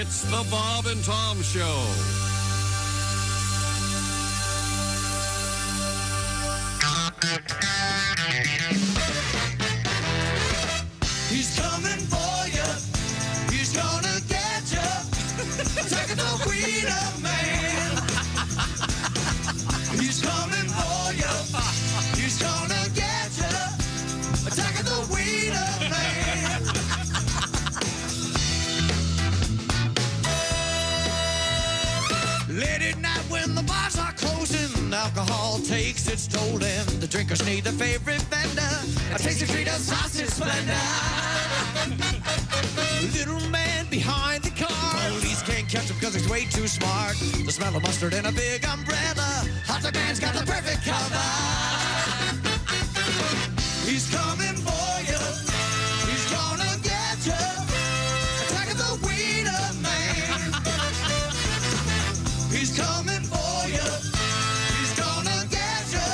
It's the Bob and Tom Show. He's coming for you. He's gonna get you. Taking the wiener man. He's coming for you. He's gonna get you. Taking the wiener man. Late at night when the bars are closing, alcohol takes its toll, and the drinkers need their favorite vendor. A tasty treat of sausage splendor. Little man behind the car, police can't catch him because he's way too smart. The smell of mustard and a big umbrella, hot dog man's got the perfect cover. He's coming for you. He's gonna get you. Attacking the wiener man. He's coming for you. He's gonna get you.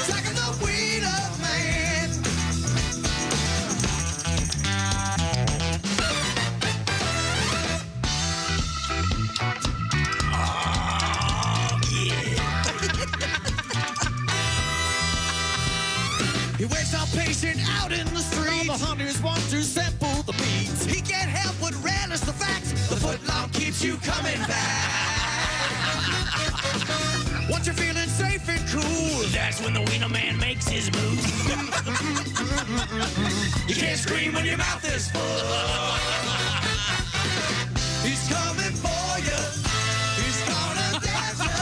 Attacking the wiener man. He waits out patient out in the street. All the hunters want to sample the beats. He can't help but relish the fact the footlong keeps you coming back. Once you're feeling safe and cool, that's when the wiener man makes his move. You can't scream when your mouth is full. He's coming for you. He's gonna get you.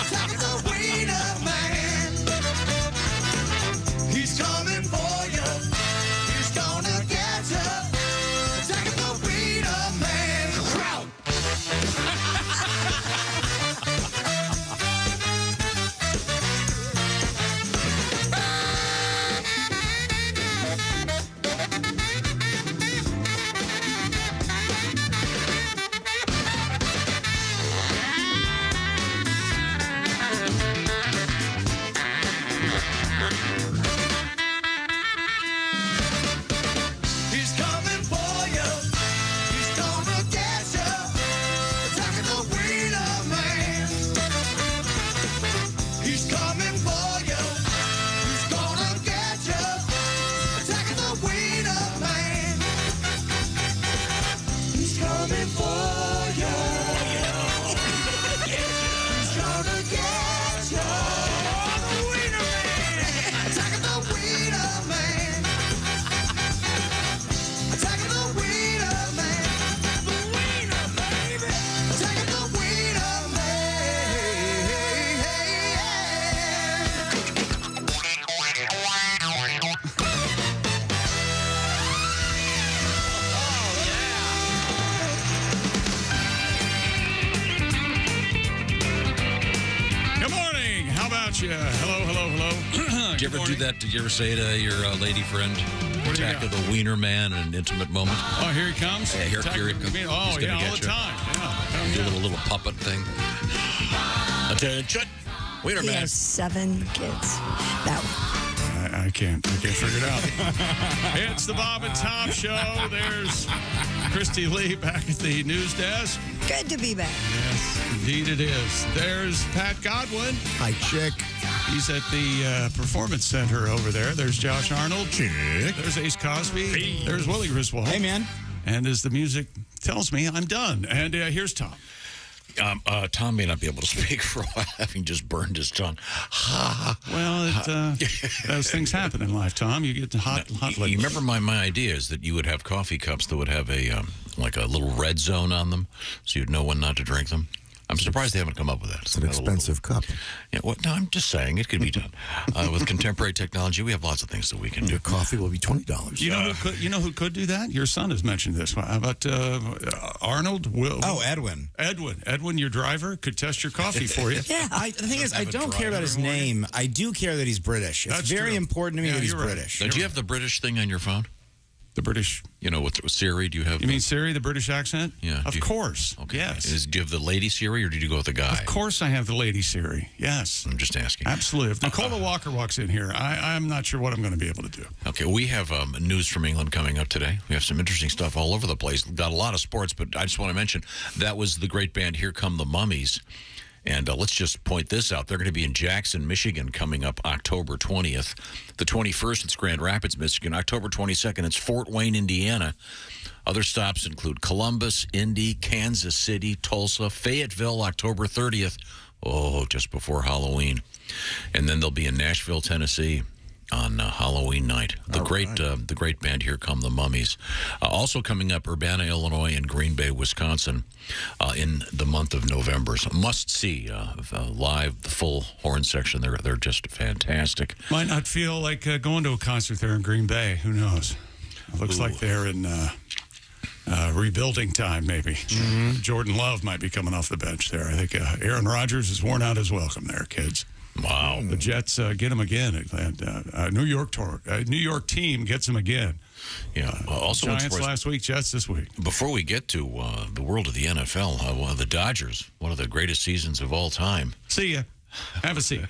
Attacking the wiener man. He's coming for you. He's gonna get you. Attacking the wiener man. Crowd. He's coming for you. He's gonna get you. Attacking the wiener man. He's coming for you. He's gonna get you. Attacking the wiener man. He's coming for you. He's gonna get you. The wiener man. Attacking the wiener man. Attacking the wiener man. The wiener baby. Attacking the wiener Good morning. How about you? Hello, hello, hello. Did you ever do that? Did you ever say to your lady friend, What do you attack got? of the wiener man in an intimate moment? Oh, here he comes. Yeah, here Attack- he comes. Oh, He's gonna yeah, all get the you. time. Yeah. Do a little puppet thing. Attention, wiener He man. has 7 kids. That one. I can't figure it out. It's the Bob and Tom Show. There's Christy Lee back at the news desk. Good to be back. Yes, indeed it is. There's Pat Godwin. Hi, chick. He's at the Performance Center over there. There's Josh Arnold. Chick. There's Ace Cosby. There's Willie Griswold. Hey, man. And as the music tells me, I'm done. And here's Tom. Tom may not be able to speak for a while, having just burned his tongue. Well, those things happen in life, Tom. You get hot You remember my idea is that you would have coffee cups that would have a like a little red zone on them, so you'd know when not to drink them. I'm surprised they haven't come up with that. It's an expensive cup. Yeah, well, no, I'm just saying it could be done. With contemporary technology, we have lots of things that we can do. Your coffee will be $20. You know who could do that? Your son has mentioned this. How about Arnold? Edwin. Edwin, your driver, could test your coffee for you. Yeah, the thing is, I have a don't care about his driver warning. name. I do care that he's British. It's That's very true. important to me Yeah, that he's you're right. British. Now, do you have the British thing on your phone? The British. You know, with Siri, do you have... You mean Siri, the British accent? Yeah. Of course. Okay. Yes. Do you have the lady Siri, or did you go with the guy? Of course I have the lady Siri. Yes. I'm just asking. Absolutely. If Nicola Walker walks in here, I'm not sure what I'm going to be able to do. Okay, we have news from England coming up today. We have some interesting stuff all over the place. Got a lot of sports, but I just want to mention that was the great band Here Come the Mummies. And let's just point this out. They're going to be in Jackson, Michigan, coming up October 20th. The 21st, it's Grand Rapids, Michigan. October 22nd, it's Fort Wayne, Indiana. Other stops include Columbus, Indy, Kansas City, Tulsa, Fayetteville, October 30th. Oh, just before Halloween. And then they'll be in Nashville, Tennessee on Halloween night. The great band Here Come the Mummies. Also coming up, Urbana, Illinois, and Green Bay, Wisconsin, in the month of November. So must see live, the full horn section. They're just fantastic. Might not feel like going to a concert there in Green Bay. Who knows? It looks like they're in rebuilding time, maybe. Mm-hmm. Jordan Love might be coming off the bench there. I think Aaron Rodgers has worn out his welcome there, kids. Wow. The Jets get him again. New York team gets him again. Yeah. Also, Giants last week, Jets this week. Before we get to the world of the NFL, the Dodgers, one of the greatest seasons of all time. See ya. Have a seat.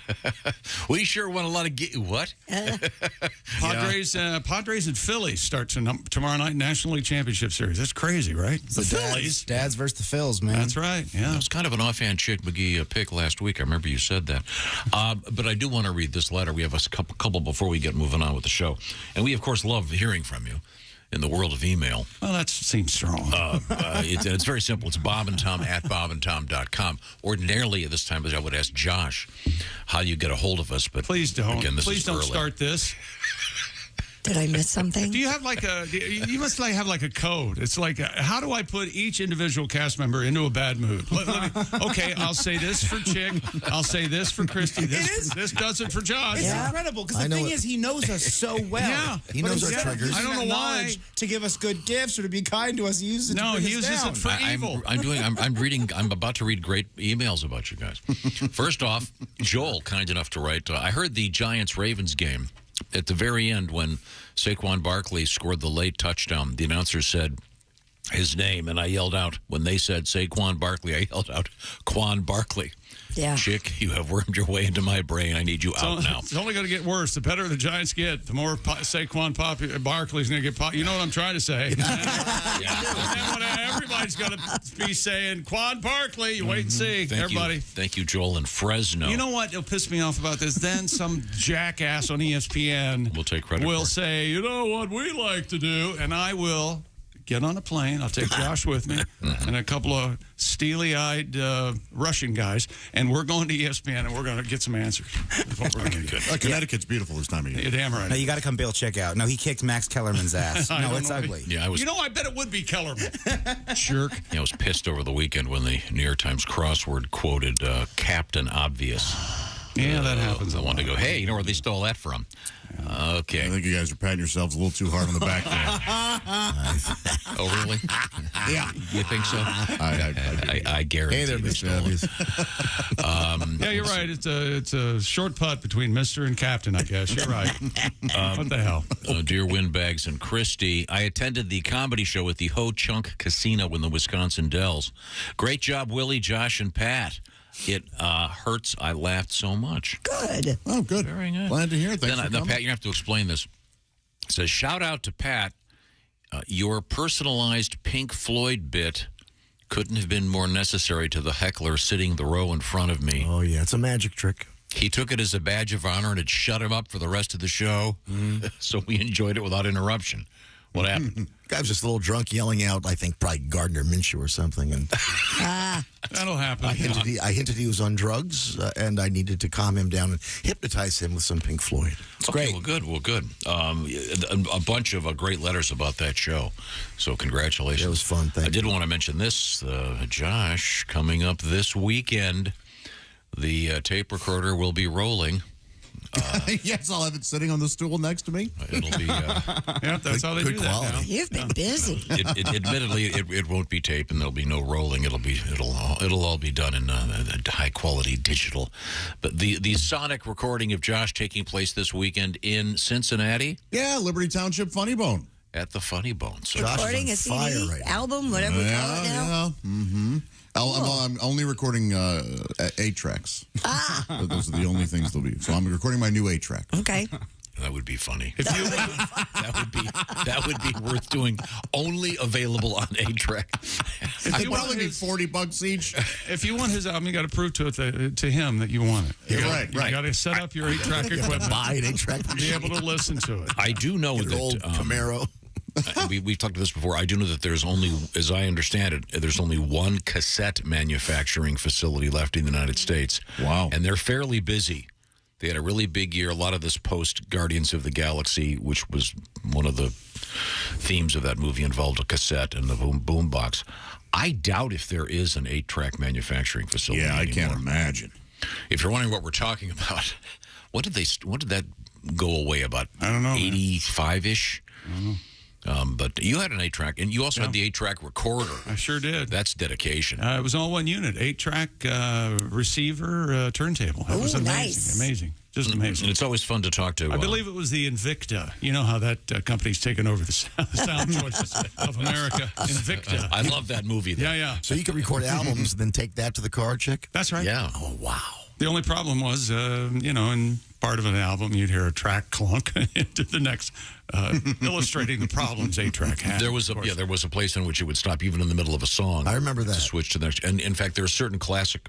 We sure won a lot of what? Padres and Phillies start tomorrow night National League Championship Series. That's crazy, right? The Phillies. Dads versus the Phils, man. That's right. Yeah. It was kind of an offhand Chick McGee pick last week. I remember you said that. But I do want to read this letter. We have a couple before we get moving on with the show. And we, of course, love hearing from you in the world of email. Well, that seems strong. It's very simple. It's Bob and Tom at bobandtom.com. Ordinarily, at this time, I would ask Josh how you get a hold of us. But please don't. Again, Please don't start this. Did I miss something? Do you have you must have like a code. It's like, how do I put each individual cast member into a bad mood? Okay, I'll say this for Chick. I'll say this for Christy. This does it for Josh. It's incredible, because the thing is, he knows us so well. Yeah. He knows our triggers. I don't know why. To give us good gifts or to be kind to us, he uses it to bring he us uses down. it for evil. I'm about to read great emails about you guys. First off, Joel, kind enough to write, I heard the Giants-Ravens game. At the very end, when Saquon Barkley scored the late touchdown, the announcer said his name, and I yelled out. When they said Saquon Barkley, I yelled out, Quan Barkley. Yeah. Chick, you have wormed your way into my brain. I need you out now. It's only going to get worse. The better the Giants get, the more Saquon Barkley's going to get You know what I'm trying to say. Everybody's going to be saying, Quan Barkley, you wait and see. Everybody. Thank you, Joel in Fresno. You know what will piss me off about this? Then some jackass on ESPN will take credit will for it. say, you know what we like to do, and I will get on a plane. I'll take Josh with me and a couple of steely-eyed Russian guys, and we're going to ESPN, and we're going to get some answers. That's what we're going to get. Connecticut's beautiful this time of year. You're damn right. No, you got to come bail check out. No, he kicked Max Kellerman's ass. No, it's ugly. Yeah, I bet it would be Kellerman. Jerk. I was pissed over the weekend when the New York Times crossword quoted Captain Obvious. Yeah, that happens. I wanted to go, hey, you know where they stole that from? Okay. I think you guys are patting yourselves a little too hard on the back there. Oh, really? Yeah. You think so? I guarantee. Hey there, Mr. Obvious. Yeah, you're right. It's a short putt between Mr. and Captain, I guess. You're right. What the hell? Dear Windbags and Christy, I attended the comedy show at the Ho Chunk Casino in the Wisconsin Dells. Great job, Willie, Josh, and Pat. It hurts. I laughed so much. Good. Oh, good. Very good. Glad to hear it. Thanks for coming. Pat, you have to explain this. It says, shout out to Pat. Your personalized Pink Floyd bit couldn't have been more necessary to the heckler sitting the row in front of me. Oh, yeah. It's a magic trick. He took it as a badge of honor, and it shut him up for the rest of the show. So we enjoyed it without interruption. What happened? Guy was just a little drunk, yelling out, I think, probably Gardner Minshew or something. And That'll happen. I hinted he was on drugs, and I needed to calm him down and hypnotize him with some Pink Floyd. It's great. Well, good. A bunch of great letters about that show. So congratulations. It was fun. Thank you. I did want to mention this, Josh, coming up this weekend, the tape recorder will be rolling. Yes, I'll have it sitting on the stool next to me. It'll be. Yeah, that's how they do that now. You've been busy. Admittedly, it won't be taped, and there'll be no rolling. It'll all be done in high quality digital. But the sonic recording of Josh taking place this weekend in Cincinnati. Yeah, Liberty Township Funny Bone. at the Funny Bone. So Josh Recording a is on fire CD, right now. album, whatever we call it now. Mm-hmm. I'm only recording 8 tracks. Those are the only things there'll be. So I'm recording my new 8 track. Okay. that would be funny. If you, That would be worth doing. Only available on 8-track. It'd you want probably be his- $40 each. if you want his album, you got to prove to him that you want it. Yeah, right. You got to set up your 8-track You have to equipment. buy an 8-track Be able to listen to it. I do know Get an that old Camaro. we've talked about this before. I do know that there's only, as I understand it, there's only one cassette manufacturing facility left in the United States. Wow. And they're fairly busy. They had a really big year. A lot of this post Guardians of the Galaxy, which was one of the themes of that movie, involved a cassette and the boom box. I doubt if there is an 8-track manufacturing facility Yeah, I anymore. can't imagine. If you're wondering what we're talking about, when did that go away? About I don't know, man. 85-ish. But you had an 8-track, and you also had the 8-track recorder. I sure did. That's dedication. It was all one unit, 8-track receiver turntable. It was Ooh, amazing, nice. amazing, just amazing. And it's always fun to talk to. I believe it was the Invicta. You know how that company's taken over the sound choices of America. Invicta. I love that movie. Though. Yeah. So you can record albums and then take that to the car, chick? That's right. Yeah. Oh, wow. The only problem was, in part of an album, you'd hear a track clunk into the next, illustrating the problems 8-track had. There was a place in which it would stop even in the middle of a song. I remember that. To switch to the next. And in fact, there are certain classic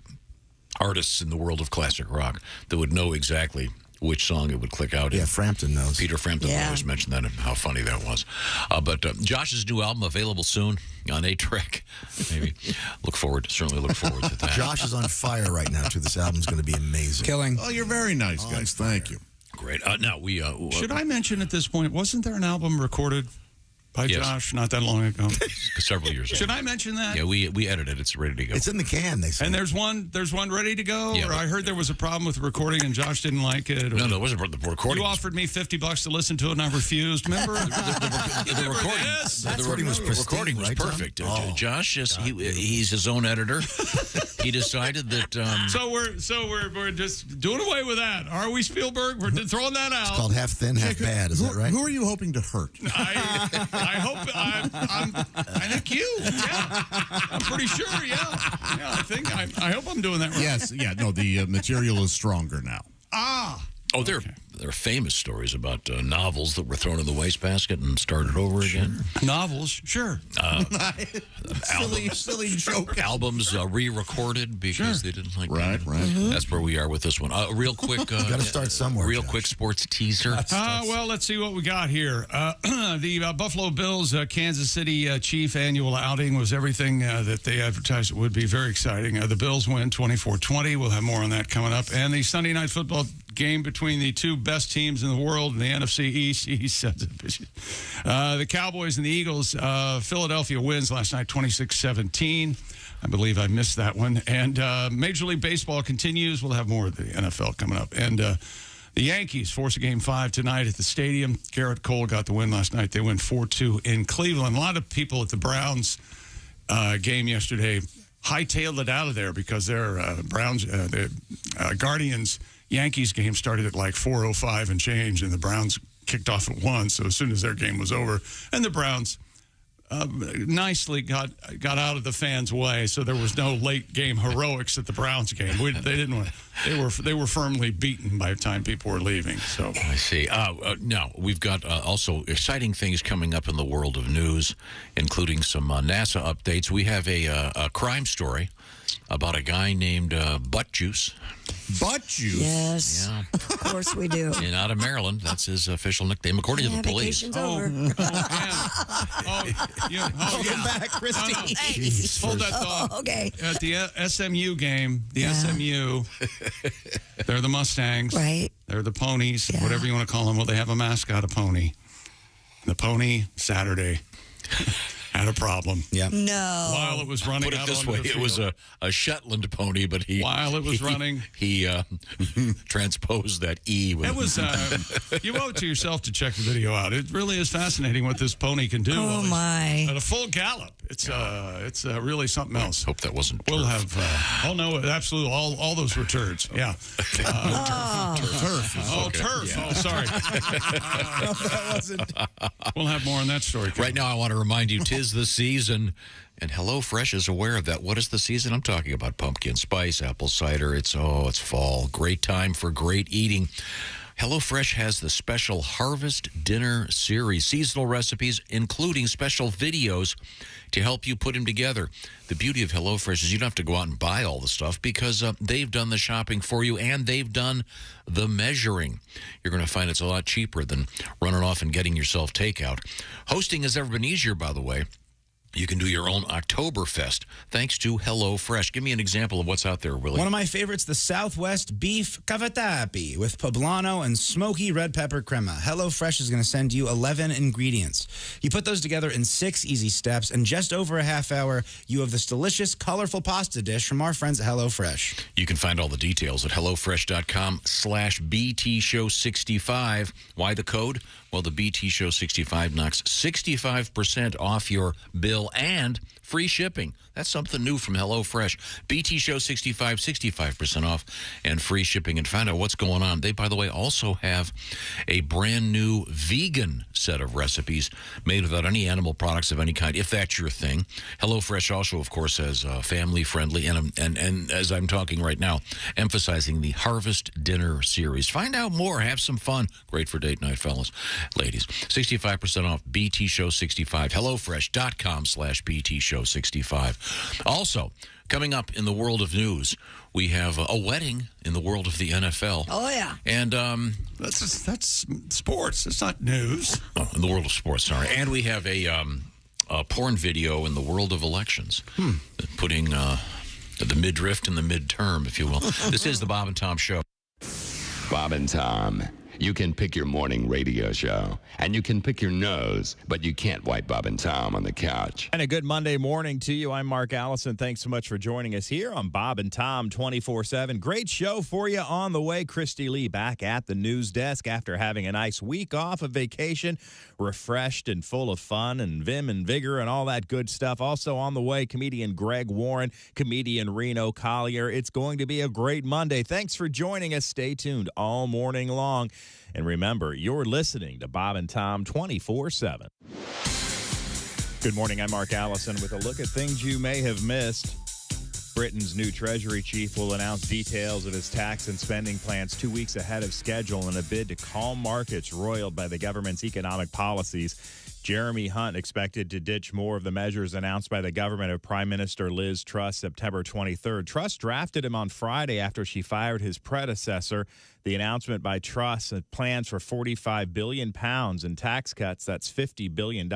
artists in the world of classic rock that would know exactly which song it would click out in. Yeah, Frampton knows. Peter Frampton Yeah. always mentioned that and how funny that was. But Josh's new album available soon on 8-track. Maybe certainly look forward to that. Josh is on fire right now, too. This album's going to be amazing. Killing. Oh, you're very nice, guys. Thank you. Great. Now we Should I mention at this point, wasn't there an album recorded by Yes. Josh not that long ago? several years ago. Should I mention that? Yeah, we edited it. It's ready to go. It's in the can, they say. And there's one ready to go? Yeah, or but- I heard there was a problem with the recording and Josh didn't like it? Or No, it wasn't the recording. You offered me $50 to listen to it and I refused. Remember? the recording. Yes. The recording was pristine, recording was right, Tom? perfect. Oh. Josh, he's his own editor. He decided that. So we're just doing away with that. Are we, Spielberg? We're throwing that out. It's called Half Thin, Half Bad. Is that right? Who are you hoping to hurt? I hope I think you. Yeah, I'm pretty sure. Yeah. I hope I'm doing that right. Yes. Yeah. No, the material is stronger now. Oh, there are famous stories about novels that were thrown in the wastebasket and started over again. Novels, sure. Silly joke. Albums re-recorded because they didn't like Right. That's where we are with this one. Real quick. Got to start somewhere. Real Josh. quick sports teaser. Well, let's see what we got here. The Buffalo Bills Kansas City Chief annual outing was everything that they advertised it would be. Very exciting. The Bills win 24-20. We'll have more on that coming up. And the Sunday night football game between the two best teams in the world in the NFC East. The Cowboys and the Eagles. Philadelphia wins last night 26-17. I believe I missed that one. And Major League Baseball continues. We'll have more of the NFL coming up. And the Yankees force a Game 5 tonight at the stadium. Garrett Cole got the win last night. They win 4-2 in Cleveland. A lot of people at the Browns game yesterday hightailed it out of there because their Guardians Yankees game started at like 4:05 and change, and the Browns kicked off at 1. So as soon as their game was over, and the Browns nicely got out of the fans' way, so there was no late game heroics at the Browns game. They didn't want. They were firmly beaten by the time people were leaving. So I see. Now, we've got also exciting things coming up in the world of news, including some NASA updates. We have a crime story about a guy named Butt Juice. Butt juice. Yes. Yeah. Of course we do. And out of Maryland. That's his official nickname, according to the police. Vacation's over. Welcome back, Christy. Hold that thought. Okay. At the SMU game, SMU, they're the Mustangs. Right. They're the ponies, Yeah. whatever you want to call them. Well, they have a mascot, a pony. The pony, Saturday. had a problem. Yeah. No. While it was running Put it out this onto way, the it was field. a Shetland pony, but While it was running. he transposed that E. With It was, you owe it to yourself to check the video out. It really is fascinating what this pony can do. Oh, my. At a full gallop. It's really something else. Hope that wasn't We'll turf. have, oh no, absolutely, all those were turds. Yeah. Turf. Turf. Oh, sorry. We'll have more on that story. Right now, I want to remind you, 'tis the season, and HelloFresh is aware of that. What is the season? I'm talking about pumpkin spice, apple cider. It's fall. Great time for great eating. HelloFresh has the special Harvest Dinner Series, seasonal recipes, including special videos to help you put them together. The beauty of HelloFresh is you don't have to go out and buy all the stuff because they've done the shopping for you and they've done the measuring. You're going to find it's a lot cheaper than running off and getting yourself takeout. Hosting has never been easier, by the way. You can do your own Oktoberfest thanks to HelloFresh. Give me an example of what's out there, Willie. One of my favorites, the Southwest Beef Cavatappi with poblano and smoky red pepper crema. HelloFresh is going to send you 11 ingredients. You put those together in 6 easy steps, and just over a half hour, you have this delicious, colorful pasta dish from our friends at HelloFresh. You can find all the details at HelloFresh.com/BTShow65. Why the code? Well, the BT Show 65 knocks 65% off your bill and free shipping. That's something new from HelloFresh. BT Show 65, 65% off and free shipping. And find out what's going on. They, by the way, also have a brand new vegan set of recipes made without any animal products of any kind, if that's your thing. HelloFresh also, of course, has family-friendly, and as I'm talking right now, emphasizing the Harvest Dinner Series. Find out more. Have some fun. Great for date night, fellas, ladies. 65% off BT Show 65. HelloFresh.com/BT Show 65. Also, coming up in the world of news, we have a wedding in the world of the NFL. Oh, yeah. And That's sports. It's not news. in the world of sports, sorry. And we have a porn video in the world of elections, putting the midriff and the midterm, if you will. This is the Bob and Tom Show. Bob and Tom. You can pick your morning radio show, and you can pick your nose, but you can't wipe Bob and Tom on the couch. And a good Monday morning to you. I'm Mark Allison. Thanks so much for joining us here on Bob and Tom 24/7. Great show for you on the way. Christy Lee back at the news desk after having a nice week off of vacation, refreshed and full of fun and vim and vigor and all that good stuff. Also on the way, comedian Greg Warren, comedian Reno Collier. It's going to be a great Monday. Thanks for joining us. Stay tuned all morning long. And remember, you're listening to Bob and Tom 24/7. Good morning. I'm Mark Allison with a look at things you may have missed. Britain's new Treasury chief will announce details of his tax and spending plans 2 weeks ahead of schedule in a bid to calm markets roiled by the government's economic policies. Jeremy Hunt expected to ditch more of the measures announced by the government of Prime Minister Liz Truss September 23rd. Truss drafted him on Friday after she fired his predecessor. The announcement by Truss plans for £45 billion in tax cuts, that's $50 billion,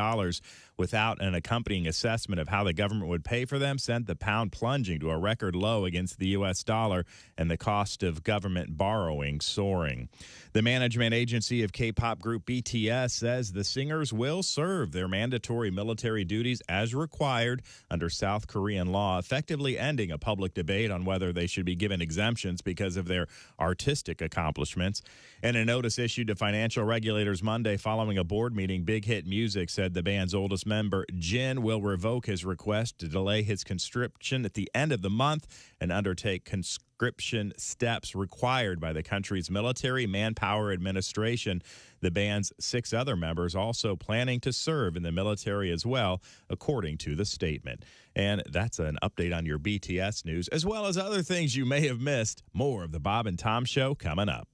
without an accompanying assessment of how the government would pay for them, sent the pound plunging to a record low against the U.S. dollar and the cost of government borrowing soaring. The management agency of K-pop group BTS says the singers will serve their mandatory military duties as required under South Korean law, effectively ending a public debate on whether they should be given exemptions because of their artistic accomplishments. In a notice issued to financial regulators Monday following a board meeting, Big Hit Music said the band's oldest member, Jin, will revoke his request to delay his conscription at the end of the month and undertake conscription steps required by the country's military manpower administration. The band's 6 other members also planning to serve in the military as well, according to the statement. And that's an update on your BTS news, as well as other things you may have missed. More of the Bob and Tom Show coming up.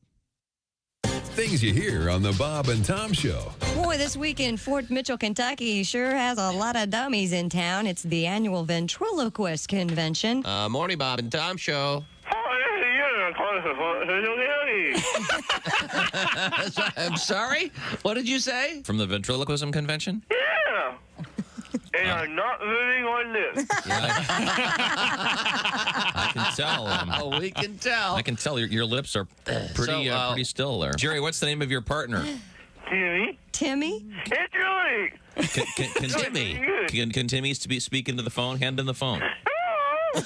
Things you hear on the Bob and Tom Show. Boy, this week in Fort Mitchell, Kentucky sure has a lot of dummies in town. It's the annual ventriloquist convention. Morning, Bob and Tom Show. I'm sorry? What did you say? From the ventriloquism convention? Yeah. And I'm not moving on this. I can tell. We can tell. I can tell your lips are pretty still there. Jerry, what's the name of your partner? Timmy. Timmy? It's Julie. Can Timmy? Can Timmy speak into the phone? Hand him the phone. You're all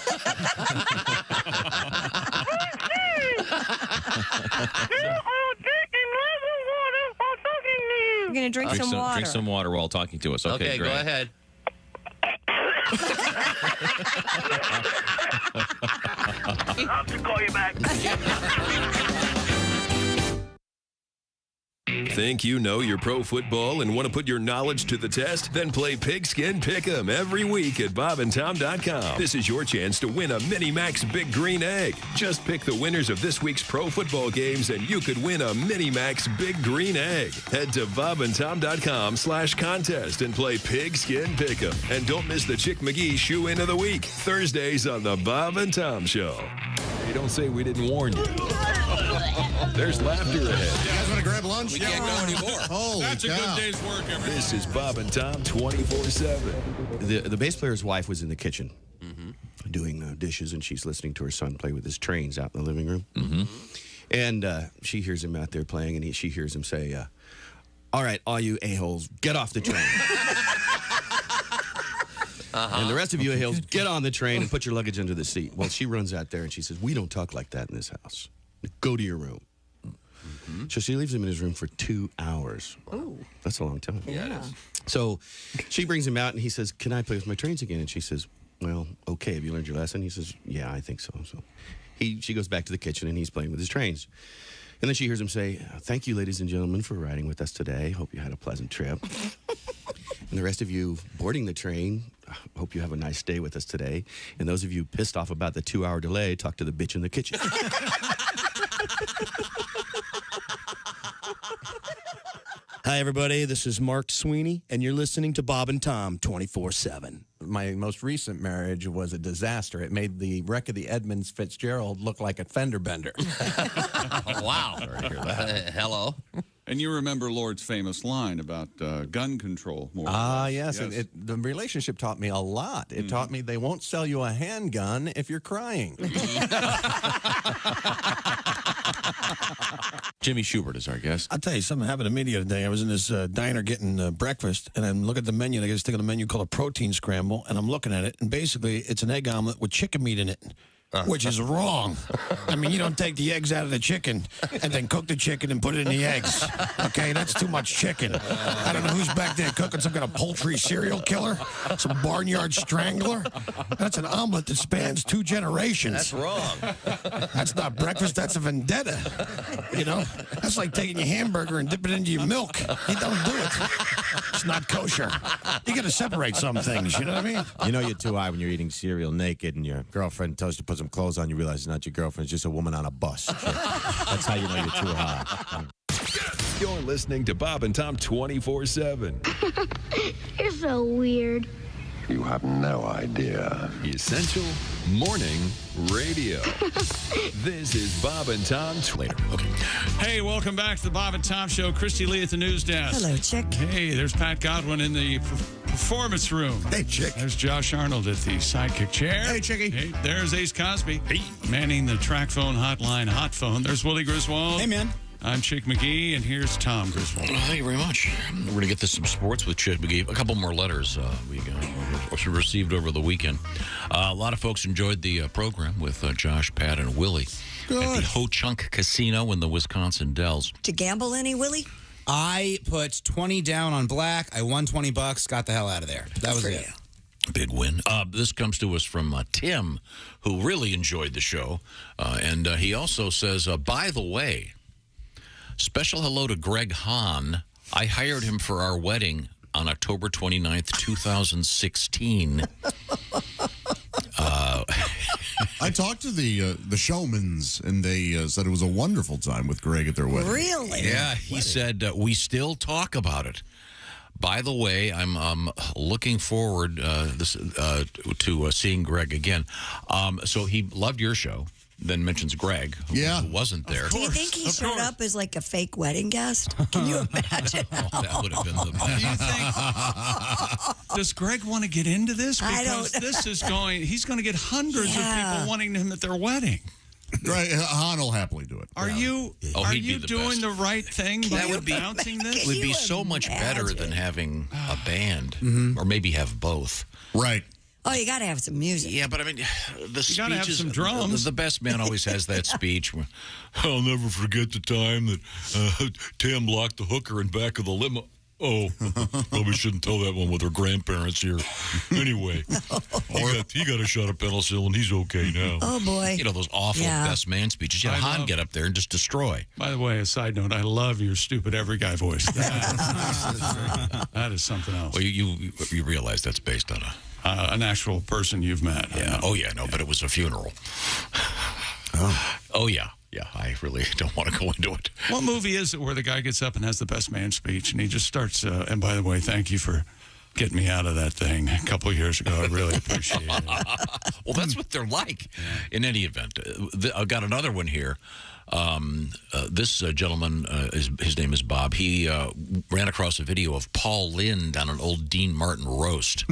drinking lemon water while talking to you. You're going to drink some water. Drink some water while talking to us. Okay, go great. ahead. I'll have to call you back. Think you know your pro football and want to put your knowledge to the test? Then play Pigskin Pick'em every week at bobandtom.com. This is your chance to win a Mini Max Big Green Egg. Just pick the winners of this week's pro football games and you could win a Mini Max Big Green Egg. Head to bobandtom.com/contest and play Pigskin Pick'em. And don't miss the Chick McGee Shoe In of the Week, Thursdays on the Bob and Tom Show. Hey, don't say we didn't warn you. There's laughter ahead. You guys want to grab lunch? We can't go anymore. Holy That's cow. a good day's work, everybody. This is Bob and Tom 24/7. The bass player's wife was in the kitchen doing dishes, and she's listening to her son play with his trains out in the living room. And she hears him out there playing, and she hears him say, all right, all you a-holes, get off the train. And the rest of you a-holes, get on the train and put your luggage under the seat. Well, she runs out there, and she says, we don't talk like that in this house. Go to your room. So she leaves him in his room for 2 hours. Oh. That's a long time. Yeah, it is. So she brings him out, and he says, can I play with my trains again? And she says, well, okay, have you learned your lesson? He says, yeah, I think so. So she goes back to the kitchen, and he's playing with his trains. And then she hears him say, thank you, ladies and gentlemen, for riding with us today. Hope you had a pleasant trip. And the rest of you boarding the train, hope you have a nice stay with us today. And those of you pissed off about the 2-hour delay, talk to the bitch in the kitchen. Hi, everybody. This is Mark Sweeney, and you're listening to Bob and Tom 24/7. My most recent marriage was a disaster. It made the wreck of the Edmunds Fitzgerald look like a fender bender. Wow. Sorry to hear that. Hello. And you remember Lord's famous line about gun control. More or less. Yes. The relationship taught me a lot. It taught me they won't sell you a handgun if you're crying. Jimmy Schubert is our guest. I'll tell you something happened to me the other day. I was in this diner getting breakfast, and I'm looking at the menu, and I get a stick on the menu called a protein scramble, and I'm looking at it, and basically it's an egg omelet with chicken meat in it. Which is wrong. I mean, you don't take the eggs out of the chicken and then cook the chicken and put it in the eggs. Okay, that's too much chicken. I don't know who's back there cooking some kind of poultry serial killer, some barnyard strangler. That's an omelet that spans 2 generations. That's wrong. That's not breakfast, that's a vendetta. You know, that's like taking your hamburger and dipping it into your milk. You don't do it. It's not kosher. You got to separate some things, you know what I mean? You know you're too high when you're eating cereal naked and your girlfriend tells you to put some clothes on. You realize it's not your girlfriend. It's just a woman on a bus. That's how you know you're too high. You're listening to Bob and Tom 24/7. You're so weird. You have no idea. Essential Morning Radio. This is Bob and Tom. Later. Okay. Hey, welcome back to the Bob and Tom Show. Christy Lee at the news desk. Hello, Chick. Hey, there's Pat Godwin in the performance room. Hey, Chick. There's Josh Arnold at the sidekick chair. Hey, Chickie. Hey, there's Ace Cosby. Hey. Manning the track phone hotline hot phone. There's Willie Griswold. Hey, man. I'm Chick McGee, and here's Tom Griswold. Thank you very much. We're going to get to some sports with Chick McGee. A couple more letters we received over the weekend. A lot of folks enjoyed the program with Josh, Pat, and Willie at the Ho Chunk Casino in the Wisconsin Dells. To gamble any, Willie? I put 20 down on black. I won $20. Got the hell out of there. That was it. Big win. This comes to us from Tim, who really enjoyed the show. And he also says, by the way, special hello to Greg Hahn. I hired him for our wedding on October 29th, 2016. I talked to the Showmans, and they said it was a wonderful time with Greg at their wedding. Really? Yeah, he said, we still talk about it. By the way, I'm looking forward to seeing Greg again. So he loved your show. Then mentions Greg, who wasn't there. Do you think he showed up as like a fake wedding guest? Can you imagine? That would have been the best. Do you think, does Greg want to get into this? Because I don't. he's going to get hundreds of people wanting him at their wedding. Right, Han will happily do it. Are you Oh, are he'd be you the doing best. the right thing by That would be announcing this? would be so much better than having a band, or maybe have both. Right. Oh, you got to have some music. Yeah, but I mean, the You gotta have speeches. some drums. The best man always has that speech. Where, I'll never forget the time that Tam locked the hooker in back of the limo. Oh, probably shouldn't tell that one with her grandparents here. Anyway, he got a shot of penicillin. He's okay now. Oh, boy. You know, those awful best man speeches. You had Han get up there and just destroy. By the way, a side note, I love your stupid every guy voice. That is something else. Well, you realize that's based on an actual person you've met. Yeah. Oh, yeah. No, but it was a funeral. Oh, yeah. Yeah, I really don't want to go into it. What movie is it where the guy gets up and has the best man speech and he just starts, and by the way, thank you for getting me out of that thing a couple of years ago. I really appreciate it. Well, that's what they're like. In any event, I've got another one here. This gentleman, his name is Bob. He ran across a video of Paul Lynde on an old Dean Martin roast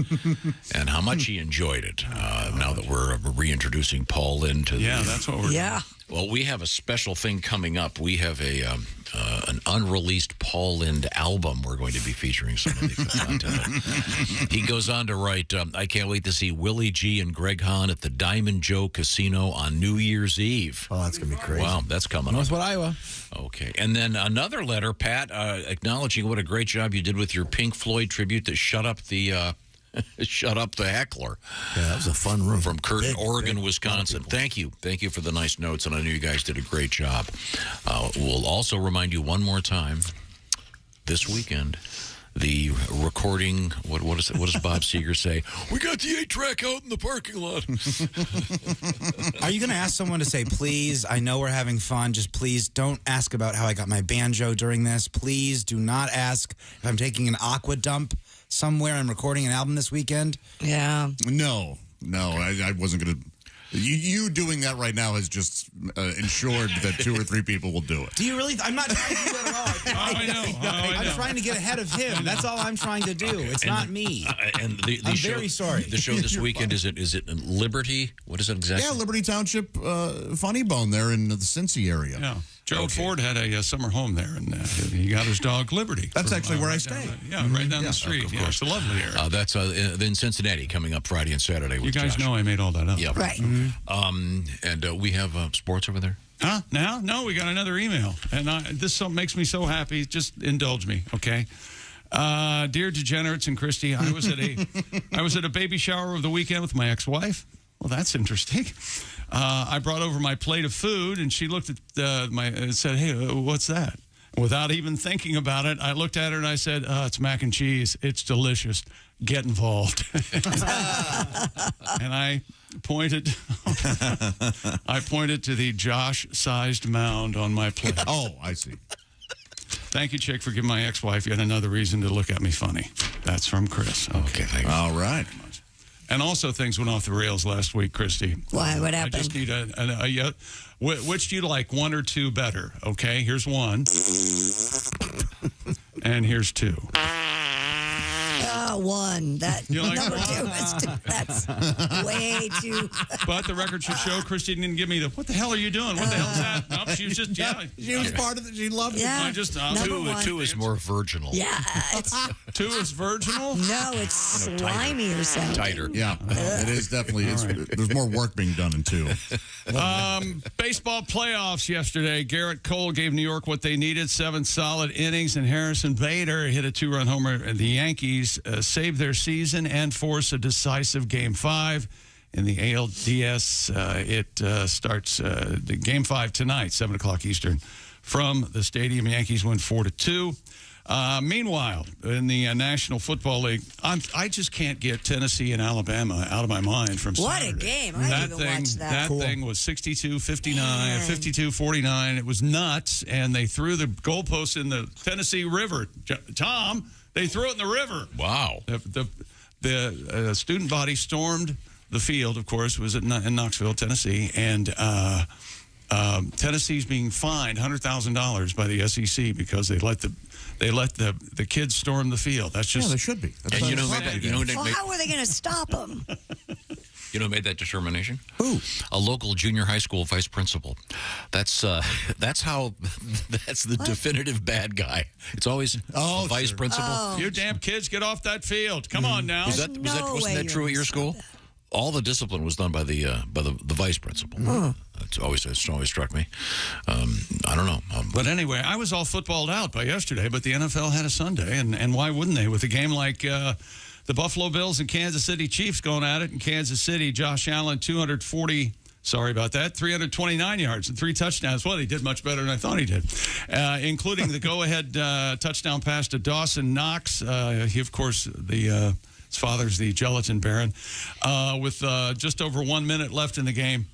and how much he enjoyed it. Now that we're reintroducing Paul Lynde to that's what we're doing. Well, we have a special thing coming up. We have an unreleased Paul Lynde album we're going to be featuring some of the content. He goes on to write, I can't wait to see Willie G and Greg Hahn at the Diamond Joe Casino on New Year's Eve. Oh, that's going to be crazy. Wow, that's coming up. Northwood, Iowa. Okay. And then another letter, Pat, acknowledging what a great job you did with your Pink Floyd tribute to Shut Up the Heckler. Yeah, that was a fun room. From Curtin, Oregon, Wisconsin. Thank you. Thank you for the nice notes, and I know you guys did a great job. We'll also remind you one more time, this weekend, the recording, what does Bob Seger say? We got the 8-track out in the parking lot. Are you going to ask someone to say, please, I know we're having fun, just please don't ask about how I got my banjo during this. Please do not ask if I'm taking an aqua dump somewhere and recording an album this weekend? Yeah. No, I wasn't going to. You doing that right now has just ensured that 2 or 3 people will do it. Do you really? I'm not trying to do that at all. I know. I'm trying to get ahead of him. That's all I'm trying to do. It's not me. And I'm very sorry. The show this weekend, is it in Liberty? What is it exactly? Yeah, Liberty Township Funny Bone there in the Cincy area. Yeah. Gerald Ford had a summer home there, and he got his dog Liberty. That's actually where I stay. Right down the street. Of course. It's a lovely area. That's in Cincinnati coming up Friday and Saturday. You guys know I made all that up. Yeah. Right. And we have sports over there. Huh? Now? No, we got another email. And this makes me so happy. Just indulge me, okay? Dear Degenerates and Christy, I was at a baby shower of the weekend with my ex-wife. Well, that's interesting. I brought over my plate of food, and she looked at and said, hey, what's that? Without even thinking about it, I looked at her and I said, it's mac and cheese. It's delicious. Get involved. And I pointed to the Josh-sized mound on my plate. Oh, I see. Thank you, Chick, for giving my ex-wife yet another reason to look at me funny. That's from Chris. Okay, thank you. All right. And also, things went off the rails last week, Christy. Why? What happened? I just need which do you like, 1 or 2 better? Okay, here's 1. And here's 2. 1. That You like number 1? 2 is that's way too. But the record should show Christy didn't give me the, what the hell are you doing? What the hell's that? Nope, she was just, She was part of it. She loved it. Yeah. I just, Two is more virginal. Yeah. It's, 2 is virginal? no, it's slimy or something. Tighter. Yeah, it is definitely. There's more work being done in 2. Baseball playoffs yesterday. Garrett Cole gave New York what they needed, 7 solid innings, and Harrison Bader hit a 2-run homer. The Yankees saved their season and force a decisive Game 5 in the ALDS. It starts the Game 5 tonight, 7 o'clock Eastern, from the stadium. Yankees win 4-2. Meanwhile, in the National Football League, I just can't get Tennessee and Alabama out of my mind from What Saturday. a game. I didn't even watch that. That thing was 62-59, 52-49. It was nuts, and they threw the goalposts in the Tennessee River. Tom, they threw it in the river. Wow. The student body stormed the field, of course. It was in Knoxville, Tennessee, and Tennessee's being fined $100,000 by the SEC because they let the kids storm the field. That's just they should be. And Well, how are they going to stop them? You know who made that determination? Who? A local junior high school vice principal. That's how. That's the definitive bad guy. It's always the vice principal. Oh. You damn kids, get off that field. Come on now. Wasn't that true at your school? All the discipline was done by the vice principal. It's always struck me. I don't know. But anyway, I was all footballed out by yesterday, but the NFL had a Sunday, and why wouldn't they? With a game like the Buffalo Bills and Kansas City Chiefs going at it in Kansas City, Josh Allen, 329 yards and 3 touchdowns. Well, he did much better than I thought he did, including the go-ahead touchdown pass to Dawson Knox. He, of course, his father's the gelatin baron, with just over 1 minute left in the game.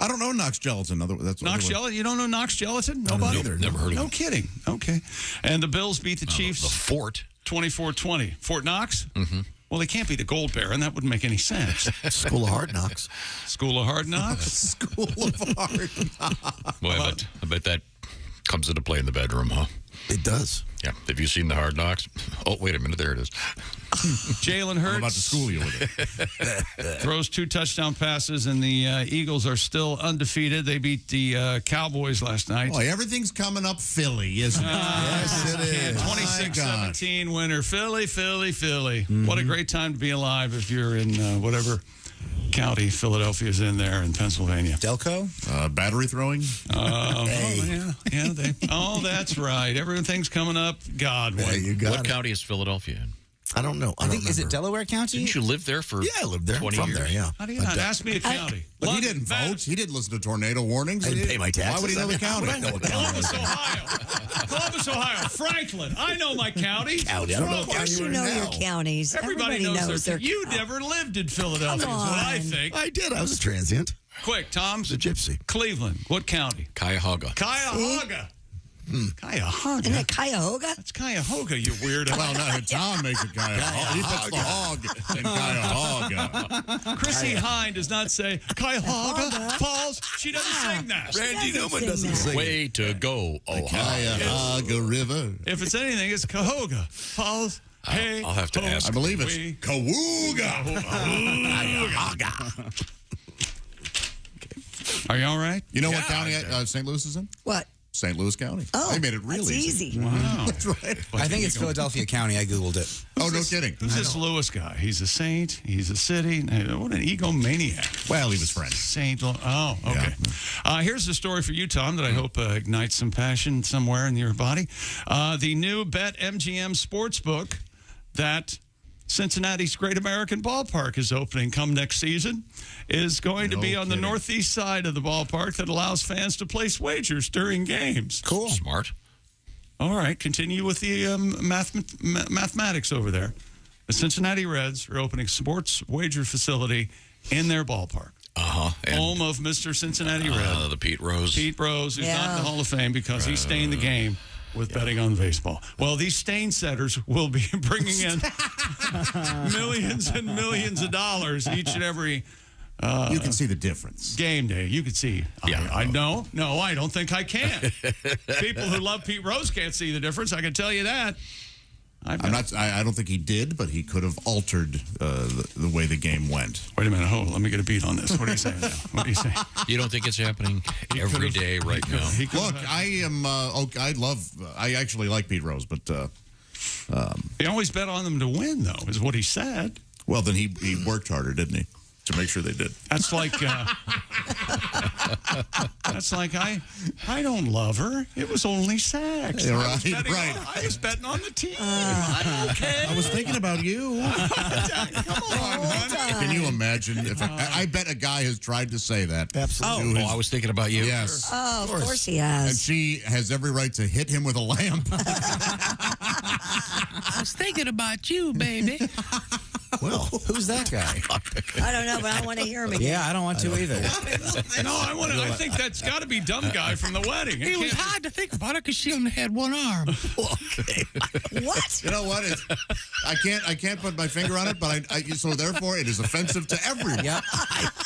I don't know Knox Gelatin. Knox Gelatin? You don't know Knox Gelatin? Nobody? Either. Never heard of No it. kidding. Okay. And the Bills beat the Chiefs. The Fort. 24-20. Fort Knox? Mm-hmm. Well, they can't be the Gold Baron. That wouldn't make any sense. School of Hard Knocks. School of Hard Knocks? School of Hard Knocks. Boy, I bet that comes into play in the bedroom, huh? It does. Yeah. Have you seen the Hard Knocks? Oh, wait a minute. There it is. Jalen Hurts. I'm about to school you with it. Throws 2 touchdown passes, and the Eagles are still undefeated. They beat the Cowboys last night. Boy, everything's coming up Philly, isn't it? Yes, it is. 26-17 winner. Philly. Mm-hmm. What a great time to be alive if you're in whatever county Philadelphia's in there in Pennsylvania. Delco? Battery throwing? Oh, that's right. Everything's coming up Godwin. Hey, you got What it. county is Philadelphia in? I don't know. I think, is it Delaware County? Didn't you live there for I lived there. 20 From years? there, yeah. How do you not ask me a county? But he London, didn't vote. Madison. He didn't listen to tornado warnings. I didn't pay my taxes. Why would he know the county? I know what county. Columbus, Ohio. Franklin. I know my county. County. I don't know Of what course county you you're in know your now. counties. Everybody knows their You never lived in Philadelphia, is what I think. I did. I was a transient. Quick, Tom's. The gypsy. Cleveland. What county? Cuyahoga. Cuyahoga. Cuyahoga? Isn't it Cuyahoga? That's Cuyahoga, you weirdo. Well, no, Tom makes it Cuyahoga. He puts the hog in Cuyahoga. Chrissy Hine does not say Cuyahoga Falls. She doesn't sing that. Randy Newman doesn't sing. Way to go, Ohio. Cuyahoga River. If it's anything, it's Cuyahoga Falls. Hey, I'll have to ask. I believe it's Cawooga. Are you all right? You know what county St. Louis is in? What? St. Louis County. Oh, they made it really that's easy. Wow. That's right. I think it's Philadelphia County. I Googled it. Oh, no kidding. Who's this Lewis guy? He's a saint. He's a city. What an egomaniac. Well, he was French. Saint. Oh, okay. Here's a story for you, Tom, that I hope ignites some passion somewhere in your body. The new BetMGM Sportsbook that Cincinnati's Great American Ballpark is opening come next season is going to be on the northeast side of the ballpark that allows fans to place wagers during games. Cool. Smart. All right, continue with the mathematics over there. The Cincinnati Reds are opening a sports wager facility in their ballpark. Home of Mr. Cincinnati Red. The Pete Rose. Pete Rose, who's not in the Hall of Fame because he stained the game with betting on baseball. Well, these stain setters will be bringing in millions and millions of dollars each and every you can see the difference. Game day. You can see. Yeah. I know. No, I don't think I can. People who love Pete Rose can't see the difference. I can tell you that. I don't think he did, but he could have altered the way the game went. Wait a minute. Hold on. Let me get a beat on this. What are you saying now? What are you saying? You don't think it's happening every day right now? Look, I actually like Pete Rose, but he always bet on them to win, though, is what he said. Well, then he worked harder, didn't he, to make sure they did. That's like I don't love her. It was only sex. Yeah, I was betting on the team. I'm okay. I was thinking about you. Come on, Can you imagine if I bet a guy has tried to say that? Absolutely. I was thinking about you. Yes. Oh, of course he has. And she has every right to hit him with a lamp. I was thinking about you, baby. Well, who's that guy? I don't know, but I want to hear him again. Yeah, I don't want to either. No, I think that's got to be dumb guy from the wedding. It was hard to think about it because she only had one arm. Okay. What? You know what? I can't put my finger on it, but so therefore it is offensive to everyone. Yeah.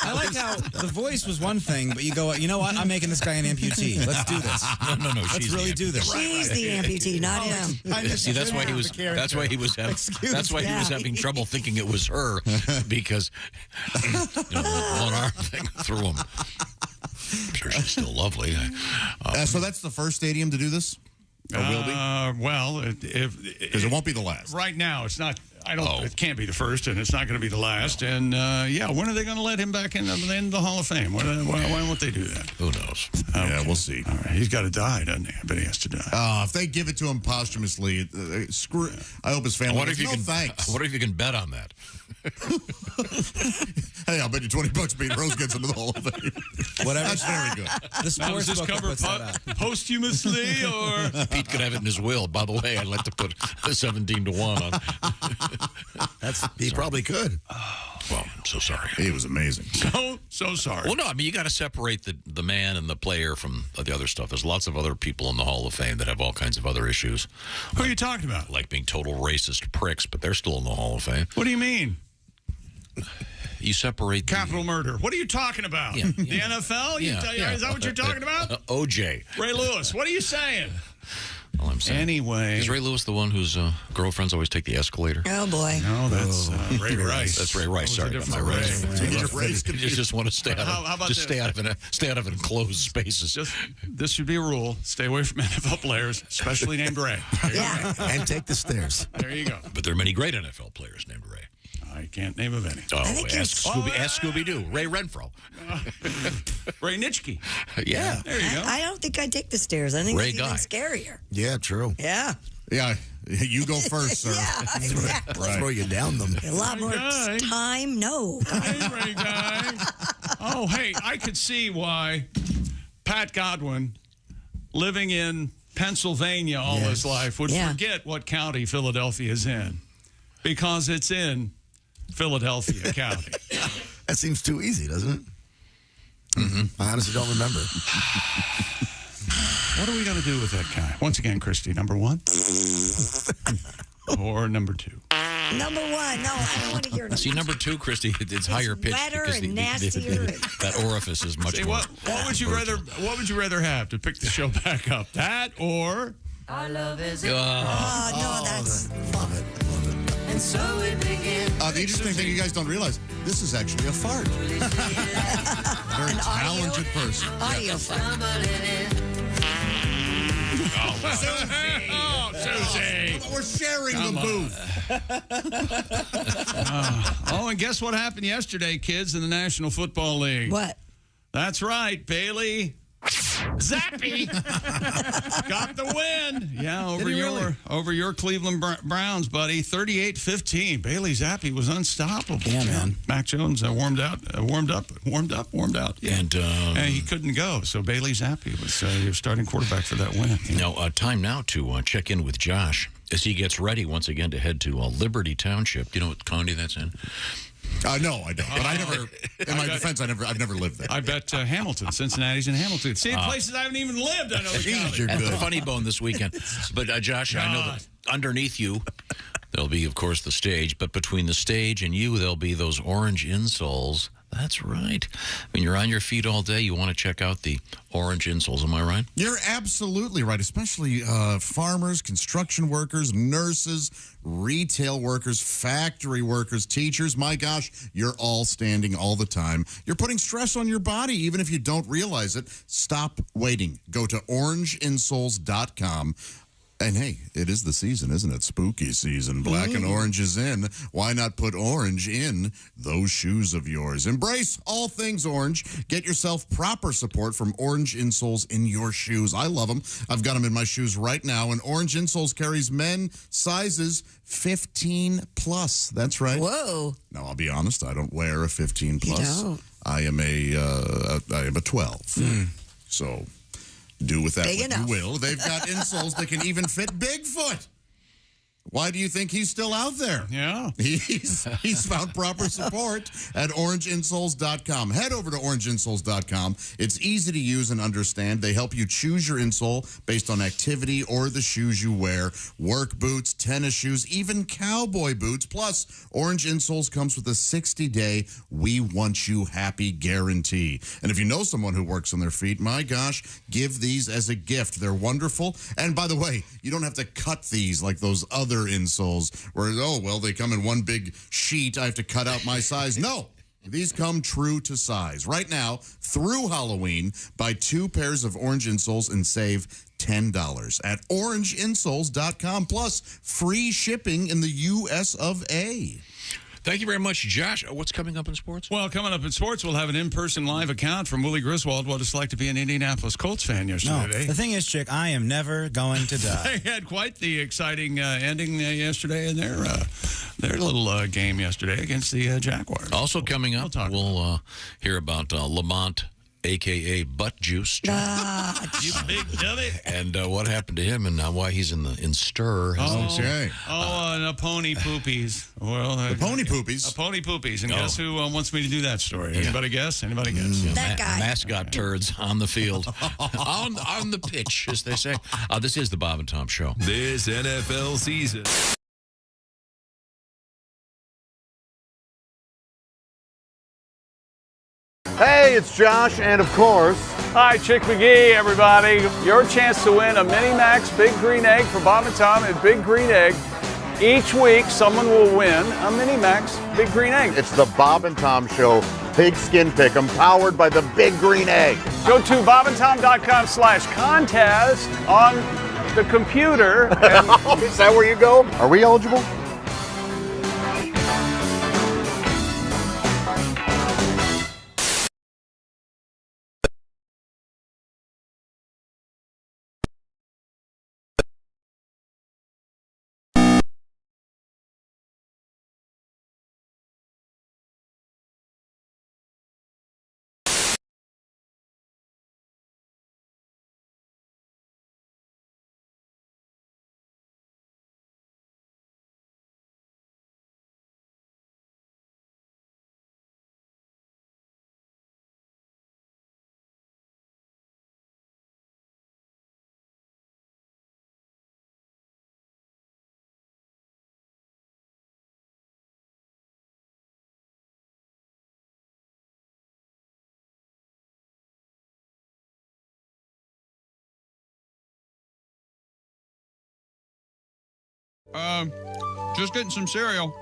I like how the voice was one thing, but you go, you know what? I'm making this guy an amputee. Let's do this. No. Let's really do this. She's the amputee, not him. See, that's why he was. That's why he was having. That's why he was having trouble thinking it it was her because one arm thing through him. I'm sure she's still lovely. So that's the first stadium to do this? Or will be? Well, because it won't be the last. Right now, it's not. It can't be the first, and it's not going to be the last. And when are they going to let him back in the Hall of Fame? Why won't they do that? Who knows? Okay. Yeah, we'll see. All right, he's got to die, doesn't he? I bet he has to die. If they give it to him posthumously, screw. I hope his family. What if you can? Thanks. What if you can bet on that? Hey, I'll bet you $20 Pete Rose gets into the Hall of Fame. Whatever. That's very good. The sports does this book cover puts that up. posthumously or? Pete could have it in his will. By the way, I'd like to put 17-1 on. He probably could. Well, I'm so sorry. He was amazing. So sorry. Well, no, I mean, you got to separate the man and the player from the other stuff. There's lots of other people in the Hall of Fame that have all kinds of other issues. Who are you talking about? Like being total racist pricks, but they're still in the Hall of Fame. What do you mean? You separate capital murder. What are you talking about? Yeah. The NFL? Is that what you're talking about? OJ. Ray Lewis. What are you saying? All I'm saying. Anyway. Is Ray Lewis the one whose girlfriends always take the escalator? Oh, boy. No, that's Ray Rice. That's Ray Rice. Sorry about my Rice. You just want to stay out of stay out of enclosed spaces. This should be a rule. Stay away from NFL players, especially named Ray. Yeah. And take the stairs. There you go. But there are many great NFL players named Ray. I can't name of any. Oh, ask Scooby-Doo. Ray Renfro. Ray Nitschke. Yeah. There you go. I don't think I'd take the stairs. I think Ray it's even Guy. scarier. Yeah, true. Yeah. Yeah, you go first, sir. Yeah, exactly. Throw you down them. A lot more Guy. time. No. Hey, Ray Guy. Oh, hey, I could see why Pat Godwin, living in Pennsylvania all his life, would forget what county Philadelphia is in. Because it's in Philadelphia County. That seems too easy, doesn't it? Mm-hmm. I honestly don't remember. What are we going to do with that guy? Once again, Christy, number one? Or number two? Number one. No, I don't want to hear See, number two, Christy, it's higher pitched wetter because and nastier. that orifice is much more. What would you rather have to pick the show back up? That or Our love is no, that's Love it. and so we begin. The interesting thing you guys don't realize, this is actually a fart. Very talented person. audio fun. Susie. We're sharing the booth. And guess what happened yesterday, kids, in the National Football League? What? That's right, Bailey Zappi got the win. Yeah, over your Cleveland Browns, buddy. 38-15. Bailey Zappi was unstoppable. Yeah, man. Mac Jones warmed up. Yeah. And he couldn't go. So Bailey Zappi was your starting quarterback for that win. now, time now to check in with Josh as he gets ready once again to head to Liberty Township. Do you know what county that's in? No, I don't. But I never. In my defense, I've never lived there. I bet Hamilton, Cincinnati's in Hamilton. See, places I haven't even lived. I know the county. At the Funny Bone this weekend. But Josh, I know that underneath you, there'll be, of course, the stage. But between the stage and you, there'll be those orange insoles. That's right. When you're on your feet all day, you want to check out the orange insoles. Am I right? You're absolutely right, especially farmers, construction workers, nurses, retail workers, factory workers, teachers. My gosh, you're all standing all the time. You're putting stress on your body, even if you don't realize it. Stop waiting. Go to orangeinsoles.com. And hey, it is the season, isn't it? Spooky season. Black and orange is in. Why not put orange in those shoes of yours? Embrace all things orange. Get yourself proper support from Orange Insoles in your shoes. I love them. I've got them in my shoes right now. And Orange Insoles carries men sizes 15 plus. That's right. Whoa. Now, I'll be honest. I don't wear a 15 plus. You don't. I am a 12. So do with that Big what enough. you will. They've got insoles that can even fit Bigfoot. Why do you think he's still out there? Yeah. He's found proper support at orangeinsoles.com. Head over to orangeinsoles.com. It's easy to use and understand. They help you choose your insole based on activity or the shoes you wear. Work boots, tennis shoes, even cowboy boots. Plus, Orange Insoles comes with a 60-day We Want You Happy guarantee. And if you know someone who works on their feet, my gosh, give these as a gift. They're wonderful. And by the way, you don't have to cut these like those other other insoles where, they come in one big sheet. I have to cut out my size. No. These come true to size. Right now, through Halloween, buy 2 pairs of orange insoles and save $10 at orangeinsoles.com, plus free shipping in the U.S. of A. Thank you very much, Josh. What's coming up in sports? Well, coming up in sports, we'll have an in-person live account from Willie Griswold, what it's like to be an Indianapolis Colts fan yesterday. No, the thing is, Chick, I am never going to die. They had quite the exciting ending yesterday in their little game yesterday against the Jaguars. Also coming up, we'll hear about Lamont, a.k.a. Butt Juice. You big dummy. And what happened to him and why he's in stir. And a pony poopies. Well, the pony poopies. A pony poopies. And guess who wants me to do that story? Anybody guess? Anybody guess? That guy. Mascot turds on the field. on the pitch, as they say. This is the Bob and Tom Show. This NFL season. Hey, it's Josh, and of course... Hi, Chick McGee, everybody. Your chance to win a Mini Max Big Green Egg for Bob and Tom at Big Green Egg. Each week, someone will win a Mini Max Big Green Egg. It's the Bob and Tom Show Pigskin Pick'em, powered by the Big Green Egg. Go to bobandtom.com/contest on the computer. And is that where you go? Are we eligible? Just getting some cereal.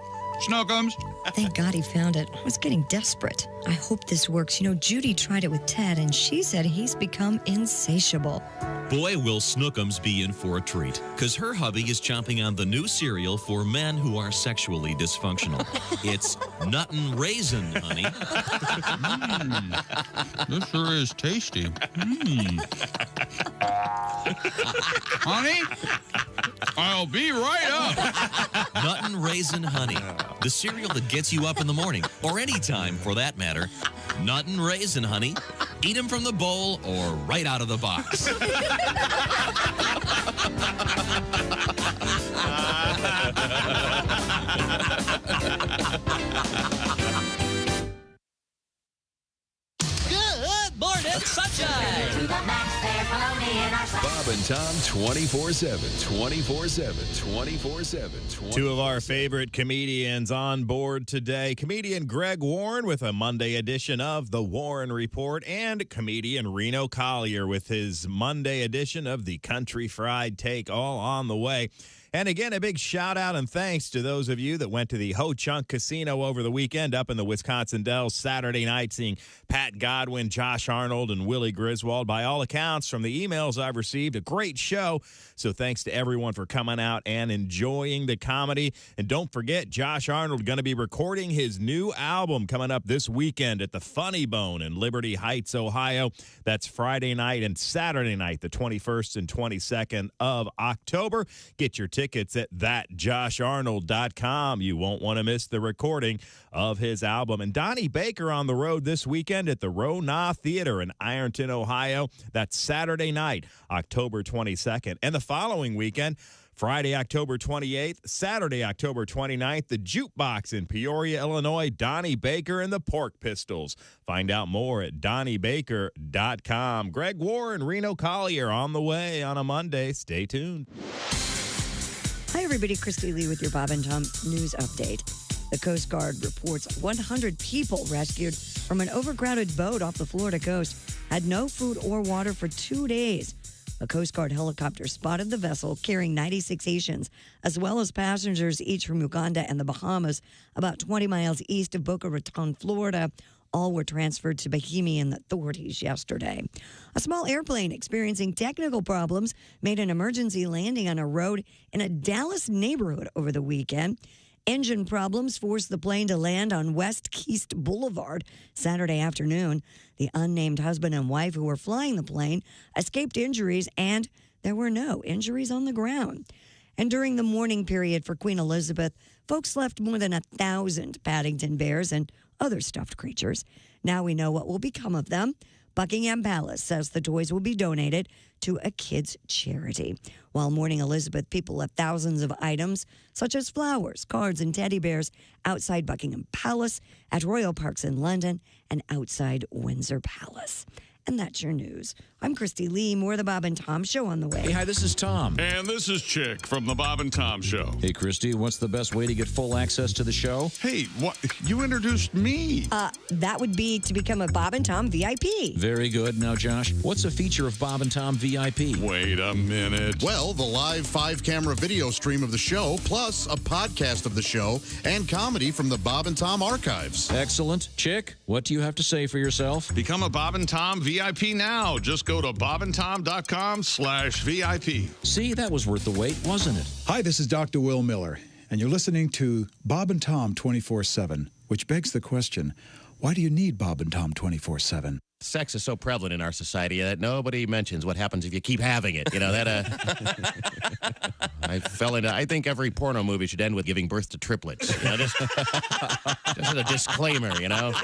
Snookums. Thank God he found it. I was getting desperate. I hope this works. You know, Judy tried it with Ted, and she said he's become insatiable. Boy, will Snookums be in for a treat, because her hubby is chomping on the new cereal for men who are sexually dysfunctional. It's Nuttin' Raisin, honey. This sure is tasty. Honey, I'll be right up. Nuttin' Raisin Honey, the cereal that gets you up in the morning, or any time for that matter. Nuttin' Raisin Honey. Eat them from the bowl or right out of the box. Good morning, sunshine. Bob and Tom 24/7, 24/7, 24/7. Two of our favorite comedians on board today. Comedian Greg Warren with a Monday edition of The Warren Report, and comedian Reno Collier with his Monday edition of The Country Fried Take, all on the way. And again, a big shout out and thanks to those of you that went to the Ho Chunk Casino over the weekend up in the Wisconsin Dells Saturday night, seeing Pat Godwin, Josh Arnold, and Willie Griswold. By all accounts, from the emails I've received, a great show. So thanks to everyone for coming out and enjoying the comedy. And don't forget, Josh Arnold going to be recording his new album coming up this weekend at the Funny Bone in Liberty Heights, Ohio. That's Friday night and Saturday night, the 21st and 22nd of October. Get your tickets at thatjosharnold.com. You won't want to miss the recording of his album. And Donnie Baker on the road this weekend at the Row-Na Theater in Ironton, Ohio. That's Saturday night, October 22nd. And the following weekend, Friday, October 28th, Saturday, October 29th, the Jukebox in Peoria, Illinois, Donnie Baker and the Pork Pistols. Find out more at DonnieBaker.com. Greg Warren, Reno Collier on the way on a Monday. Stay tuned. Hi, everybody. Christy Lee with your Bob and Tom News Update. The Coast Guard reports 100 people rescued from an overcrowded boat off the Florida coast had no food or water for 2 days. A Coast Guard helicopter spotted the vessel carrying 96 Haitians, as well as passengers, each from Uganda and the Bahamas, about 20 miles east of Boca Raton, Florida. All were transferred to Bahamian authorities yesterday. A small airplane experiencing technical problems made an emergency landing on a road in a Dallas neighborhood over the weekend. Engine problems forced the plane to land on West Keast Boulevard Saturday afternoon. The unnamed husband and wife who were flying the plane escaped injuries, and there were no injuries on the ground. And during the mourning period for Queen Elizabeth, folks left more than 1,000 Paddington bears and other stuffed creatures. Now we know what will become of them. Buckingham Palace says the toys will be donated to a kids' charity. While mourning Elizabeth, people left thousands of items, such as flowers, cards, and teddy bears, outside Buckingham Palace, at Royal Parks in London, and outside Windsor Palace. And that's your news. I'm Christy Lee. More of the Bob and Tom Show on the way. Hey, hi, this is Tom. And this is Chick from the Bob and Tom Show. Hey, Christy, what's the best way to get full access to the show? Hey, what? You introduced me. That would be to become a Bob and Tom VIP. Very good. Now, Josh, what's a feature of Bob and Tom VIP? Wait a minute. Well, the live 5-camera video stream of the show, plus a podcast of the show and comedy from the Bob and Tom archives. Excellent. Chick, what do you have to say for yourself? Become a Bob and Tom VIP now. Just go to bobandtom.com/VIP. See, that was worth the wait, wasn't it? Hi, this is Dr. Will Miller, and you're listening to Bob and Tom 24/7, which begs the question, why do you need Bob and Tom 24/7? Sex is so prevalent in our society that nobody mentions what happens if you keep having it. You know, that, I think every porno movie should end with giving birth to triplets. You know, just as a disclaimer, you know.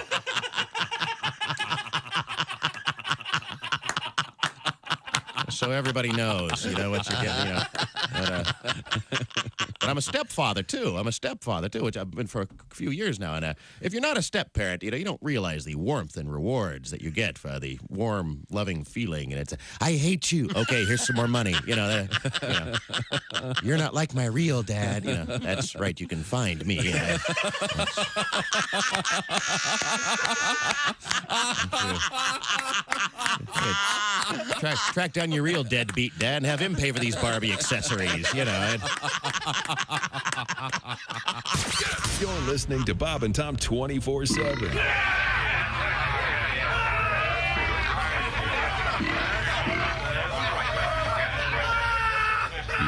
So everybody knows, you know, what you're getting, you know. But I'm a stepfather, too. Which I've been for a few years now. And if you're not a step-parent, you know, you don't realize the warmth and rewards that you get for the warm, loving feeling. And it's, I hate you. Okay, here's some more money. You know, you're not like my real dad. You know, that's right. You can find me. You know. Track down your real deadbeat dad and have him pay for these Barbie accessories, you know. You're listening to Bob and Tom 24/7.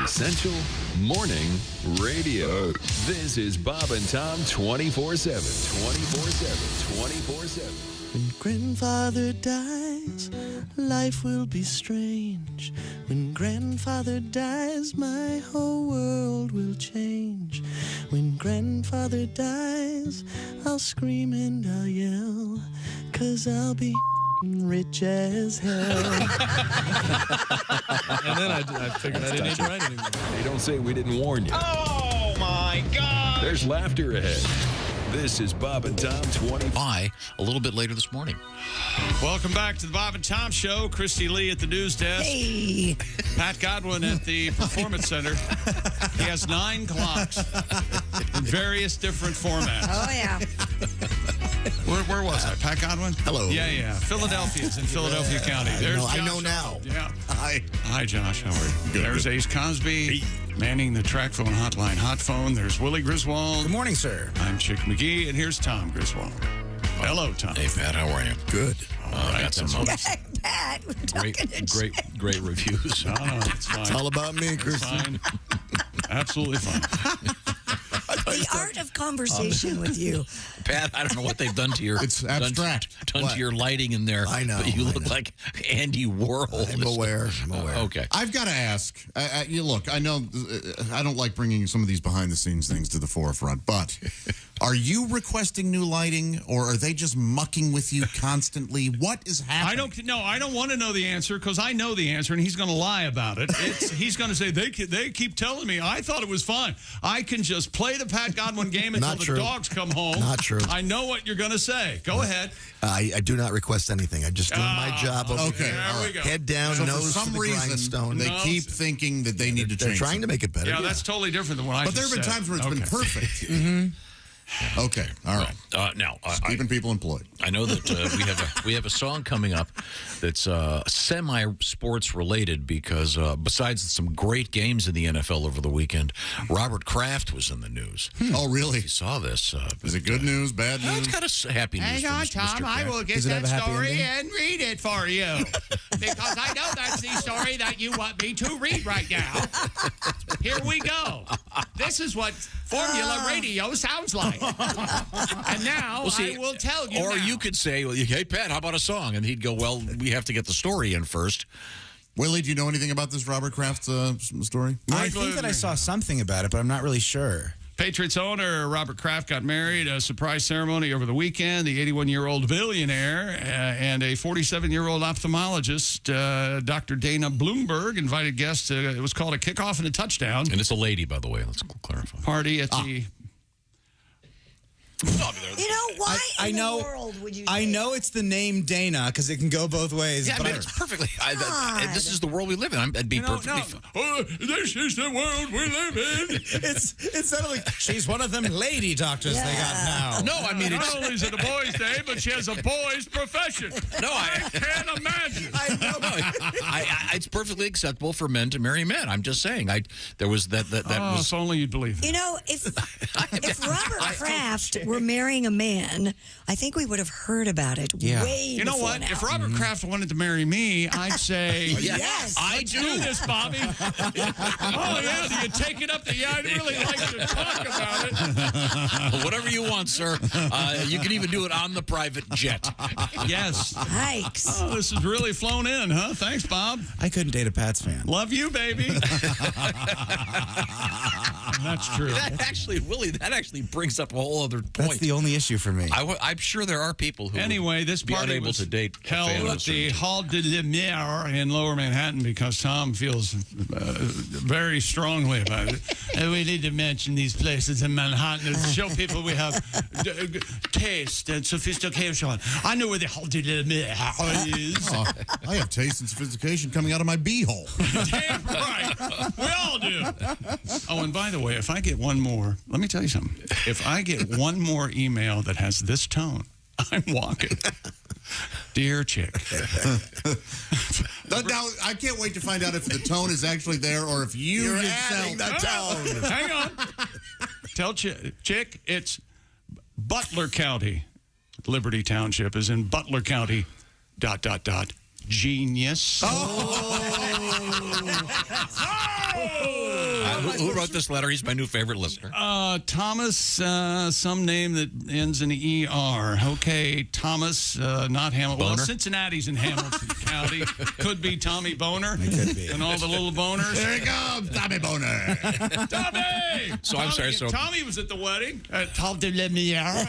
Essential Morning Radio. This is Bob and Tom 24/7. 24/7. 24/7. When grandfather dies, life will be strange. When grandfather dies, my whole world will change. When grandfather dies, I'll scream and I'll yell, 'cause I'll be rich as hell. And then I figured I didn't need to write anymore. Hey, don't say we didn't warn you. Oh, my God. There's laughter ahead. This is Bob and Tom 25 a little bit later this morning. Welcome back to the Bob and Tom Show. Christy Lee at the news desk. Hey. Pat Godwin at the Performance Center. He has 9 clocks in various different formats. Oh, yeah. Where was I? Pat Godwin? Hello. Yeah. Philadelphia's in Philadelphia County. There's I know Josh. now. Yeah. Hi, Josh. How are you? Good. There's Ace Cosby manning the track phone hotline. Hot phone. There's Willie Griswold. Good morning, sir. I'm Chick McGee, and here's Tom Griswold. Hello, Tom. Hey, Pat, how are you? Good. right, got some Pat, we're talking to great reviews. No, it's fine. It's all about me, Christine. Absolutely fine. The art of conversation with you. Pat, I don't know what they've done to your... It's abstract. Done to your lighting in there. I know. But you look like Andy Warhol. I'm aware. Okay. I've got to ask. You look, I know I don't like bringing some of these behind-the-scenes things to the forefront, but are you requesting new lighting, or are they just mucking with you constantly? What is happening? I don't want to know the answer, because I know the answer, and he's going to lie about it. He's going to say, they keep telling me. I thought it was fine. I can just play the Pat Godwin game until the dogs come home. Not true. I know what you're going to say. Go ahead. I do not request anything. I'm just doing my job. Okay. There we go. Head down, So nose for some to the reason, grindstone. they keep thinking that they need to change They're trying to make it better. Yeah, that's totally different than what I But just there have been said. times where it's been perfect. Okay, all right. Now, keeping people employed. I know that we have a song coming up that's semi-sports related because besides some great games in the NFL over the weekend, Robert Kraft was in the news. Oh, really? You saw this? Is it good news? Bad news? It's kind of happy news. Hang on, for Tom. Mr. I Kraft. will get Does it that have a happy story ending? and read it for you. Because I know that's the story that you want me to read right now. Here we go. This is what Formula Radio sounds like. And now Well, see, I will tell you. Or now. you could say, well, hey, Pat, how about a song? And he'd go, well, we have to get the story in first. Willie, do you know anything about this Robert Kraft story? I think that I saw something about it, but I'm not really sure. Patriots owner Robert Kraft got married, a surprise ceremony over the weekend. The 81-year-old billionaire and a 47-year-old ophthalmologist, Dr. Dana Bloomberg, invited guests. It was called a kickoff and a touchdown. And it's a lady, by the way. Let's clarify. Party at the... You know, why I in know, the world would you I say know it's the name Dana because it can go both ways. Yeah, but but it's perfectly. This is the world we live in. I'd be perfectly. This is the world we live in. It sounded like she's one of them lady doctors they got now. No, I mean, Not only is it a boy's day, but she has a boy's profession. No, I can't imagine. It's perfectly acceptable for men to marry men. I'm just saying. There was that was. If only you'd believe it. You know, if Robert Kraft were marrying a man, I think we would have heard about it way You know before what? now. If Robert Kraft wanted to marry me, I'd say, Yes. Let's do this, Bobby. Oh, yeah, do you take it up? I'd really like to talk about it. Whatever you want, sir. You can even do it on the private jet. Yes. Yikes. Oh, this has really flown in, huh? Thanks, Bob. I couldn't date a Pats fan. Love you, baby. That's true. That actually brings up a whole other point. That's the only issue for me. I'm sure there are people who Anyway, this would be party unable was to date a held fan of a at the certain- Hall de Lumière in Lower Manhattan because Tom feels very strongly about it. And we need to mention these places in Manhattan to show people we have taste and sophistication. I know where the Hall de Lumière is. Oh, I have taste and sophistication coming out of my beehole. Damn right. We all do. Oh, and by the way, if I get one more, let me tell you something. If I get one more email that has this tone, I'm walking. Dear chick. Now, I can't wait to find out if the tone is actually there or if you're adding the tone. Hang on. Tell chick it's Butler County. Liberty Township is in Butler County. ... Genius. Who wrote this letter? He's my new favorite listener. Thomas, some name that ends in ER. Okay, Thomas, not Hamilton. Well, Boner? Cincinnati's in Hamilton County. Could be Tommy Boner. It could be. And all the little boners. Here he comes, Tommy Boner. Tommy! So I'm sorry, so- Tommy was at the wedding at Hall de Lumière.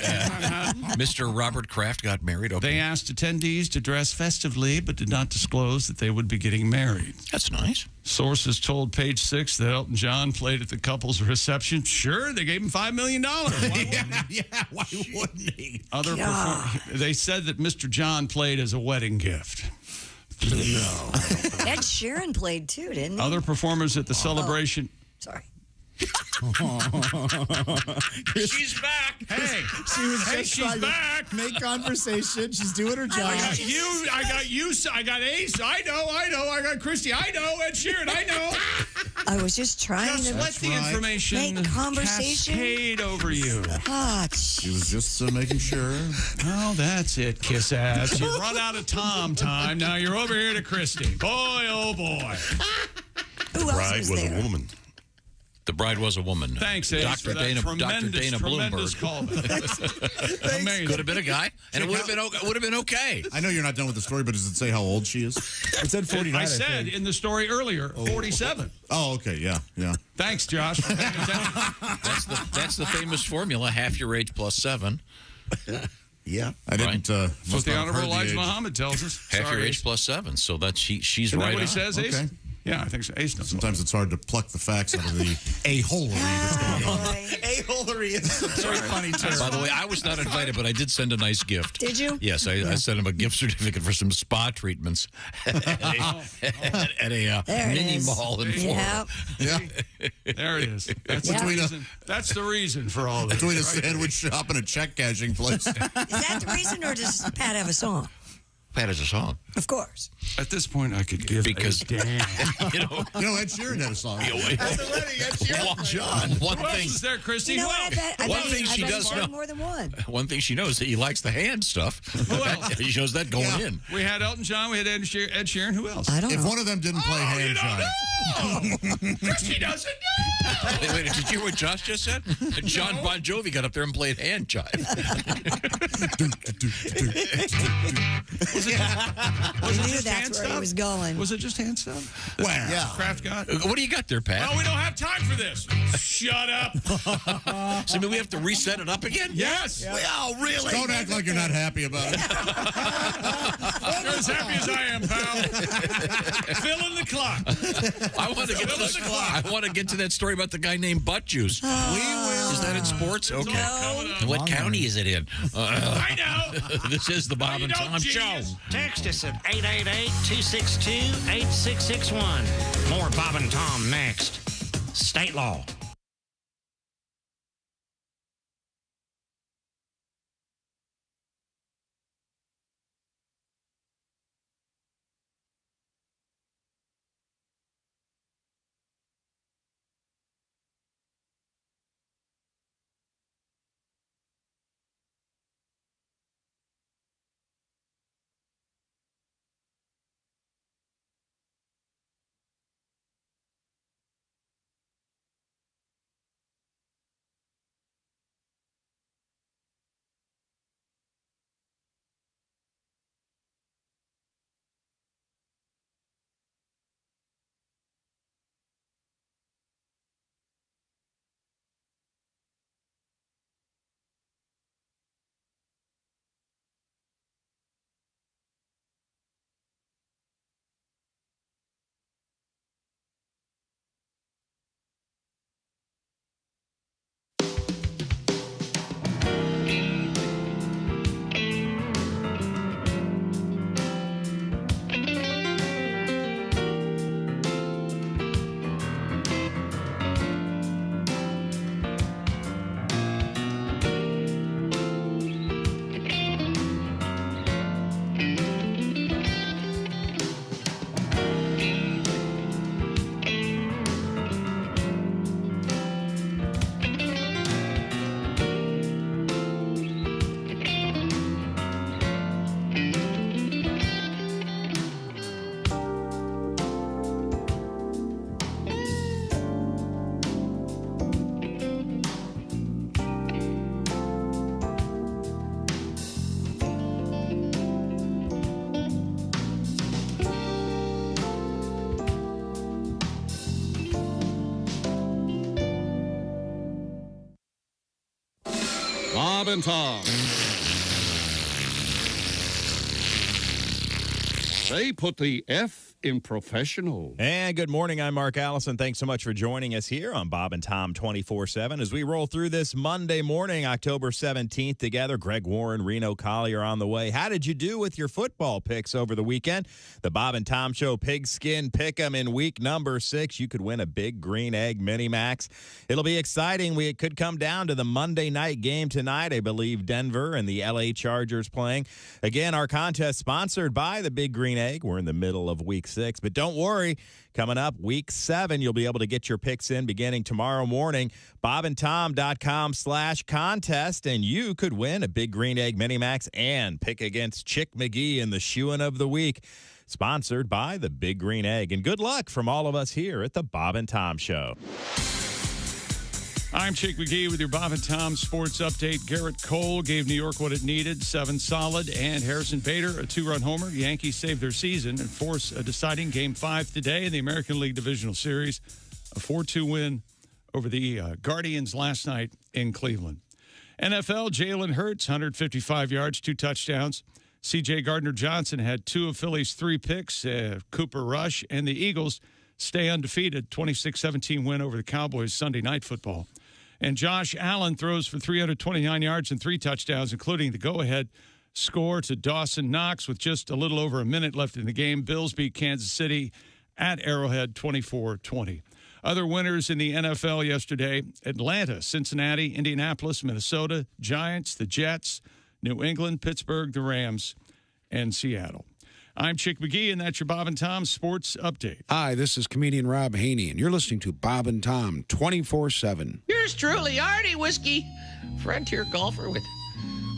Mr. Robert Kraft got married. Okay. They asked attendees to dress festively, but did not disclose that they would be getting married. That's nice. Sources told Page 6 that Elton John played at the couple's reception. Sure, they gave him $5 million. Why wouldn't he? They said that Mr. John played as a wedding gift. No. Ed Sheeran played too, didn't he? Other performers at the celebration. Sorry. She's back. Hey, She was hey, just she's trying back. to make conversation. She's doing her job. I got you. I got Ace. I know. I got Christy. I know. Ed Sheeran. I know. I was just trying Just to let the information make conversation cascade over you. She was just making sure. Oh, that's it, kiss ass. You run out of Tom time. Now you're over here to Christy. Boy, oh boy. Who else was there? a woman. The bride was a woman. Thanks, Ace, Dr. for that Dana tremendous Bloomberg. callback. Amazing. Could have been a guy, and it would have been okay. I know you're not done with the story, but does it say how old she is? It said 49. I said in the story earlier, 47. Oh, okay, yeah. Thanks, Josh. That's the famous formula: half your age plus 7. Yeah, I didn't. That's what must the not have Honorable heard the Elijah age. Muhammad tells us. Half Sorry, your Ace. age plus 7. So that's she's Isn't that right what he on. says, Ace? Okay. Yeah, I think so. Ace knows. Sometimes it's hard to pluck the facts out of the a-holery that's going on. A-holery is a very funny term. By the way, I was not invited, but I did send a nice gift. Did you? Yes, I sent him a gift certificate for some spa treatments at a mini mall in Florida. Yeah. There it is. That's the reason for all this. Between a sandwich shop and a check cashing place. Is that the reason, or does Pat have a song? Pat has a song. Of course. At this point, I could give because a damn. Ed Sheeran had a song. John, one Who else thing. is there, Christy? You know Who what? else? I One bet thing she does know. more than one. One thing she knows that he likes the hand stuff. Who else? He shows that going in. We had Elton John. We had Ed Sheeran. Who else? I don't know. If one of them didn't play hand jive. Christy doesn't know. Wait, did you hear what Josh just said? John Bon Jovi got up there and played hand jive. I knew that's where he was going. Was it just hand stuff? Wow. Yeah. Kraft got? What do you got there, Pat? Well, we don't have time for this. Shut up. So, I mean, we have to reset it up again? Yes. Yeah. Well, really? Don't act like you're not happy about it. You're as happy as I am, pal. Fill in the clock. I want to get to this. I want to get to that story about the guy named Butt Juice. We will. Is that in sports? Okay. No. And what county is it in? I know. This is the Bob and Tom Show. Text us at 888-262-8661. More Bob and Tom next. State law. Bob and Tom. They put the F in professional. And good morning. I'm Mark Allison. Thanks so much for joining us here on Bob and Tom 24/7 as we roll through this Monday morning, October 17th together. Greg Warren, Reno Collier on the way. How did you do with your football picks over the weekend? The Bob and Tom Show Pigskin Pick'em in week number 6. You could win a big green egg mini max. It'll be exciting. It could come down to the Monday night game tonight. I believe Denver and the LA Chargers playing. Again, our contest sponsored by the Big Green Egg. We're in the middle of week 6, but don't worry. Coming up, week 7, you'll be able to get your picks in beginning tomorrow morning. bobandtom.com/contest, and you could win a Big Green Egg Mini Max and pick against Chick McGee in the Shoein' of the Week. Sponsored by the Big Green Egg. And good luck from all of us here at the Bob and Tom Show. I'm Chick McGee with your Bob and Tom Sports Update. Garrett Cole gave New York what it needed, 7 solid, and Harrison Bader, a 2-run homer. Yankees saved their season and force a deciding Game 5 today in the American League Divisional Series. A 4-2 win over the Guardians last night in Cleveland. NFL, Jalen Hurts, 155 yards, 2 touchdowns. C.J. Gardner-Johnson had 2 of Philly's 3 picks. Cooper Rush and the Eagles stay undefeated. 26-17 win over the Cowboys Sunday Night Football. And Josh Allen throws for 329 yards and 3 touchdowns, including the go-ahead score to Dawson Knox with just a little over a minute left in the game. Bills beat Kansas City at Arrowhead 24-20. Other winners in the NFL yesterday: Atlanta, Cincinnati, Indianapolis, Minnesota, Giants, the Jets, New England, Pittsburgh, the Rams, and Seattle. I'm Chick McGee, and that's your Bob and Tom Sports Update. Hi, this is comedian Rob Haney, and you're listening to Bob and Tom 24/7. Yours truly, Arnie Whiskey, frontier golfer with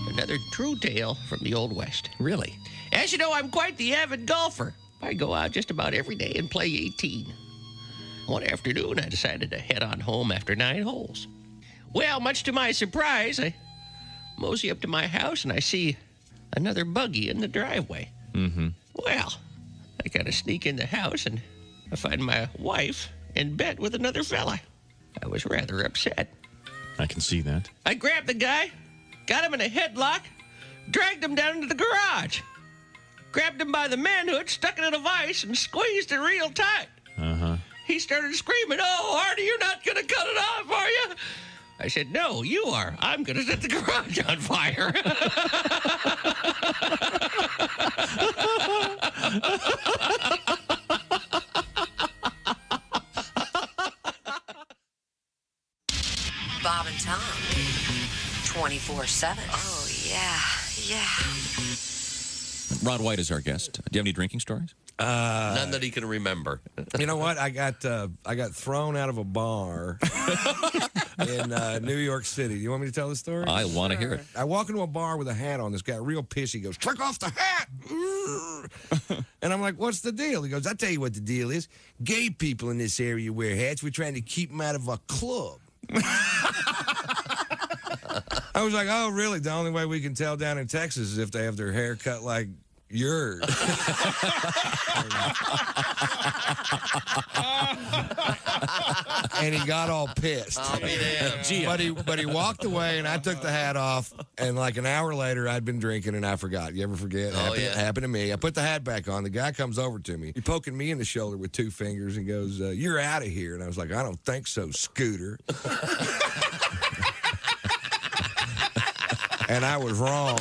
another true tale from the Old West. Really? As you know, I'm quite the avid golfer. I go out just about every day and play 18. One afternoon, I decided to head on home after 9 holes. Well, much to my surprise, I mosey up to my house and I see another buggy in the driveway. Mm-hmm. Well, I kind of sneak in the house and I find my wife in bed with another fella. I was rather upset. I can see that. I grabbed the guy, got him in a headlock, dragged him down into the garage, grabbed him by the manhood, stuck it in a vise, and squeezed it real tight. Uh-huh. He started screaming, "Oh, Artie, you're not going to cut it off, are you?" I said, "No, you are. I'm going to set the garage on fire." Bob and Tom, 24/7. Oh, yeah. Rod White is our guest. Do you have any drinking stories? None that he can remember. You know what? I got thrown out of a bar in New York City. You want me to tell the story? I want to hear it. I walk into a bar with a hat on. This guy, real pissy, goes, "Take off the hat!" And I'm like, "What's the deal?" He goes, "I'll tell you what the deal is. Gay people in this area wear hats. We're trying to keep them out of our club." I was like, "Oh, really? The only way we can tell down in Texas is if they have their hair cut like yours." And he got all pissed. I'll be damned. But he walked away, and I took the hat off. And like an hour later, I'd been drinking, and I forgot. You ever forget? Happened to me. I put the hat back on. The guy comes over to me. He's poking me in the shoulder with 2 fingers and goes, "You're out of here." And I was like, "I don't think so, Scooter." And I was wrong.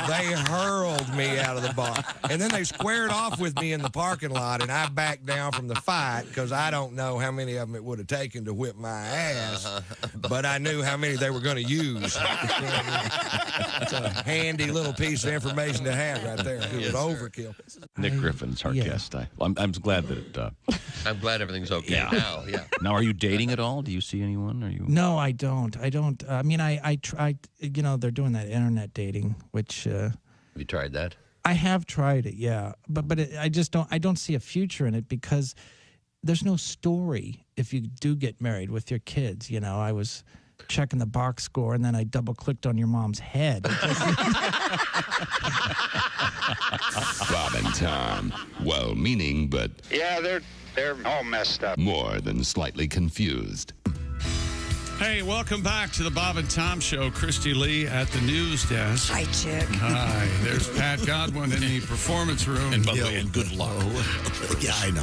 They hurled me out of the bar. And then they squared off with me in the parking lot, and I backed down from the fight because I don't know how many of them it would have taken to whip my ass, but I knew how many they were going to use. It's a handy little piece of information to have right there. It was overkill. Nick Griffin's our guest. I'm glad that it... I'm glad everything's okay now. Yeah. Now, are you dating at all? Do you see anyone? Are you? No, I don't. I mean, I tried. You know, they're doing that internet dating, which. Have you tried that? I have tried it, yeah, but I just don't. I don't see a future in it because there's no story if you do get married with your kids. You know, I was checking the box score and then I double clicked on your mom's head. Bob and Tom, well-meaning, but yeah, they're all messed up. More than slightly confused. Hey, welcome back to the Bob and Tom Show. Christy Lee at the news desk. Hi, Chick. Hi. There's Pat Godwin in the performance room. And by the way, and good luck. Yeah, I know.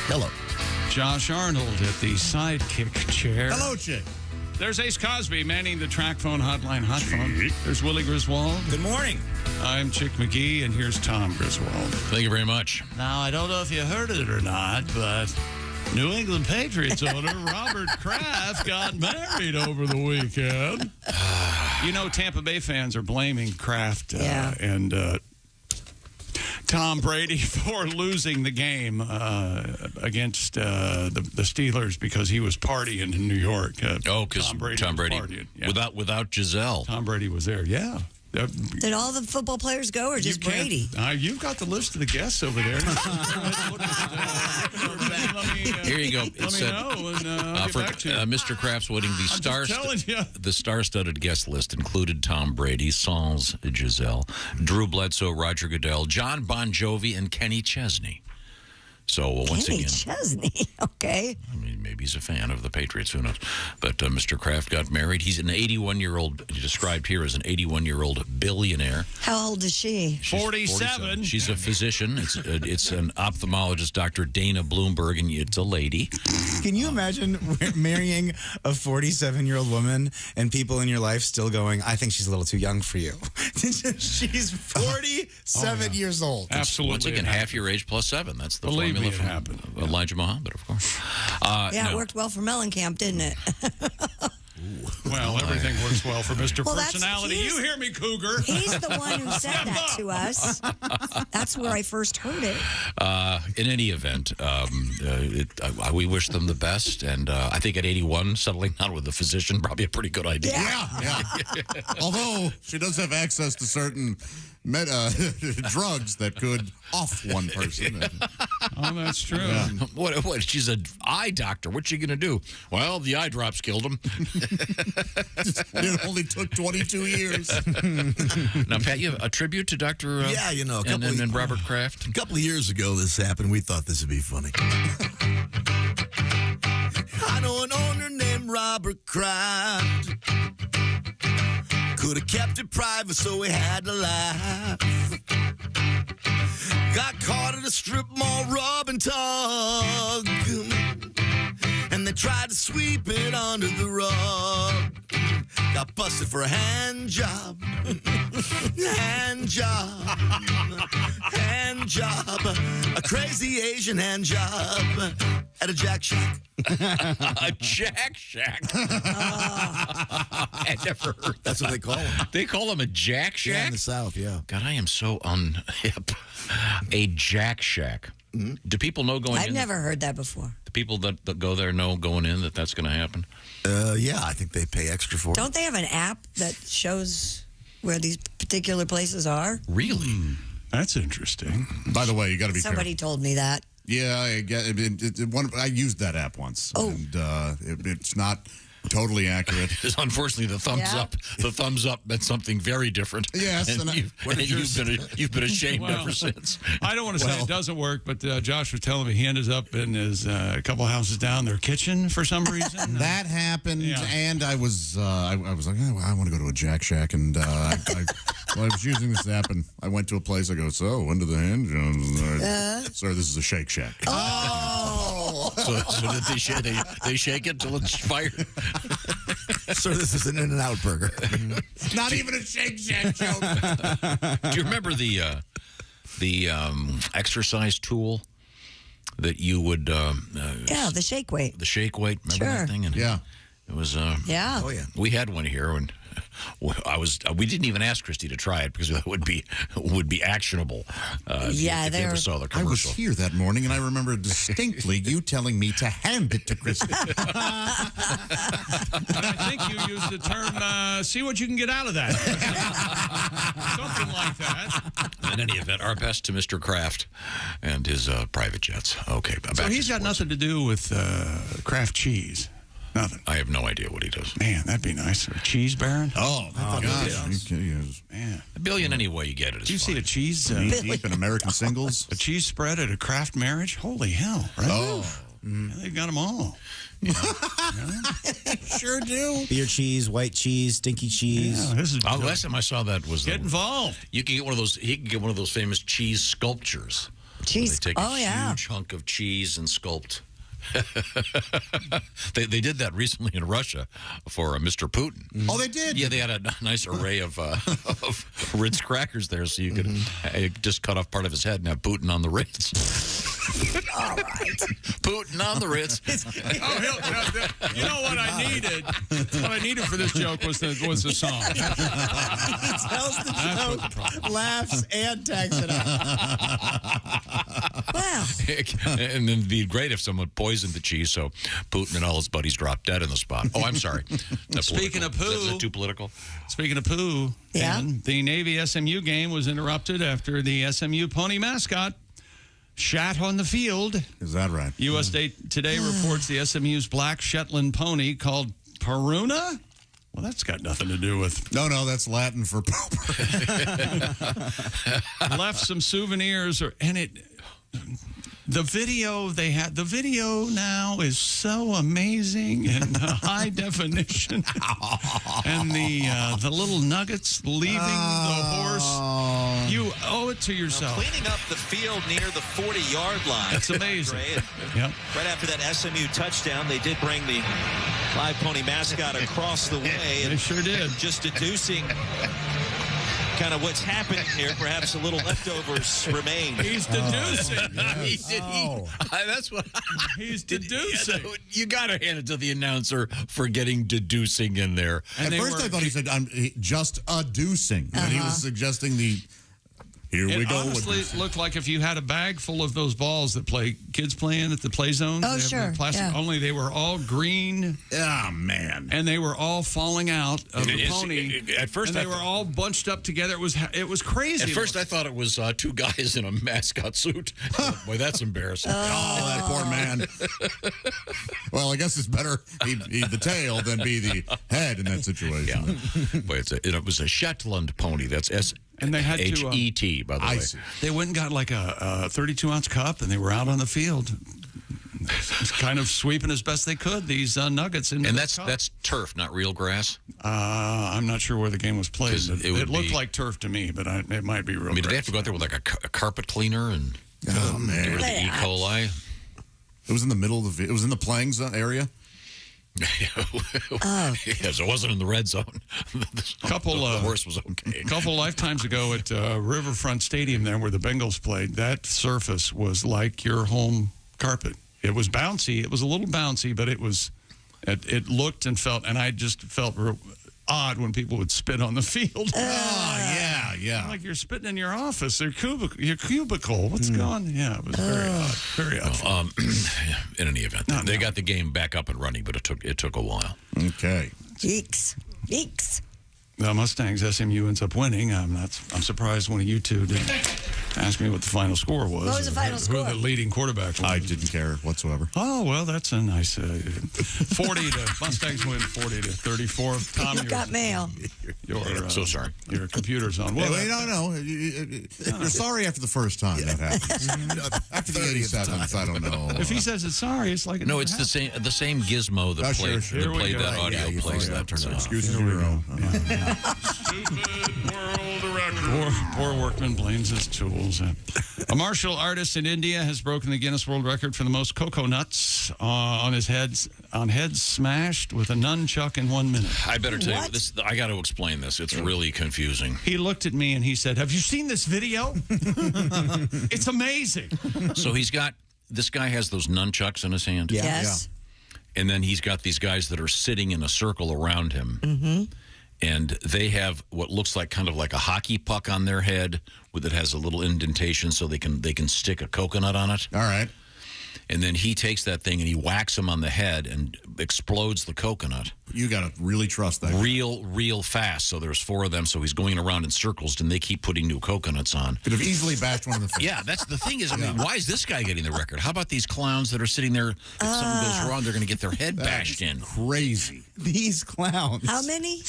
Hello. Josh Arnold at the sidekick chair. Hello, Chick. There's Ace Cosby manning the track phone hotline hot phone. There's Willie Griswold. Good morning. I'm Chick McGee, and here's Tom Griswold. Thank you very much. Now, I don't know if you heard it or not, but New England Patriots owner Robert Kraft got married over the weekend. You know, Tampa Bay fans are blaming Kraft and Tom Brady for losing the game against the Steelers because he was partying in New York. Because Tom Brady partying, yeah. without Giselle. Tom Brady was there, yeah. Did all the football players go or just Brady? You've got the list of the guests over there. Here you go. Let me know, and I'll get back to you. Mr. Kraft's wedding, the star-studded guest list included Tom Brady, sans Giselle, Drew Bledsoe, Roger Goodell, John Bon Jovi, and Kenny Chesney. So once Kenny again, Chesney. Okay. I mean, maybe he's a fan of the Patriots. Who knows? But Mr. Kraft got married. He's an 81-year-old, described here as an 81-year-old billionaire. How old is she? She's 47. She's a physician. It's an ophthalmologist, Dr. Dana Bloomberg, and it's a lady. Can you imagine marrying a 47-year-old woman and people in your life still going, I think she's a little too young for you? She's 47 years old. Absolutely. Once again, half your age plus 7. That's the Believe formula me, it from happened. Elijah Muhammad, of course. Yeah, it worked well for Mellencamp, didn't it? Well, everything works well for Mr. Well, Personality. You hear me, Cougar? He's the one who said that to us. That's where I first heard it. In any event, we wish them the best. And I think at 81, settling down with a physician, probably a pretty good idea. Yeah. Although she does have access to certain drugs that could off one person. Oh, that's true. Yeah. What? She's an eye doctor. What's she going to do? Well, the eye drops killed him. It only took 22 years. Now, Pat, you have a tribute to Dr. Yeah, you know, and Robert Kraft? A couple of years ago this happened. We thought this would be funny. I know an owner named Robert Kraft. Could have kept it private, so we had to laugh. Got caught at a strip mall rub and tug, and they tried to sweep it under the rug. Got busted for a hand job. Hand job. Hand job. A crazy Asian hand job at a Jack Shack. A Jack Shack? I never heard That's what they call them. They call them a Jack Shack? Yeah, in the South, yeah. God, I am so unhip. A Jack Shack. Mm-hmm. Do people know going in? I've never heard that before. The people that go there know going in that's going to happen? Yeah, I think they pay extra for it. Don't they have an app that shows where these particular places are? Really? That's interesting. By the way, you got to be Somebody careful. told me that. Yeah, I used that app once. Oh. And it's not totally accurate. Unfortunately, the thumbs up meant something very different. Yes, and you've been ashamed ever since. I don't want to say it doesn't work, but Josh was telling me he ended up in his a couple houses down their kitchen for some reason. That happened, and I was like, oh, I want to go to a Jack Shack, and I was using this app, and I went to a place. I go, so when do the hand jobs? Sir, this is a Shake Shack. Oh. So did they shake it till it's fired? Sir, this is an In-N-Out burger. Not even a Shake Shack joke. Do you remember the exercise tool that you would? Yeah, the shake weight. The shake weight. Remember that thing? And yeah. It was. Yeah. Oh yeah. We had one here, and we didn't even ask Christy to try it because it would be actionable. If you ever saw the I was commercial. here that morning, and I remember distinctly you telling me to hand it to Christy. And I think you used the term, see what you can get out of that. Something like that. In any event, our best to Mr. Kraft and his private jets. Okay, back So to he's got sports. nothing to do with Kraft cheese. Nothing. I have no idea what he does. Man, that'd be nice. A cheese baron? Oh, my gosh. Man. $1 billion any way you get it. Did you see a cheese deep in American singles? A cheese spread at a Kraft marriage? Holy hell, right? Oh. Yeah, they've got them all. Sure do. Beer cheese, white cheese, stinky cheese. Yeah, this is last time I saw that was get involved. You can get one of those. He can get one of those famous cheese sculptures. Cheese. They take a huge hunk of cheese and sculpt. they did that recently in Russia for Mr. Putin. Oh, they did? Yeah, they had a nice array of Ritz crackers there, so you could just cut off part of his head and have Putin on the Ritz. All right. Putin on the Ritz. You know what I needed? What I needed for this joke was the song. He tells the joke, laughs, and tags it out. Wow. And then it'd be great if someone poisoned the cheese so Putin and all his buddies dropped dead in the spot. Oh, I'm sorry. Speaking of poo. Is that too political? Speaking of poo, the Navy SMU game was interrupted after the SMU pony mascot shat on the field. Is that right? USA Today reports the SMU's black Shetland pony called Peruna. Well, that's got nothing to do with... No, that's Latin for pooper. left some souvenirs, and it... The video now is so amazing and high definition, and the little nuggets leaving the horse. You owe it to yourself. Cleaning up the field near the 40-yard line. That's amazing. Yep. Right after that SMU touchdown, they did bring the live pony mascot across the way. They sure did. Just deducing kind of what's happening here. Perhaps a little leftovers remain. He's deducing. That's what he's deducing. You got to hand it to the announcer for getting deducing in there. At first, I thought he said, "I'm just adducing," and he was suggesting the. Here we go. It honestly looked like if you had a bag full of those balls that kids playing at the play zones. Oh, sure. Plastic, only they were all green. Oh, man. And they were all falling out of the pony. At first, and they were all bunched up together. It was crazy. At first, I thought it was two guys in a mascot suit. Boy, that's embarrassing. Oh, that poor man. Well, I guess it's better be the tail than be the head in that situation. Yeah. But it was a Shetland pony. That's And they had to HET, by the way. They went and got like a 32-ounce cup, and they were out on the field, kind of sweeping as best they could these nuggets into and the cup. that's turf, not real grass. I'm not sure where the game was played. It looked like turf to me, but it might be real. Did they have to go out there with like a carpet cleaner and get rid of the E. coli? It was in the middle of it was in the playing area. Yes, it wasn't in the red zone. The horse was okay. A couple lifetimes ago at Riverfront Stadium, there where the Bengals played, that surface was like your home carpet. It was bouncy. It was a little bouncy, but it it looked and felt, and I just felt odd when people would spit on the field. Yeah. Like you're spitting in your office or your cubicle. What's going on? Yeah, it was very odd. In any event, they got the game back up and running, but it took a while. Okay. Yeeks. The Mustangs, SMU ends up winning. I'm surprised one of you two didn't ask me what the final score was. What was the final score? Who the leading quarterback was. I didn't care whatsoever. Oh, well, that's a nice 40 to Mustangs win 40 to 34. Tom, You got mail. I'm so sorry. Your computer's on. Well, no. You're sorry after the first time that happens. After the 87th, I don't know. If he says it's sorry, it's like no, it's the same gizmo that played that audio plays that. Excuses of your own. Stupid world record. Poor workman blames his tools. A martial artist in India has broken the Guinness World Record for the most cocoa nuts on heads smashed with a nunchuck in 1 minute. I better tell you this. I got to explain this. It's really confusing. He looked at me and he said, "Have you seen this video? It's amazing." So this guy has those nunchucks in his hand. Yes. And then he's got these guys that are sitting in a circle around him. Mm-hmm. And they have what looks like kind of like a hockey puck on their head that has a little indentation so they can stick a coconut on it. All right. And then he takes that thing and he whacks him on the head and explodes the coconut. You got to really trust that. Real fast. So there's 4 of them. So he's going around in circles and they keep putting new coconuts on. Could have easily bashed one in the face. Yeah, that's the thing is, I mean, why is this guy getting the record? How about these clowns that are sitting there? If something goes wrong, they're going to get their head bashed in. Crazy. These clowns. How many?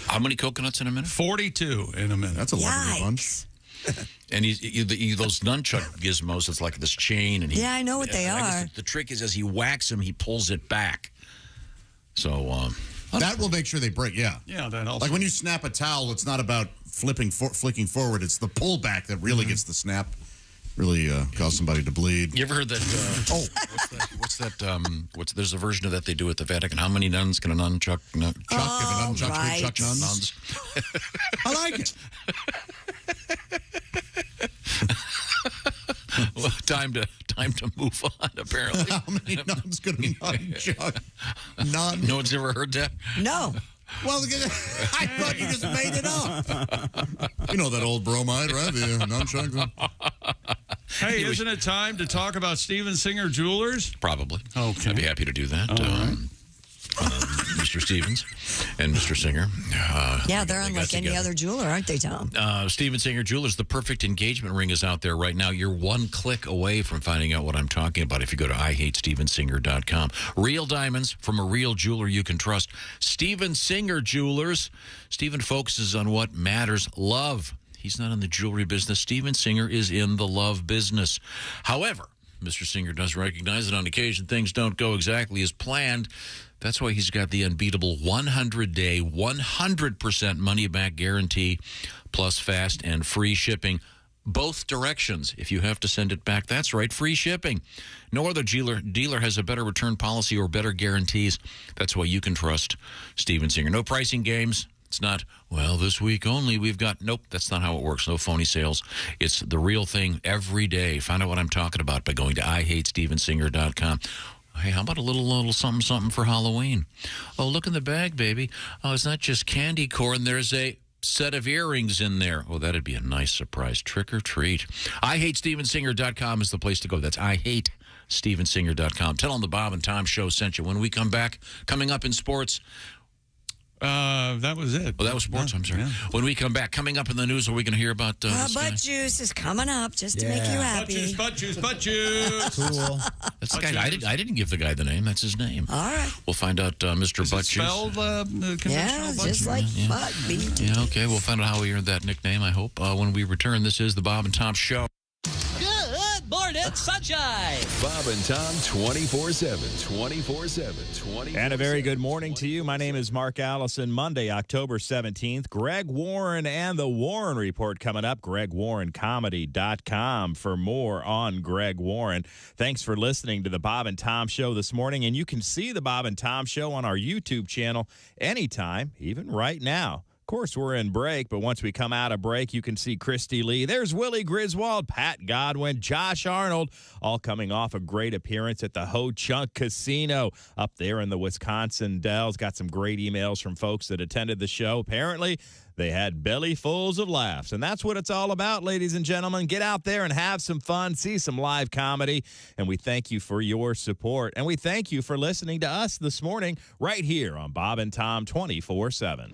How many coconuts in a minute? 42 in a minute. That's a lovely bunch. And those nunchuck gizmos, it's like this chain. And I know what they I are. guess the trick is as he whacks him, he pulls it back. So that will make sure they break, Yeah, that also. Like when you snap a towel, it's not about flicking forward. It's the pullback that really gets the snap. Really cause somebody to bleed. You ever heard that? What's that? There's a version of that they do at the Vatican. How many nuns can a nunchuck? Chuck nuns. I like it. Well, time to move on. Apparently, how many nuns can a nunchuck? None. No one's ever heard that. No. Well, I thought you just made it up. You know that old bromide, right? The nunchuck. Hey, isn't it time to talk about Steven Singer Jewelers? Probably. Okay. I'd be happy to do that. Mr. Stevens and Mr. Singer. They're unlike any other jeweler, aren't they, Tom? Steven Singer Jewelers, the perfect engagement ring is out there right now. You're one click away from finding out what I'm talking about if you go to IHateStevenSinger.com. Real diamonds from a real jeweler you can trust. Steven Singer Jewelers. Steven focuses on what matters. Love. He's not in the jewelry business. Steven Singer is in the love business. However, Mr. Singer does recognize that on occasion things don't go exactly as planned. That's why he's got the unbeatable 100-day, 100% money-back guarantee, plus fast and free shipping. Both directions. If you have to send it back, that's right, free shipping. No other dealer has a better return policy or better guarantees. That's why you can trust Steven Singer. No pricing games. It's not, well, this week only we've got, nope, that's not how it works. No phony sales. It's the real thing every day. Find out what I'm talking about by going to IHateStevenSinger.com. Hey, how about a little something for Halloween? Oh, look in the bag, baby. Oh, it's not just candy corn. There's a set of earrings in there. Oh, that'd be a nice surprise. Trick or treat. IHateStevenSinger.com is the place to go. That's IHateStevenSinger.com. Tell them the Bob and Tom Show sent you. When we come back, coming up in sports... that was it. Well, that was sports. I'm sorry. Yeah. When we come back, coming up in the news, are we going to hear about butt juice is coming up just to make you happy. Butt juice. Cool. That's the guy. I didn't give the guy the name. That's his name. All right. We'll find out Mr. Is Butt it Juice. spelled conventional? Yeah, butt just juice? like butt. Yeah, okay. We'll find out how we earned that nickname, I hope. When we return, this is the Bob and Tom Show. Good morning, sunshine. Bob and Tom 24/7. And a very good morning to you. My name is Mark Allison. Monday, October 17th. Greg Warren and the Warren Report coming up. GregWarrenComedy.com for more on Greg Warren. Thanks for listening to the Bob and Tom Show this morning. And you can see the Bob and Tom Show on our YouTube channel anytime, even right now. Of course, we're in break, but once we come out of break, you can see Christy Lee. There's Willie Griswold, Pat Godwin, Josh Arnold, all coming off a great appearance at the Ho Chunk Casino up there in the Wisconsin Dells. Got some great emails from folks that attended the show. Apparently, they had bellyfuls of laughs, and that's what it's all about, ladies and gentlemen. Get out there and have some fun, see some live comedy, and we thank you for your support, and we thank you for listening to us this morning right here on Bob and Tom 24/7.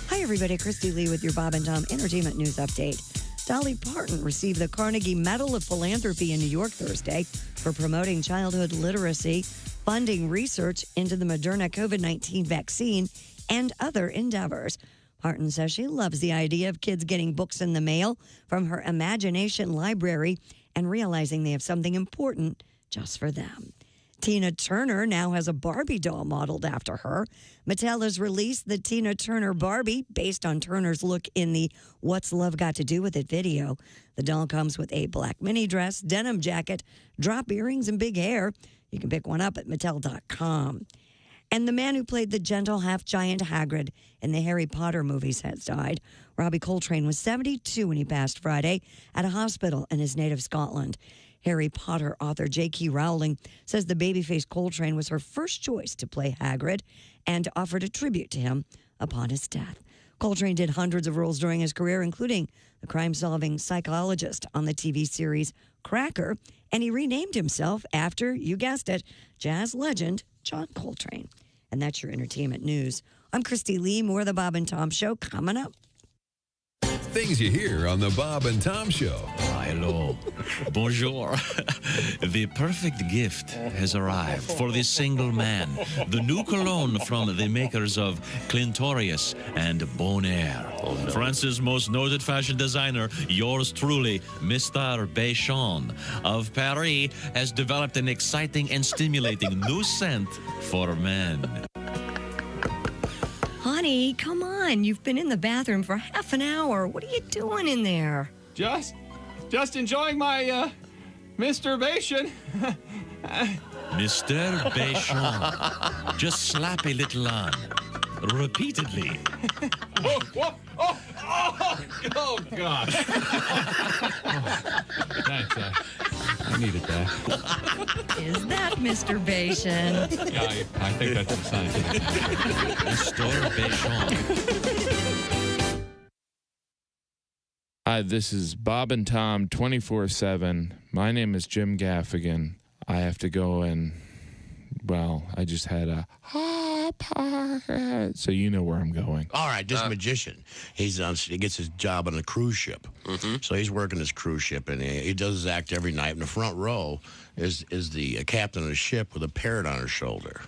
Hi, everybody. Christy Lee with your Bob and Tom Entertainment News Update. Dolly Parton received the Carnegie Medal of Philanthropy in New York Thursday for promoting childhood literacy, funding research into the Moderna COVID-19 vaccine, and other endeavors. Parton says she loves the idea of kids getting books in the mail from her imagination library and realizing they have something important just for them. Tina Turner now has a Barbie doll modeled after her. Mattel has released the Tina Turner Barbie based on Turner's look in the What's Love Got to Do With It video. The doll comes with a black mini dress, denim jacket, drop earrings, and big hair. You can pick one up at Mattel.com. And the man who played the gentle half-giant Hagrid in the Harry Potter movies has died. Robbie Coltrane was 72 when he passed Friday at a hospital in his native Scotland. Harry Potter author J.K. Rowling says the babyface Coltrane was her first choice to play Hagrid and offered a tribute to him upon his death. Coltrane did hundreds of roles during his career, including the crime-solving psychologist on the TV series Cracker, and he renamed himself after, you guessed it, jazz legend John Coltrane. And that's your entertainment news. I'm Christy Lee. More of the Bob and Tom Show coming up. Things you hear on the Bob and Tom Show. Hello. Bonjour. The perfect gift has arrived for the single man. The new cologne from the makers of Clintorius and Bonaire. France's most noted fashion designer, yours truly, Mr. Béchon of Paris, has developed an exciting and stimulating new scent for men. Honey, come on. You've been in the bathroom for half an hour. What are you doing in there? Just enjoying my masturbation. Mr. Béchon. Just slap a little on. Repeatedly. Oh, God. Thanks, I needed that. Is that Mr. Béchon? Yeah, I think that's the sign. Mr. Béchon. Hi, this is Bob and Tom 24/7. My name is Jim Gaffigan. I have to go and Well, I just had a so you know where I'm going. All right, this magician, he gets his job on a cruise ship. So he's working this cruise ship, and he does his act every night. In the front row is the captain of the ship with a parrot on her shoulder.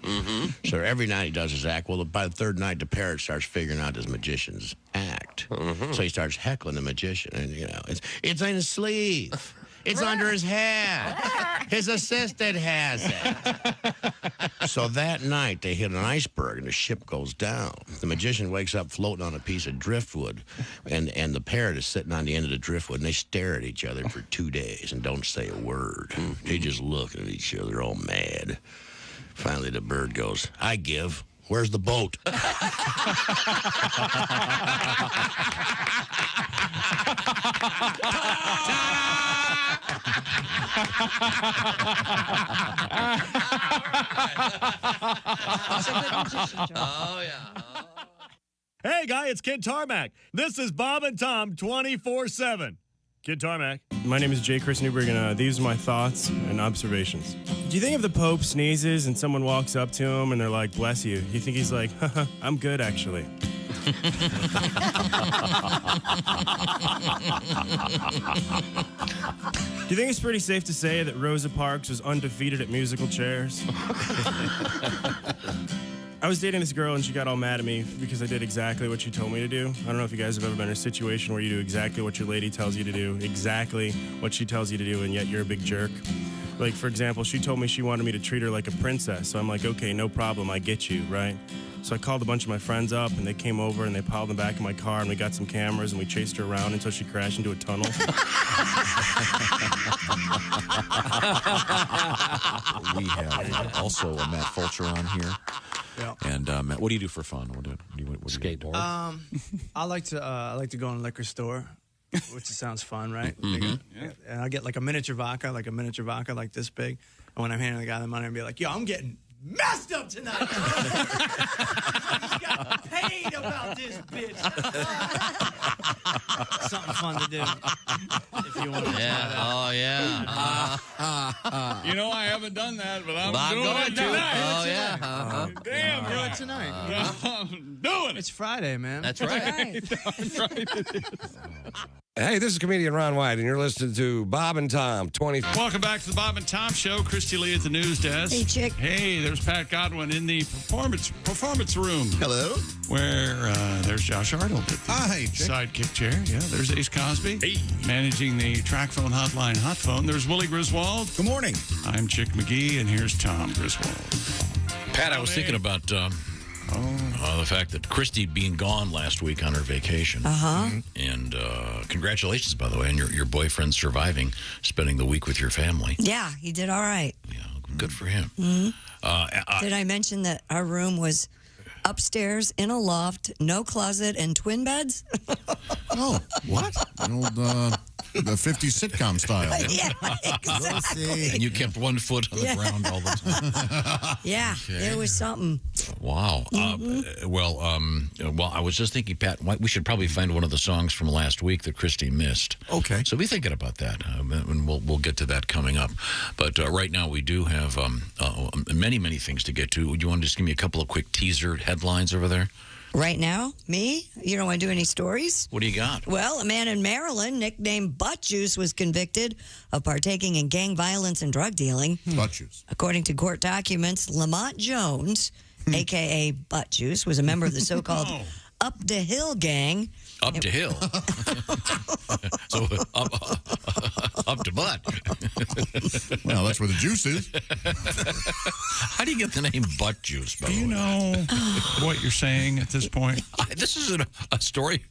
So every night he does his act. Well, by the third night, the parrot starts figuring out this magician's act. So he starts heckling the magician, and it's in his sleeve. It's under his hat. His assistant has it. So that night, they hit an iceberg, and the ship goes down. The magician wakes up floating on a piece of driftwood, and the parrot is sitting on the end of the driftwood, and they stare at each other for 2 days and don't say a word. They just look at each other all mad. Finally, the bird goes, I give. Where's the boat? Oh, yeah. Hey, guy, it's Kid Tarmac. This is Bob and Tom 24/7. Kid Tarmac. My name is J. Chris Newberg, and these are my thoughts and observations. Do you think if the Pope sneezes and someone walks up to him and they're like, bless you, you think he's like, haha, I'm good, actually? Do you think it's pretty safe to say that Rosa Parks was undefeated at musical chairs? I was dating this girl, and she got all mad at me because I did exactly what she told me to do. I don't know if you guys have ever been in a situation where you do exactly what your lady tells you to do, exactly what she tells you to do, and yet you're a big jerk. Like, for example, she told me she wanted me to treat her like a princess, so I'm like, okay, no problem, I get you, right? So I called a bunch of my friends up, and they came over, and they piled in the back of my car, and we got some cameras, and we chased her around until she crashed into a tunnel. We have also Matt Fulcher on here. Yeah. And Matt, what do you do for fun? What do you skateboard? I like to go in a liquor store, which sounds fun, right? And I get like a miniature vodka like this big. And when I'm handing the guy the money, I'll be like, yo, I'm getting messed up tonight. He's got paid about this bitch. Something fun to do. If you want to try that. Oh, yeah. You know, I haven't done that, but I'm Well, I'm doing going it to. tonight. Oh, yeah. Damn, Do it tonight. I'm doing it. It's Friday, man. That's right. Hey, this is comedian Ron White, and you're listening to Bob and Tom 20. Welcome back to the Bob and Tom Show. Christy Lee at the news desk. Hey, chick. Hey, there's Pat Godwin in the performance room. Hello. Where there's Josh Arnold at the Hi, chick. sidekick chair. Yeah, there's Ace Cosby. Hey. Managing the track phone hotline hot phone. There's Willie Griswold. Good morning. I'm Chick McGee, and here's Tom Griswold. Pat, I was thinking about the fact that Christy being gone last week on her vacation. And congratulations, by the way, on your boyfriend surviving, spending the week with your family. Yeah, he did all right. Yeah, good for him. Did I mention that our room was upstairs in a loft, no closet, and twin beds? Oh, what? An old the 50s sitcom style. Yeah, exactly. And you kept one foot on the ground all the time. Yeah, it was something. Wow. Well, I was just thinking, Pat, we should probably find one of the songs from last week that Christy missed. Okay. So be thinking about that, and we'll get to that coming up. But right now we do have many, many things to get to. Would you want to just give me a couple of quick teaser headlines over there? Right now, me? You don't want to do any stories? What do you got? Well, a man in Maryland nicknamed Butt Juice was convicted of partaking in gang violence and drug dealing. Butt Juice. According to court documents, Lamont Jones, a.k.a. Butt Juice, was a member of the so-called Up the Hill gang. Up to hill. So up to butt. Well, that's where the juice is. How do you get the name Butt Juice, by the way? Do you know what you're saying at this point? This is a story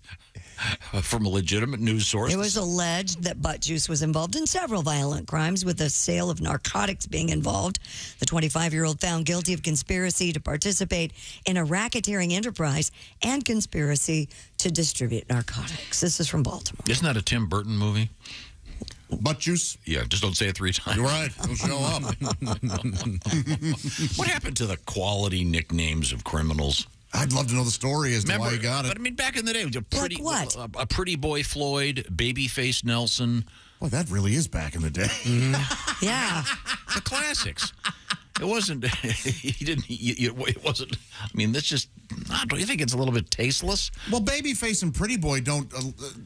from a legitimate news source. It was alleged that Butt Juice was involved in several violent crimes, with the sale of narcotics being involved. The 25-year-old found guilty of conspiracy to participate in a racketeering enterprise and conspiracy to distribute narcotics. This is from Baltimore. Isn't that a Tim Burton movie? Butt Juice? Yeah, just don't say it 3 times. You're right. Don't show up. What happened to the quality nicknames of criminals? I'd love to know the story as to why you got it. But I mean, back in the day, a pretty boy Floyd, Babyface Nelson. Well, that really is back in the day. Yeah. The classics. It wasn't. He didn't. It wasn't. I mean, this just. Don't you think it's a little bit tasteless? Well, Babyface and Pretty Boy don't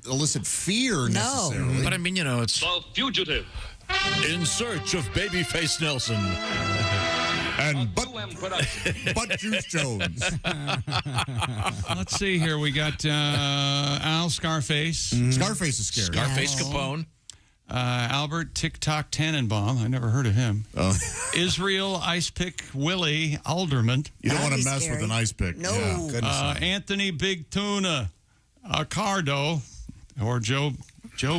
elicit fear necessarily. But I mean, it's The Fugitive. In Search of Babyface Nelson. And Butt Juice Jones. Let's see here. We got Al Scarface. Scarface is scary. Scarface Capone. Albert TikTok Tannenbaum. I never heard of him. Oh. Israel Ice Pick Willie Alderman. You don't want to mess with an ice pick. No. Yeah. Anthony Big Tuna Accardo. Or Joe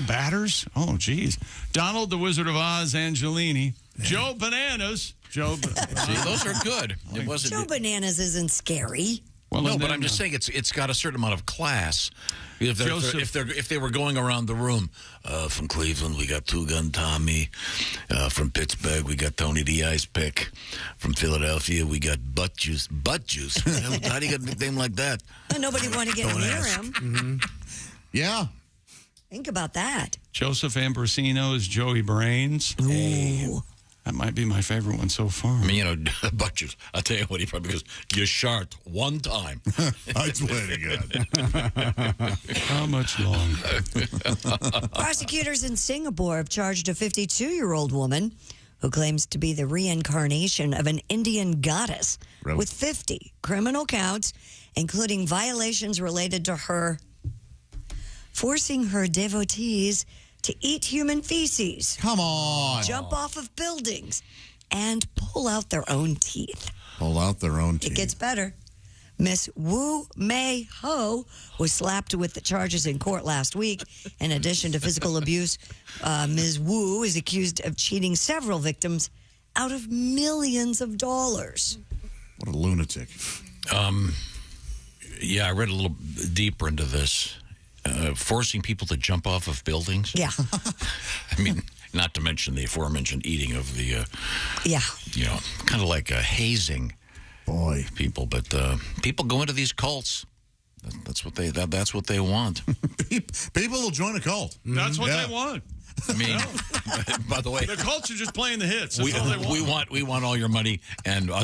Batters. Oh, geez. Donald the Wizard of Oz Angelini. Joe Bananas. See, those are good. It wasn't. Joe Bananas isn't scary. Well, no, but I'm just saying it's got a certain amount of class. If they were going around the room, from Cleveland we got Two Gun Tommy, from Pittsburgh we got Tony the Ice Pick, from Philadelphia we got Butt Juice. Butt Juice. How do you get a nickname like that? Nobody want to get near him. Mm-hmm. Yeah. Think about that. Joseph Ambrosino is Joey Brains. Ooh. That might be my favorite one so far. I mean, Butt Juice. I'll tell you what, he probably goes, you shart one time. I swear to God. How much longer? Prosecutors in Singapore have charged a 52-year-old woman who claims to be the reincarnation of an Indian goddess with 50 criminal counts, including violations related to her forcing her devotees to eat human feces. Come on. Jump off of buildings and pull out their own teeth. Pull out their own teeth. It gets better. Miss Wu Mei Ho was slapped with the charges in court last week. In addition to physical abuse, Ms. Wu is accused of cheating several victims out of millions of dollars. What a lunatic. Yeah, I read a little deeper into this. Forcing people to jump off of buildings. Yeah. I mean, not to mention the aforementioned eating of the, kind of like a hazing people. But people go into these cults. That's what they want. People will join a cult. That's what they want. I mean, by the way, the cults are just playing the hits. That's all they want. We want all your money. And by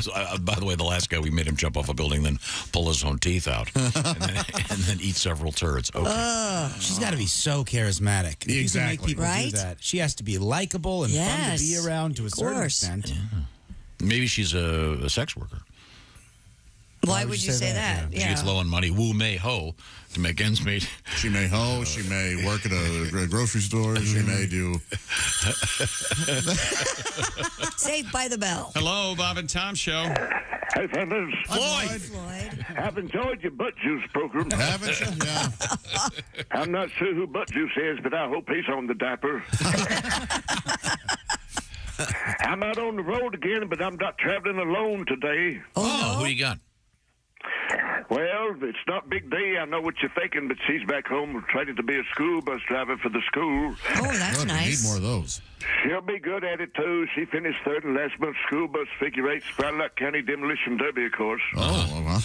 the way, the last guy, we made him jump off a building, then pull his own teeth out, and then eat several turds. Okay. She's got to be so charismatic. If you can make people do that, she has to be likable and fun to be around to a certain extent. Yeah. Maybe she's a sex worker. Why would you say that? She gets low on money. Wu Mei Ho to make ends meet. She may hoe. She may work at a grocery store. She may do. Saved by the Bell. Hello, Bob and Tom Show. Hey, fellas. Floyd. I've enjoyed your Butt Juice program. Haven't you? Yeah. I'm not sure who Butt Juice is, but I hope he's on the diaper. I'm out on the road again, but I'm not traveling alone today. Oh, who you got? Well, it's not Big D. I know what you're thinking, but she's back home training to be a school bus driver for the school. Oh, that's nice. We need more of those. She'll be good at it, too. She finished third in last month's school bus figure eight Spotlight County Demolition Derby, of course. Oh, wow.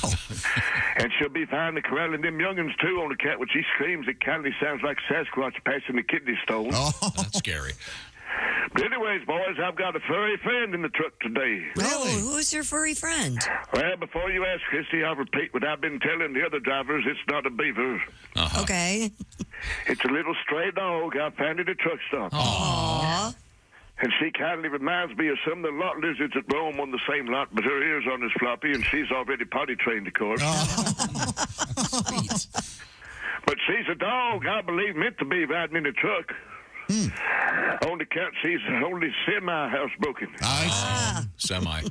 And she'll be fine to corralling them youngins, too, on the cat. When she screams, it kind of sounds like Sasquatch passing the kidney stone. Oh, that's scary. But anyways, boys, I've got a furry friend in the truck today. Really? Oh, who's your furry friend? Well, before you ask, Christy, I'll repeat what I've been telling the other drivers. It's not a beaver. Okay. It's a little stray dog I found at a truck stop. Aww. And she kindly reminds me of some of the lot lizards that roam on the same lot, but her ears aren't as floppy, and she's already potty trained, of course. Sweet. But she's a dog, I believe, meant to be riding in a truck. On the count, she's only semi-housebroken. Semi.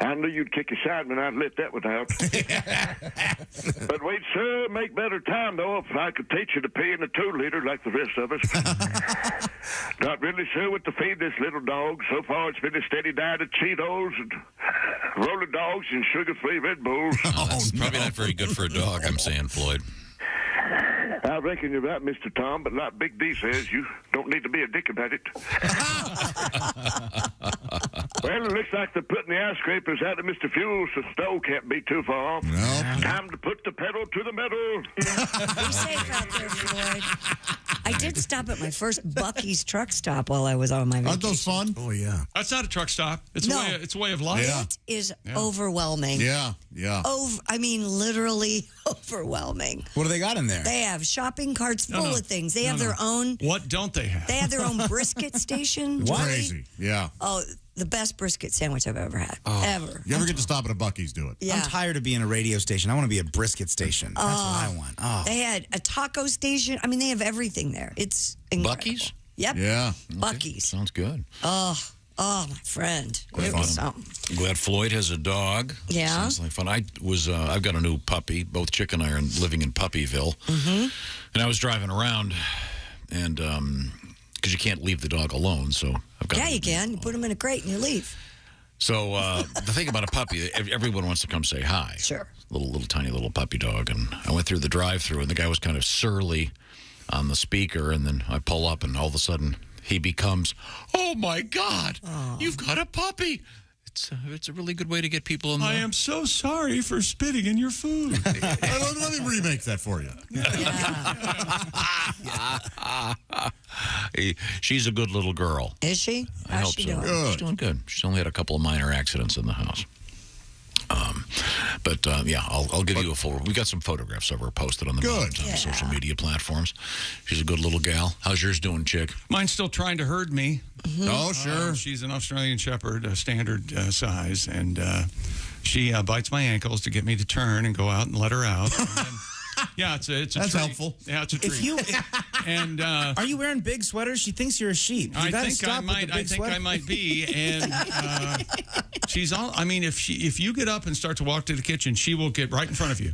I knew you'd kick a shot when I'd let that one out. But we'd sure make better time, though, if I could teach you to pee in a 2-liter like the rest of us. Not really sure what to feed this little dog. So far, it's been a steady diet of Cheetos and roller dogs and sugar-free Red Bulls. That's probably not very good for a dog, I'm saying, Floyd. I reckon you're right, Mr. Tom, but like Big D says, you don't need to be a dick about it. Well, it looks like they're putting the ice scrapers out of Mr. Fuel, so Stowe can't be too far off. No. Time to put the pedal to the metal. Be safe out there, Floyd. I did stop at my first Buc-ee's truck stop while I was on my vacation. Aren't those fun? Oh, yeah. That's not a truck stop. It's No. a way of life. Yeah. It is overwhelming. Yeah. I mean, literally overwhelming. What do they got in there? They have shopping carts No, full no. of things. They have No, their no. own. What don't they have? They have their own brisket station. What? Joey. Crazy. Yeah. Oh, the best brisket sandwich I've ever had. Ever. You ever get to stop at a Buc-ee's, do it. Yeah. I'm tired of being a radio station. I want to be a brisket station. That's what I want. Oh. They had a taco station. I mean, they have everything there. It's incredible. Buc-ee's? Yep. Yeah. Buc-ee's. Sounds good. Oh, my friend. It was something. I'm glad Floyd has a dog. Yeah. Sounds like fun. I've got a new puppy. Both Chick and I are living in Puppyville. Mm-hmm. And I was driving around, and because you can't leave the dog alone, so I've got. Yeah, you can. You put them in a crate and you leave. So the thing about a puppy, everyone wants to come say hi. Sure. Little tiny little puppy dog, and I went through the drive-through, and the guy was kind of surly on the speaker, and then I pull up, and all of a sudden he becomes, "Oh my God, you've got a puppy!" It's a really good way to get people in the. I am so sorry for spitting in your food. Let me remake that for you. She's a good little girl. Is she? I hope so. Good. She's doing good. She's only had a couple of minor accidents in the house. But I'll give you a full. We got some photographs of her posted on the social media platforms. She's a good little gal. How's yours doing, Chick? Mine's still trying to herd me. Mm-hmm. Oh, sure. She's an Australian Shepherd, a standard size, and she bites my ankles to get me to turn and go out and let her out. And then, yeah, it's a That's treat. helpful. Yeah, it's a treat. And are you wearing big sweaters? She thinks you're a sheep. You gotta stop with the big sweater. I might be. And she's all. I mean, if you get up and start to walk to the kitchen, she will get right in front of you.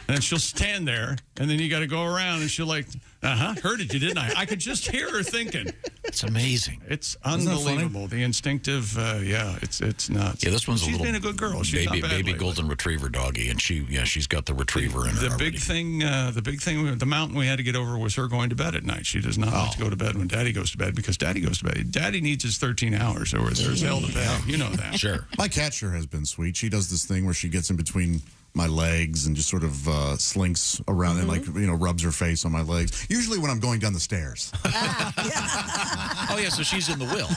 And she'll stand there, and then you got to go around, and she'll like, herded you, didn't I? I could just hear her thinking. It's amazing. It's unbelievable. The instinctive, it's nuts. Yeah, this one's She's a little. been a good girl. She's not bad baby lately. golden retriever doggy, and she's got the retriever in her. The already. big thing, the mountain we had to get over was her going to bed at night. She does not like to go to bed when Daddy goes to bed because Daddy goes to bed. Daddy needs his 13 hours, or there's hell to pay. You know that. Sure. My cat sure has been sweet. She does this thing where she gets in between my legs and just sort of slinks around and rubs her face on my legs. Usually when I'm going down the stairs. Oh yeah, so she's in the will.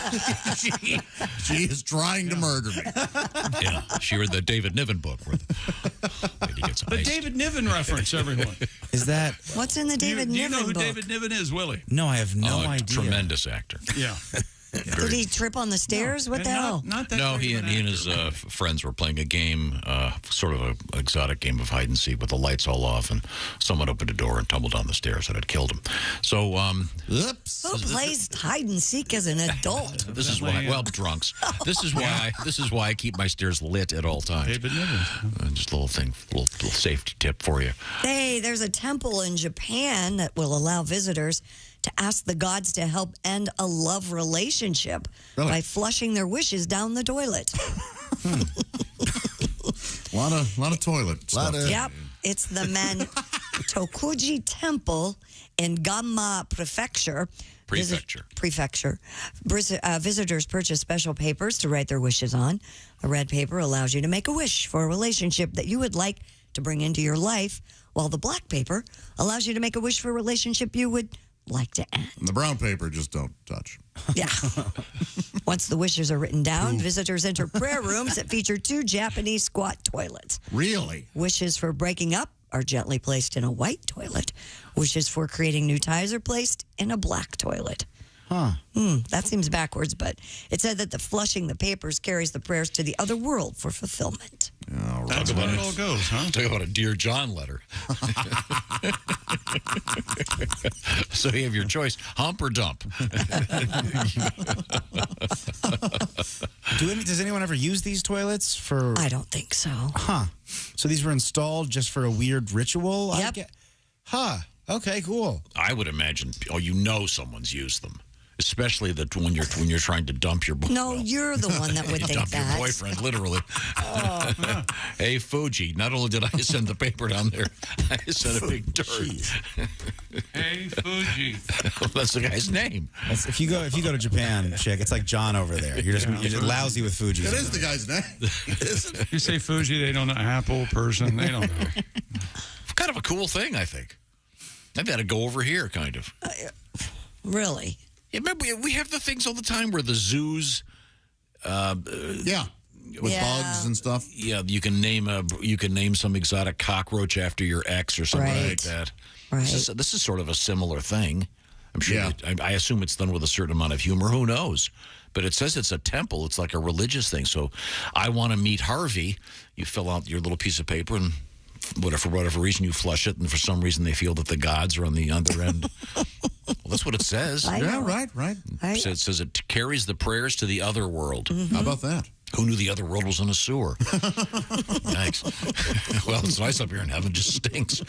She is trying to murder me. Yeah, she read the David Niven book. The David Niven reference, everyone. Is that what's in the David Do you Niven know who book? David Niven is, Willie? No, I have no idea. Tremendous actor. Yeah. Did he trip on the stairs? What the hell? No, he and his friends were playing a game, sort of an exotic game of hide and seek with the lights all off, and someone opened a door and tumbled down the stairs and it killed him. So, oops. Who plays hide and seek as an adult? This is why, drunks. This is why I keep my stairs lit at all times. David Niven. Just a little safety tip for you. Hey, there's a temple in Japan that will allow visitors to ask the gods to help end a love relationship by flushing their wishes down the toilet. A lot of toilet stuff. Yep, it's the Tokuji Temple in Gamma Prefecture. Prefecture. Visitors purchase special papers to write their wishes on. The red paper allows you to make a wish for a relationship that you would like to bring into your life, while the black paper allows you to make a wish for a relationship you would like to end. And the brown paper, just don't touch. Yeah. Once the wishes are written down, visitors enter prayer rooms that feature 2 Japanese squat toilets. Really? Wishes for breaking up are gently placed in a white toilet. Wishes for creating new ties are placed in a black toilet. Huh. That seems backwards, but it said that the flushing the papers carries the prayers to the other world for fulfillment. Oh, That's how it all goes, huh? Talk about a Dear John letter. So you have your choice, hump or dump. Does anyone ever use these toilets for... I don't think so. Huh. So these were installed just for a weird ritual? Yep. Huh. Okay, cool. I would imagine, someone's used them. Especially that when you're trying to dump your boyfriend. No, you're the one that would think dump that. your boyfriend, literally. Hey, Fuji, not only did I send the paper down there, I sent a big dirt. Hey, Fuji. That's the guy's name. If you go to Japan, Chick, it's like John over there. You're just lousy with Fuji. That is the guy's name. You say Fuji, they don't know. Apple person, they don't know. Kind of a cool thing, I think. I've had to go over here, kind of. Really? Yeah, remember, we have the things all the time where the zoos... with bugs and stuff. Yeah, you can name some exotic cockroach after your ex or something like that. Right. This is sort of a similar thing. I'm sure. I assume it's done with a certain amount of humor. Who knows? But it says it's a temple. It's like a religious thing. So I want to meet Harvey. You fill out your little piece of paper and for whatever reason you flush it, and for some reason they feel that the gods are on the other end. Well, that's what it says. Right. It says it carries the prayers to the other world. Mm-hmm. How about that? Who knew the other world was in a sewer? Thanks. Well, it's nice up here in heaven. Just stinks.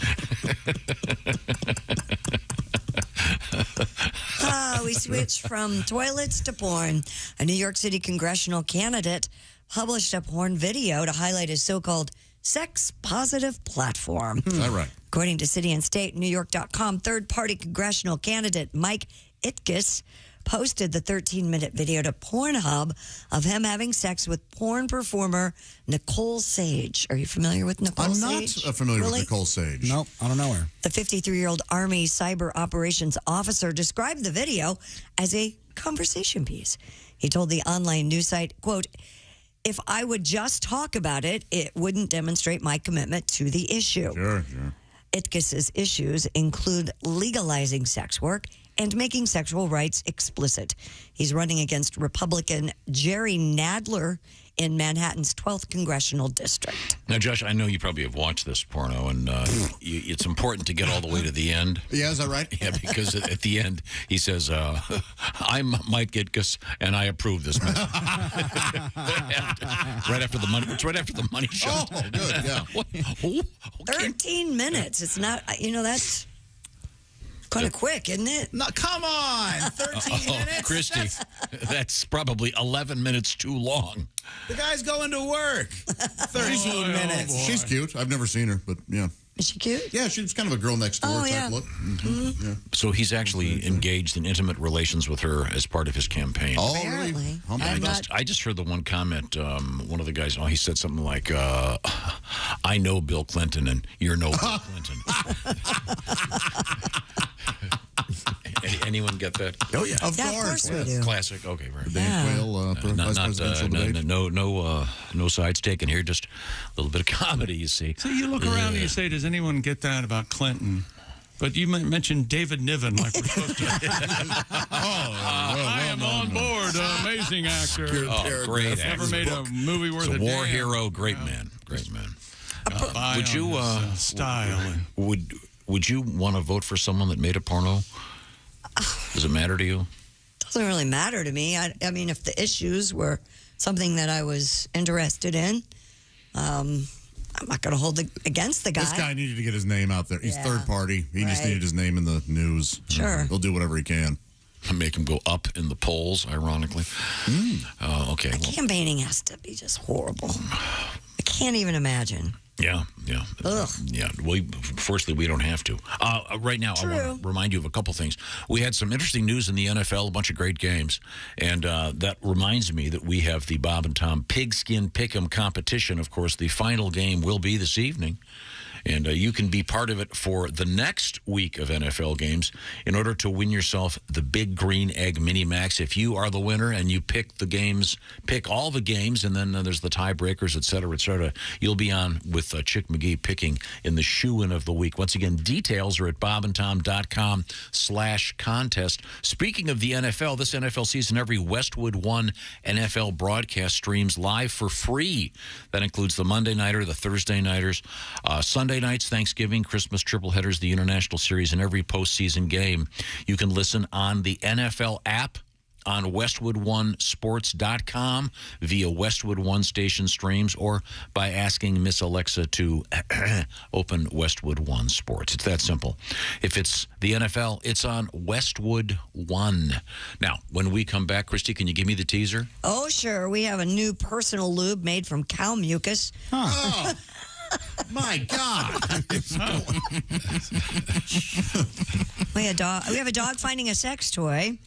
We switched from toilets to porn. A New York City congressional candidate published a porn video to highlight his so-called sex-positive platform. Is that right? According to City and State, NewYork.com, third-party congressional candidate Mike Itkes posted the 13-minute video to Pornhub of him having sex with porn performer Nicole Sage. Are you familiar with Nicole Sage? I'm not familiar with Nicole Sage. Nope, I don't know her. The 53-year-old Army cyber operations officer described the video as a conversation piece. He told the online news site, quote, "If I would just talk about it, it wouldn't demonstrate my commitment to the issue." Sure. Itkes' issues include legalizing sex work and making sexual rights explicit. He's running against Republican Jerry Nadler in Manhattan's 12th congressional district. Now, Josh, I know you probably have watched this porno, and it's important to get all the way to the end. Yeah, is that right? Yeah, because at the end, he says, I'm Mike Itkes, and I approve this message. Right after the money. It's right after the money shot. Oh, good, yeah. Okay. 13 minutes. It's not, that's kind of quick, isn't it? No, come on. 13 minutes? Christy, that's probably 11 minutes too long. The guy's going to work. 13 minutes. She's cute. I've never seen her, but yeah. Is she cute? Yeah, she's kind of a girl next door type look. Mm-hmm. Yeah. So he's actually engaged in intimate relations with her as part of his campaign. Oh, really? I just heard the one comment, one of the guys, he said something like, I know Bill Clinton and you're no Bill Clinton. Anyone get that? Oh, yeah. Of course we do. Classic. Okay, very good. Dan Quayle, vice presidential debate. No sides taken here, just a little bit of comedy, you see. So you look around and you say, does anyone get that about Clinton? But you mentioned David Niven like we're supposed to. I am on board. Amazing actor. Great actor. Never made a movie worth a a war damn. hero, great man. Great man. Would you style? Would you want to vote for someone that made a porno? Does it matter to you? Doesn't really matter to me. I mean, if the issues were something that I was interested in, I'm not going to hold it against the guy. This guy needed to get his name out there. He's third party. He just needed his name in the news. Sure. He'll do whatever he can. Make him go up in the polls, ironically. Okay. Campaigning has to be just horrible. I can't even imagine. Yeah. Ugh. Fortunately, we don't have to. Right now, I want to remind you of a couple things. We had some interesting news in the NFL, a bunch of great games, and that reminds me that we have the Bob and Tom Pigskin Pick'em competition. Of course, the final game will be this evening. And you can be part of it for the next week of NFL games in order to win yourself the Big Green Egg Mini Max. If you are the winner and you pick the games, pick all the games, and then there's the tiebreakers, et cetera, you'll be on with Chick McGee picking in the shoe-in of the week. Once again, details are at bobandtom.com/contest. Speaking of the NFL, this NFL season, every Westwood One NFL broadcast streams live for free. That includes the Monday Nighter, the Thursday Nighters, Sunday nights, Thanksgiving, Christmas triple headers, the International Series, and every postseason game. You can listen on the NFL app, on WestwoodOneSports.com, via Westwood One station streams, or by asking Miss Alexa to open Westwood One Sports. It's that simple. If it's the NFL, it's on Westwood One. Now, when we come back, Christy, can you give me the teaser? Oh, sure. We have a new personal lube made from cow mucus. Oh. My God. We have a dog finding a sex toy.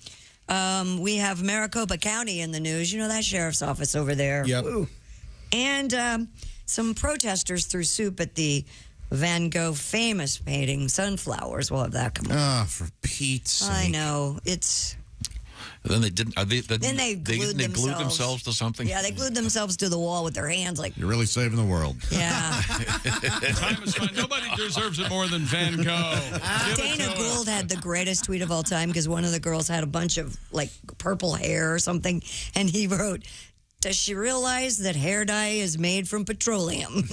We have Maricopa County in the news. You know that sheriff's office over there. Yep. Ooh. And some protesters threw soup at the Van Gogh famous painting, Sunflowers. We'll have that come up. For Pete's sake. I know. It's... Then they didn't. Then they glued themselves to something. Yeah, they glued themselves to the wall with their hands. Like, you're really saving the world. Yeah. Time is fine. Nobody deserves it more than Van Gogh. Dana Gould had the greatest tweet of all time because one of the girls had a bunch of like purple hair or something, and he wrote, "Does she realize that hair dye is made from petroleum?"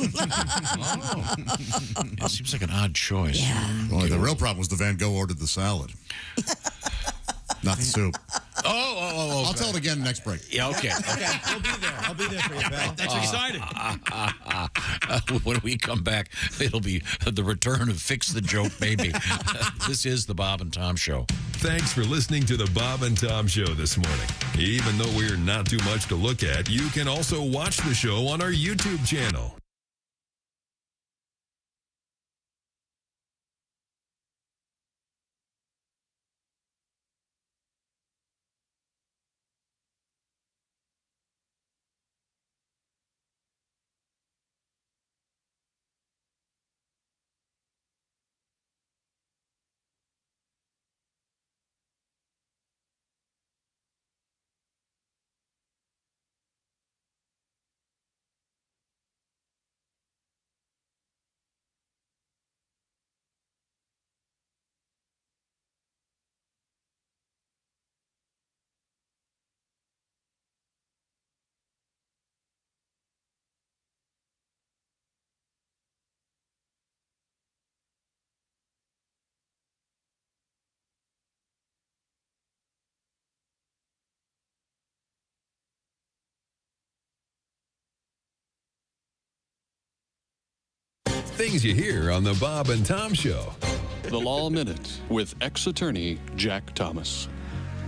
It seems like an odd choice. Yeah. Well, the real problem was the Van Gogh ordered the salad, not the soup. Oh. I'll tell it again next break. Yeah, okay. We'll be there. I'll be there for you, pal. That's exciting. When we come back, it'll be the return of Fix the Joke Baby. This is the Bob and Tom Show. Thanks for listening to the Bob and Tom Show this morning. Even though we're not too much to look at, you can also watch the show on our YouTube channel. Things you hear on the Bob and Tom Show. The Law Minute with ex-attorney Jack Thomas.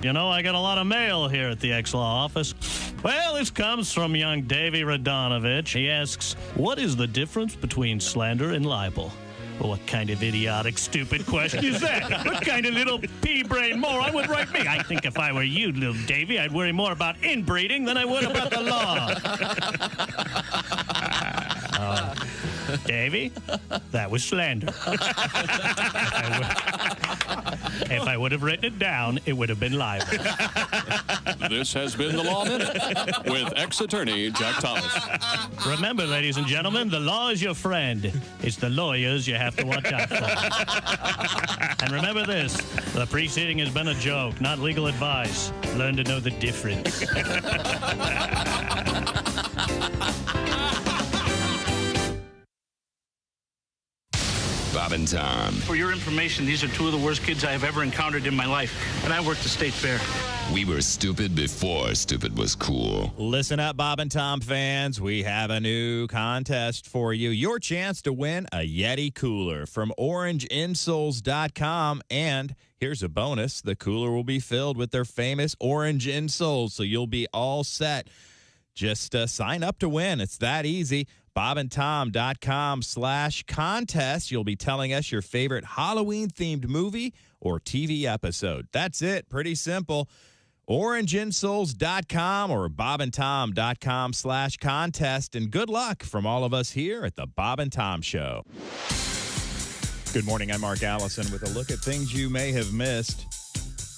You know, I got a lot of mail here at the ex-law office. Well, this comes from young Davy Radonovich. He asks, what is the difference between slander and libel? Well, what kind of idiotic, stupid question is that? What kind of little pea-brain moron would write me? I think if I were you, little Davy, I'd worry more about inbreeding than I would about the law. Davy, that was slander. If I would have written it down, it would have been libel. This has been the Law Minute with ex-attorney Jack Thomas. Remember, ladies and gentlemen, the law is your friend. It's the lawyers you have to watch out for. And remember this, the preceding has been a joke, not legal advice. Learn to know the difference. Bob and Tom. For your information, these are two of the worst kids I have ever encountered in my life, and I worked the state fair. We were stupid before stupid was cool. Listen up, Bob and Tom fans. We have a new contest for you. Your chance to win a Yeti cooler from orangeinsoles.com. And here's a bonus. The cooler will be filled with their famous orange insoles, so you'll be all set. Just sign up to win. It's that easy. bobandtom.com/contest. You'll be telling us your favorite Halloween-themed movie or TV episode. That's it. Pretty simple. orangeinsoles.com or bobandtom.com/contest. And good luck from all of us here at the Bob and Tom Show. Good morning. I'm Mark Allison with a look at things you may have missed.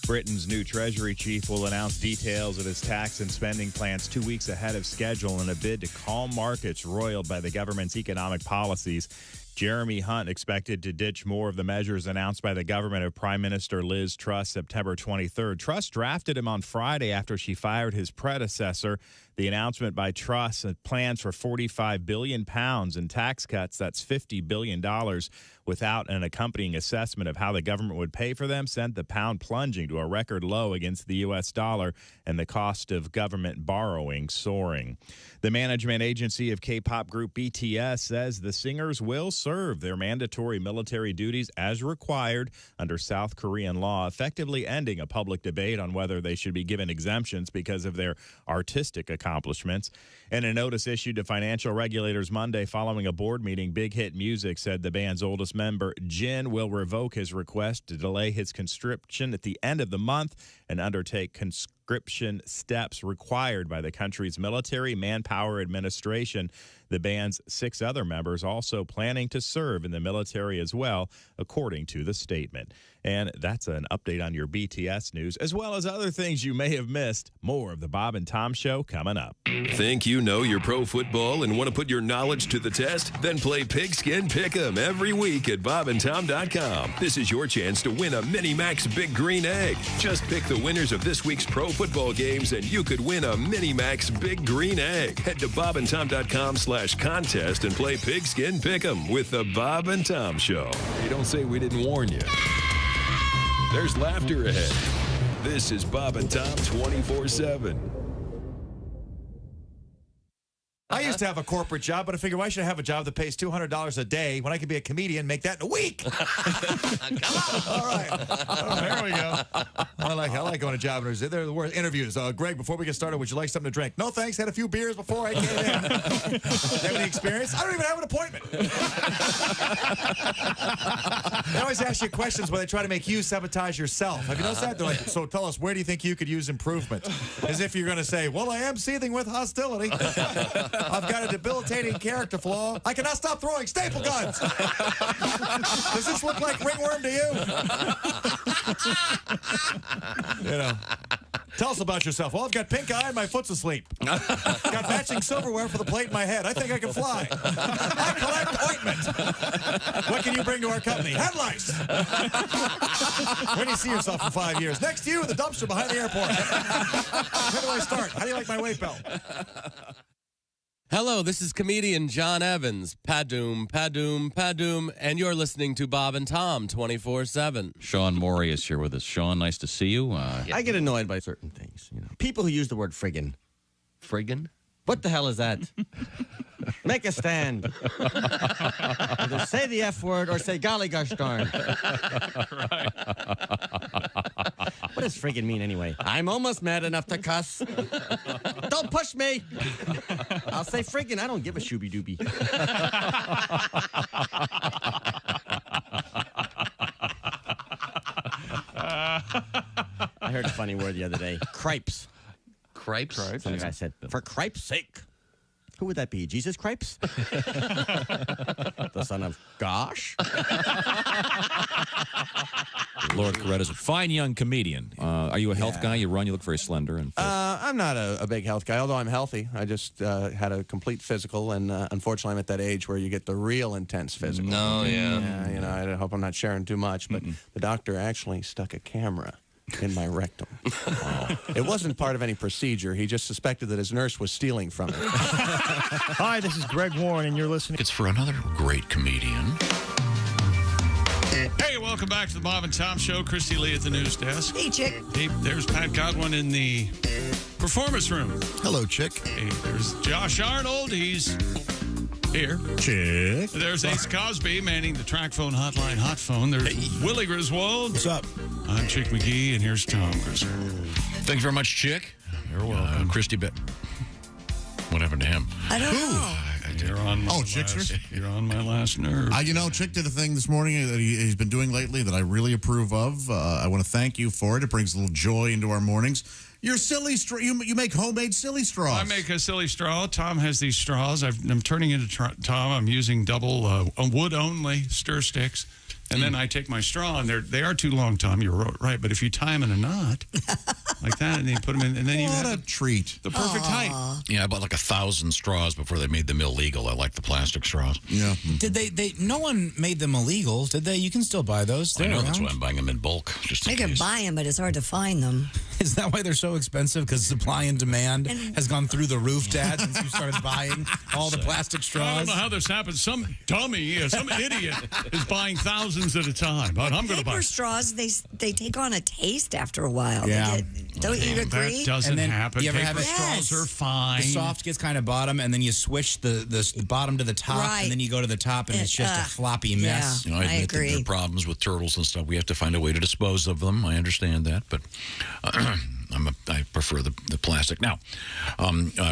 Britain's new Treasury chief will announce details of his tax and spending plans 2 weeks ahead of schedule in a bid to calm markets roiled by the government's economic policies. Jeremy Hunt expected to ditch more of the measures announced by the government of Prime Minister Liz Truss September 23rd. Truss drafted him on Friday after she fired his predecessor. The announcement by Truss had plans for £45 billion in tax cuts. That's $50 billion without an accompanying assessment of how the government would pay for them sent the pound plunging to a record low against the U.S. dollar and the cost of government borrowing soaring. The management agency of K-pop group BTS says the singers will serve their mandatory military duties as required under South Korean law, effectively ending a public debate on whether they should be given exemptions because of their artistic accomplishments. In a notice issued to financial regulators Monday following a board meeting, Big Hit Music said the band's oldest member, Jin, will revoke his request to delay his conscription at the end of the month and undertake prescription steps required by the country's Military Manpower Administration. The band's 6 other members also planning to serve in the military as well, according to the statement. And that's an update on your BTS news, as well as other things you may have missed. More of the Bob and Tom Show coming up. Think you know your pro football and want to put your knowledge to the test? Then play Pigskin Pick'em every week at bobandtom.com. This is your chance to win a Mini Max Big Green Egg. Just pick the winners of this week's pro football games and you could win a Mini Max Big Green Egg. Head to bobandtom.com/contest and play Pigskin Pick'em with the Bob and Tom Show. You don't say we didn't warn you. There's laughter ahead. This is Bob and Tom 24/7. I used to have a corporate job, but I figured why should I have a job that pays $200 a day when I could be a comedian and make that in a week? All right. There we go. I like going to job interviews. They're the worst interviews. Greg, before we get started, would you like something to drink? No, thanks. Had a few beers before I came in. Do you have any experience? I don't even have an appointment. They always ask you questions where they try to make you sabotage yourself. Have you noticed that? They're like, so tell us, where do you think you could use improvement? As if you're going to say, well, I am seething with hostility. I've got a debilitating character flaw. I cannot stop throwing staple guns. Does this look like ringworm to you? You know. Tell us about yourself. Well, I've got pink eye and my foot's asleep. Got matching silverware for the plate in my head. I think I can fly. I collect ointment. What can you bring to our company? Head lice. Where do you see yourself in 5 years? Next to you in the dumpster behind the airport. Where do I start? How do you like my weight belt? Hello, this is comedian John Evans. Padoom, padoom, padoom, and you're listening to Bob and Tom 24/7. Sean Morey is here with us. Sean, nice to see you. I get annoyed by certain things. You know, people who use the word friggin'. Friggin'? What the hell is that? Make a stand. Either say the F word or say golly gosh darn. Right. What does friggin' mean anyway? I'm almost mad enough to cuss. Don't push me. I'll say friggin'. I don't give a shooby dooby. I heard a funny word the other day. Cripes. Cripes? Some guy said, for cripe's sake. Who would that be? Jesus Cripes? The son of Gosh? Lord Coretta's a fine young comedian. Are you a health guy? You run, you look very slender. And I'm not a big health guy, although I'm healthy. I just had a complete physical, and unfortunately I'm at that age where you get the real intense physical. No, yeah. You know, I hope I'm not sharing too much, but the doctor actually stuck a camera in my rectum. It wasn't part of any procedure. He just suspected that his nurse was stealing from it. Hi, this is Greg Warren, and you're listening. It's for another great comedian. Hey, welcome back to the Bob and Tom Show. Christy Lee at the news desk. Hey, Chick. Hey, there's Pat Godwin in the performance room. Hello, Chick. Hey, there's Josh Arnold. He's here. Chick. There's Ace Cosby manning the track phone hotline hot phone. There's Willie Griswold. What's up? I'm Chick McGee, and here's Tom Griswold. Thanks very much, Chick. You're welcome. Christy Bet. What happened to him? I don't know. You're on my Chick's last, you're on my last nerve. Chick did a thing this morning that he's been doing lately that I really approve of. I want to thank you for it. It brings a little joy into our mornings. Your silly straw. You make homemade silly straws. I make a silly straw. Tom has these straws. I'm turning into Tom. I'm using double wood-only stir sticks. And then I take my straw, and they are too long, Tom. You're right. But if you tie them in a knot, like that, and then you put them in, and then you have a treat. The perfect height. Yeah, I bought like 1,000 straws before they made them illegal. I like the plastic straws. Yeah. Did no one made them illegal, did they? You can still buy those. I know, that's why I'm buying them in bulk. Just in I can case. buy them, but it's hard to find them. Is that why they're so expensive? Because supply and demand has gone through the roof, Dad, since you started buying all the plastic straws? I don't know how this happens. Some dummy, some idiot is buying thousands at a time. But I'm going to buy paper straws. They take on a taste after a while. Yeah. Don't you agree? That doesn't happen. You ever Paper have it? straws are fine. The soft gets kind of bottom, and then you switch the bottom to the top, Right. and then you go to the top, and it's just a floppy mess. You know, I admit that there are problems with turtles and stuff. We have to find a way to dispose of them. I understand that, but I prefer the plastic. Now,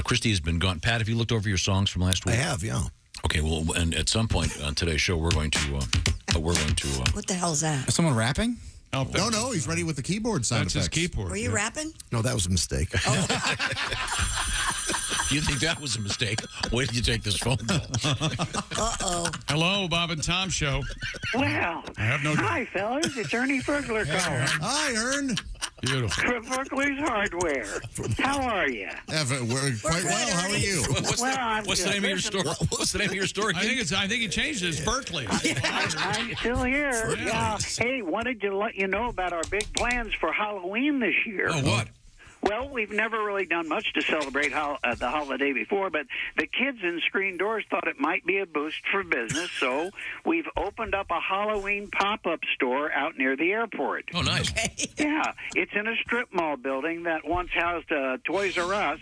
Christy has been gone. Pat, have you looked over your songs from last week? I have, yeah. Okay, well, and at some point on today's show, we're going to. What the hell's that? Is someone rapping? Oh, No, he's ready with the keyboard sound That's effects. his keyboard. Were you rapping? No, that was a mistake. You think that was a mistake? Wait till you take this phone call. Uh-oh. Hello, Bob and Tom Show. Well, I have no. hi, fellas. It's Ernie Fergler calling. Hi, Ern. Beautiful. From Fergler's Hardware. How are you? We're quite well. How are you? What's the name of your store? What's the name of your store? I think he changed it. It's Berkeley. I'm still here. Yeah. Hey, wanted to let you know about our big plans for Halloween this year. Oh, what? Well, we've never really done much to celebrate the holiday before, but the kids in Screen Doors thought it might be a boost for business, so we've opened up a Halloween pop-up store out near the airport. Oh, nice. Yeah, it's in a strip mall building that once housed Toys R Us,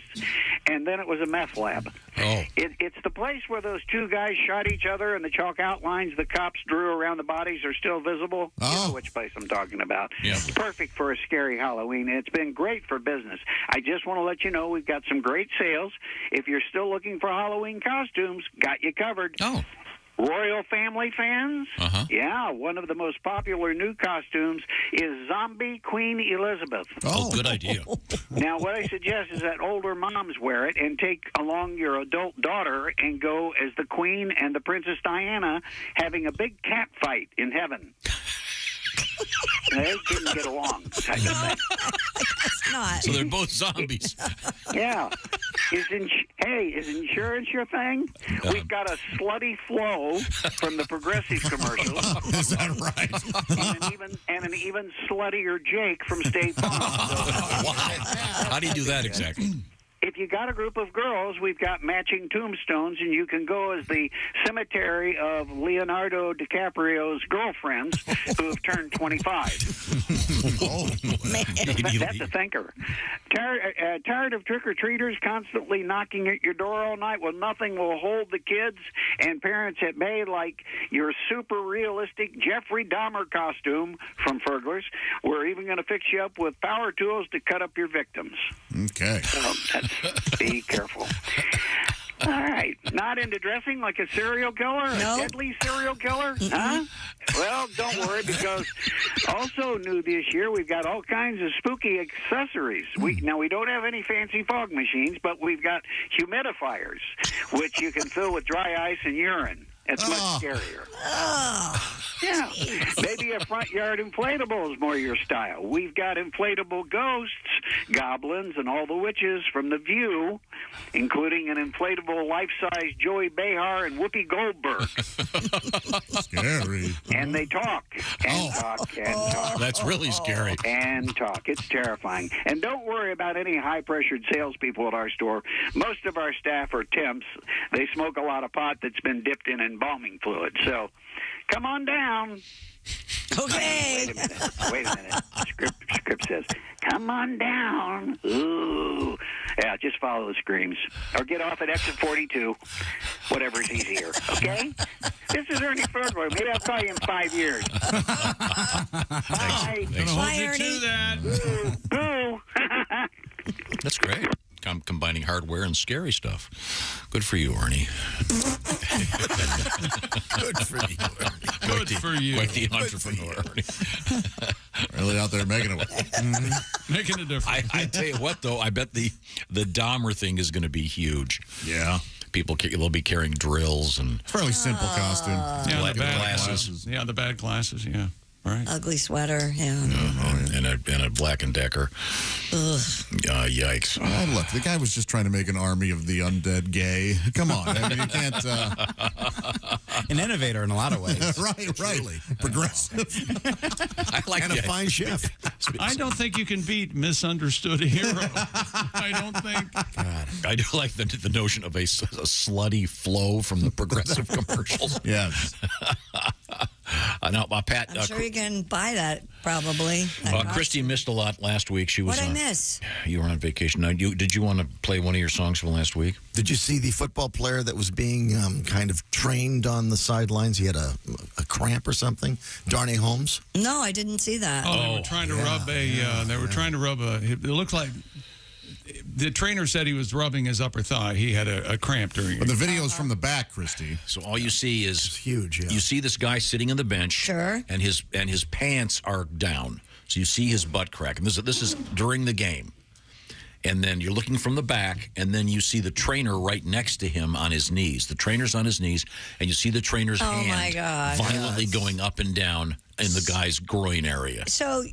and then it was a meth lab. Oh. It's the place where those two guys shot each other and the chalk outlines the cops drew around the bodies are still visible. You know which place I'm talking about. Yeah. It's perfect for a scary Halloween. It's been great for business. I just want to let you know we've got some great sales. If you're still looking for Halloween costumes, got you covered. Oh. Royal family fans? Uh-huh. Yeah, one of the most popular new costumes is Zombie Queen Elizabeth. Oh, good idea. Now, what I suggest is that older moms wear it and take along your adult daughter and go as the Queen and the Princess Diana having a big cat fight in heaven. They didn't get along, type of thing. It's not. So they're both zombies. Yeah. Is insurance your thing? We've got a slutty Flo from the Progressive commercials. Is that right? and an even sluttier Jake from State Farm. Wow. How do you do that exactly? If you got a group of girls, we've got matching tombstones, and you can go as the cemetery of Leonardo DiCaprio's girlfriends who have turned 25. Oh, man. That's a thinker. Tired of trick-or-treaters constantly knocking at your door all night? Well, nothing will hold the kids and parents at bay like your super realistic Jeffrey Dahmer costume from Ferglers. We're even going to fix you up with power tools to cut up your victims. Okay. Be careful. All right. Not into dressing like a serial killer? No. A deadly serial killer? Huh? Well, don't worry, because also new this year, we've got all kinds of spooky accessories. We don't have any fancy fog machines, but we've got humidifiers, which you can fill with dry ice and urine. It's much scarier. Yeah. Maybe a front yard inflatable is more your style. We've got inflatable ghosts, goblins, and all the witches from The View, including an inflatable life-size Joey Behar and Whoopi Goldberg. Scary. And they talk. And talk. And talk. That's really scary. And talk. It's terrifying. And don't worry about any high-pressured salespeople at our store. Most of our staff are temps. They smoke a lot of pot that's been dipped in embalming fluid. So come on down. Okay. Wait a minute. Script says, come on down. Ooh. Yeah, just follow the screams. Or get off at exit 42. Whatever's easier. Okay? This is Ernie Fergler. Maybe I'll call you in 5 years. Bye. Hold you to that. Boo. That's great. I'm combining hardware and scary stuff. Good for you, Ernie. Good for you, Ernie. Good for you. Quite the entrepreneur, Ernie. Really out there making it. Making a difference. I tell you what, though, I bet the Dahmer thing is going to be huge. Yeah. People, they'll be carrying drills and fairly simple costume. Yeah, black the bad glasses. Yeah, the bad glasses, yeah. Right. Ugly sweater, yeah. And a Black and Decker. Ugh. Yikes. Look, the guy was just trying to make an army of the undead gay. Come on. I mean, you can't... An innovator in a lot of ways. right. Progressive. I like And a fine chef. I don't think you can beat misunderstood hero. I don't think. God. I do like the notion of a slutty Flo from the Progressive commercials. Yes. Now, Pat. I'm sure you can buy that, probably. Christy missed a lot last week. She was. What'd I miss? You were on vacation. Now, did you want to play one of your songs from last week? Did you see the football player that was being kind of trained on the sidelines? He had a cramp or something. Darnay Holmes. No, I didn't see that. They were trying to rub a. They were trying to rub a. It looked like the trainer said he was rubbing his upper thigh. He had a cramp during it. But the video's from the back, Christy. So all you see is huge. Yeah. You see this guy sitting on the bench, sure, and his pants are down. So you see his butt crack, and this is during the game. And then you're looking from the back, and then you see the trainer right next to him on his knees. The trainer's on his knees, and you see the trainer's hand violently going up and down in the guy's groin area. So he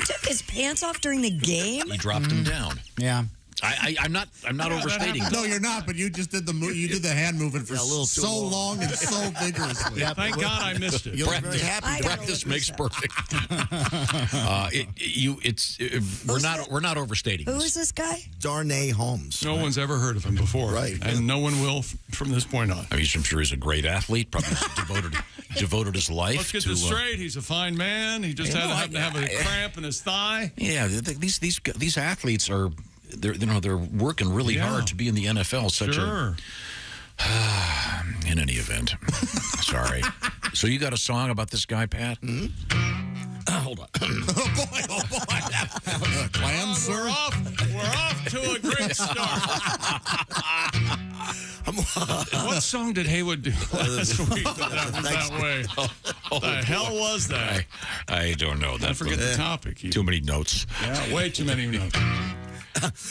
took his pants off during the game? He dropped him down. Yeah. I'm not overstating. No, you're not. But you just did the you did the hand movement for so long and so vigorously. Yeah, thank God I missed it. You look very happy. Practice makes perfect. We're not overstating. Who is this guy? Darnay Holmes. No one's ever heard of him before, right? And no one will from this point on. I mean, I'm sure he's a great athlete. Probably devoted his life. Let's get to, this straight. He's a fine man. He just happened to have a cramp in his thigh. Yeah, these athletes are. They're working really hard to be in the NFL. In any event, sorry. So you got a song about this guy, Pat? Hold on. Oh boy! Clams, sir. We're off to a great start. What song did Haywood do last week that was that way? The hell was that? I don't know. I forget the topic. Too many notes. Yeah, way too many notes.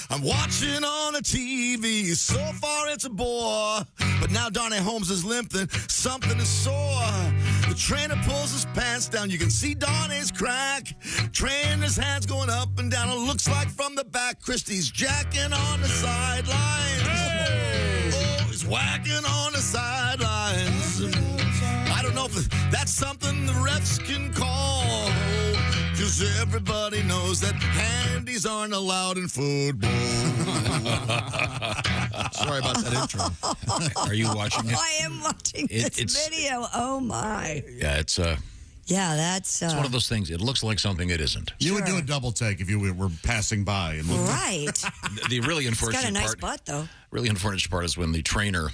I'm watching on a TV, so far it's a bore. But now Darnay Holmes is limping, something is sore. The trainer pulls his pants down, you can see Darnay's crack. Trainer's hands going up and down, it looks like from the back. Christie's jacking on the sidelines. Hey! Oh, he's whacking on the sidelines. I don't know if that's something the refs can call. Because everybody knows that handies aren't allowed in football. Sorry about that intro. Are you watching it? I am watching this video. Oh, my. Yeah, it's Yeah, that's... it's one of those things. It looks like something it isn't. You would do a double take if you were passing by. And right. The really It's unfortunate got a nice part, butt, though. really unfortunate part is when the trainer...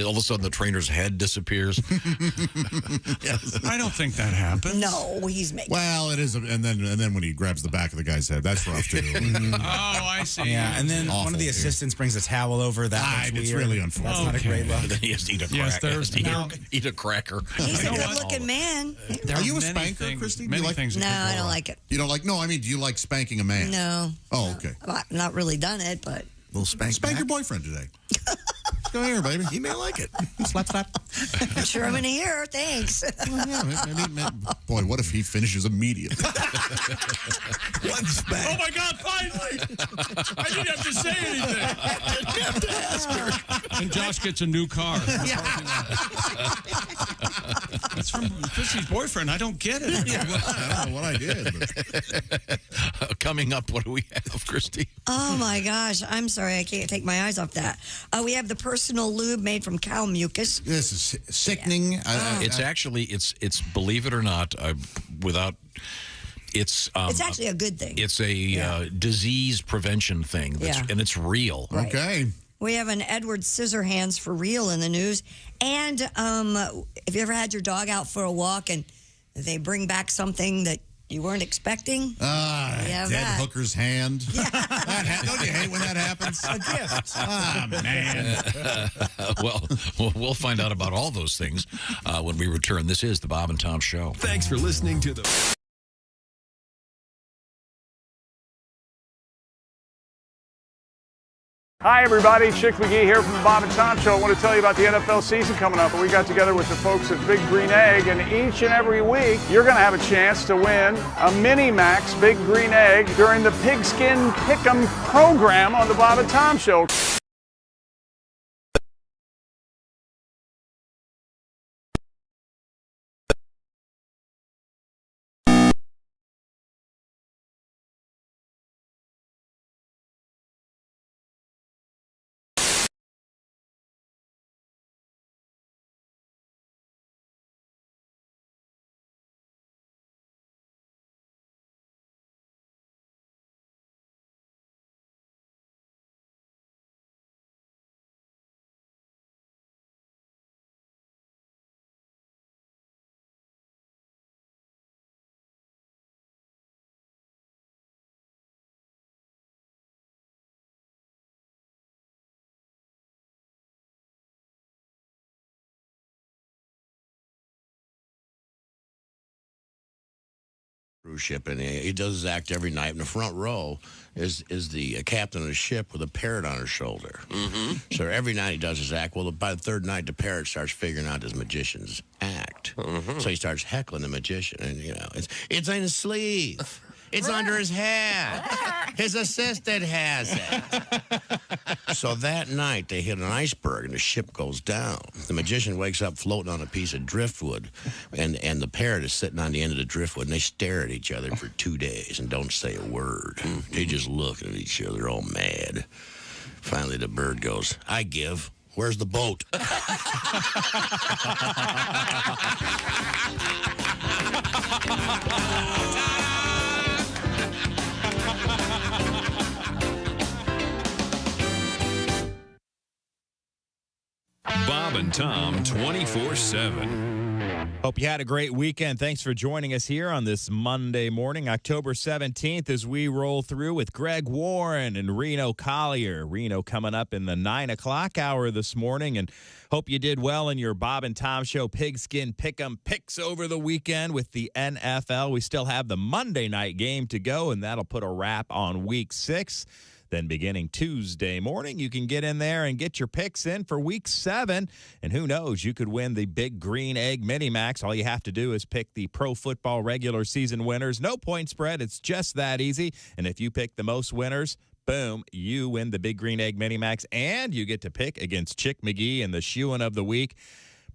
all of a sudden, the trainer's head disappears. I don't think that happened. No, he's making. Well, it is, and then when he grabs the back of the guy's head, that's rough too. Oh, I see. Yeah, and then one of the assistants brings a towel over. That looks it's weird. really unfortunate. That's not a great look. Then he has to eat a cracker. Yes, there's eat a cracker. He's a good-looking man. Are you a spanker, Christy? Many like, things. No, I don't like it. You don't like? No, I mean, do you like spanking a man? No. Oh, okay. I've not really done it, but... Little spank your boyfriend today. Go here, baby. He may like it. Slap, slap. I'm sure I'm going to hear. Thanks. Boy, what if he finishes immediately? One spank. Oh, my God, finally! I didn't have to say anything. I didn't have to ask her. And Josh gets a new car. That's from Chrissy's boyfriend. I don't get it. I don't know what I did. Coming up, what do we have, Christy? Oh, my gosh. I'm sorry. I can't take my eyes off that. We have the personal lube made from cow mucus. This is sickening. Yeah. It's actually, it's believe it or not, it's actually a good thing. It's a disease prevention thing, and it's real. Right. Okay. We have an Edward Scissorhands for real in the news. And if you ever had your dog out for a walk and they bring back something that you weren't expecting? Dead hooker's hand. Yeah. Don't you hate when that happens? A gift. Ah, man. Well, we'll find out about all those things when we return. This is the Bob and Tom Show. Thanks for listening to the... Hi, everybody. It's Chick McGee here from the Bob and Tom Show. I want to tell you about the NFL season coming up. We got together with the folks at Big Green Egg, and each and every week, you're going to have a chance to win a Mini Max Big Green Egg during the Pigskin Pick'em program on the Bob and Tom Show. cruise ship, and he does his act every night. In the front row is the captain of the ship with a parrot on her shoulder. Mm-hmm. So every night he does his act. Well, by the third night, the parrot starts figuring out his magician's act. Mm-hmm. So he starts heckling the magician, and it's in his sleeve. It's under his hat. His assistant has it. So that night, they hit an iceberg, and the ship goes down. The magician wakes up floating on a piece of driftwood, and the parrot is sitting on the end of the driftwood, and they stare at each other for 2 days and don't say a word. They just look at each other all mad. Finally, the bird goes, I give. Where's the boat? Bob and Tom 24/7. Hope you had a great weekend. Thanks for joining us here on this Monday morning, October 17th, as we roll through with Greg Warren and Reno Collier. Reno coming up in the 9 o'clock hour this morning, and hope you did well in your Bob and Tom Show Pigskin Pick'em picks over the weekend with the NFL. We still have the Monday night game to go, and that'll put a wrap on Week 6. Then beginning Tuesday morning, you can get in there and get your picks in for Week 7. And who knows, you could win the Big Green Egg Mini Max. All you have to do is pick the pro football regular season winners. No point spread. It's just that easy. And if you pick the most winners, boom, you win the Big Green Egg Mini Max. And you get to pick against Chick McGee in the Shoein' of the Week.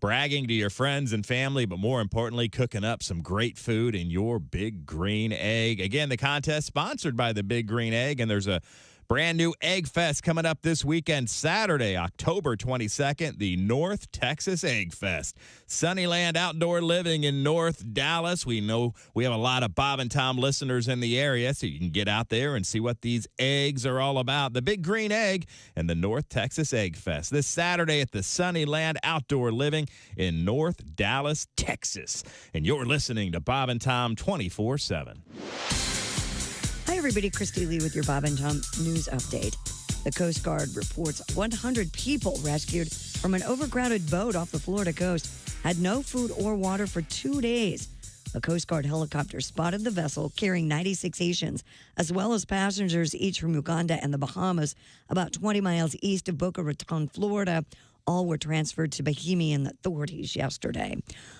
Bragging to your friends and family, but more importantly, cooking up some great food in your Big Green Egg. Again, the contest sponsored by the Big Green Egg, and there's a brand new Egg Fest coming up this weekend, Saturday, October 22nd, the North Texas Egg Fest. Sunnyland Outdoor Living in North Dallas. We know we have a lot of Bob and Tom listeners in the area, so you can get out there and see what these eggs are all about. The Big Green Egg and the North Texas Egg Fest this Saturday at the Sunnyland Outdoor Living in North Dallas, Texas. And you're listening to Bob and Tom 24/7. Hi, everybody. Christy Lee with your Bob and Tom News Update. The Coast Guard reports 100 people rescued from an overcrowded boat off the Florida coast had no food or water for 2 days. A Coast Guard helicopter spotted the vessel carrying 96 Haitians, as well as passengers, each from Uganda and the Bahamas, about 20 miles east of Boca Raton, Florida. All were transferred to Bahamian authorities yesterday.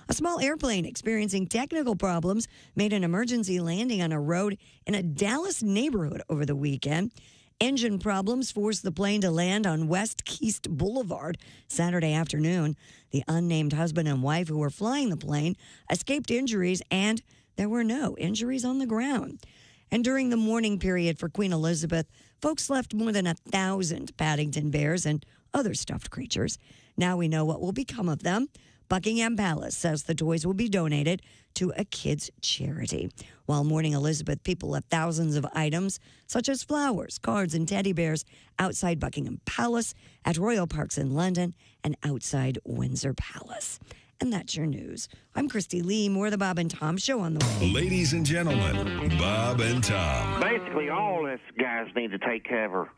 A small airplane experiencing technical problems made an emergency landing on a road in a Dallas neighborhood over the weekend. Engine problems forced the plane to land on West Keast Boulevard Saturday afternoon. The unnamed husband and wife who were flying the plane escaped injuries, and there were no injuries on the ground. And during the mourning period for Queen Elizabeth, folks left more than 1,000 Paddington bears and other stuffed creatures. Now we know what will become of them. Buckingham Palace says the toys will be donated to a kids' charity. While mourning Elizabeth, people left thousands of items, such as flowers, cards, and teddy bears, outside Buckingham Palace, at Royal Parks in London, and outside Windsor Palace. And that's your news. I'm Christy Lee. More of the Bob and Tom Show on the way. Ladies and gentlemen, Bob and Tom. Basically, all us guys need to take cover.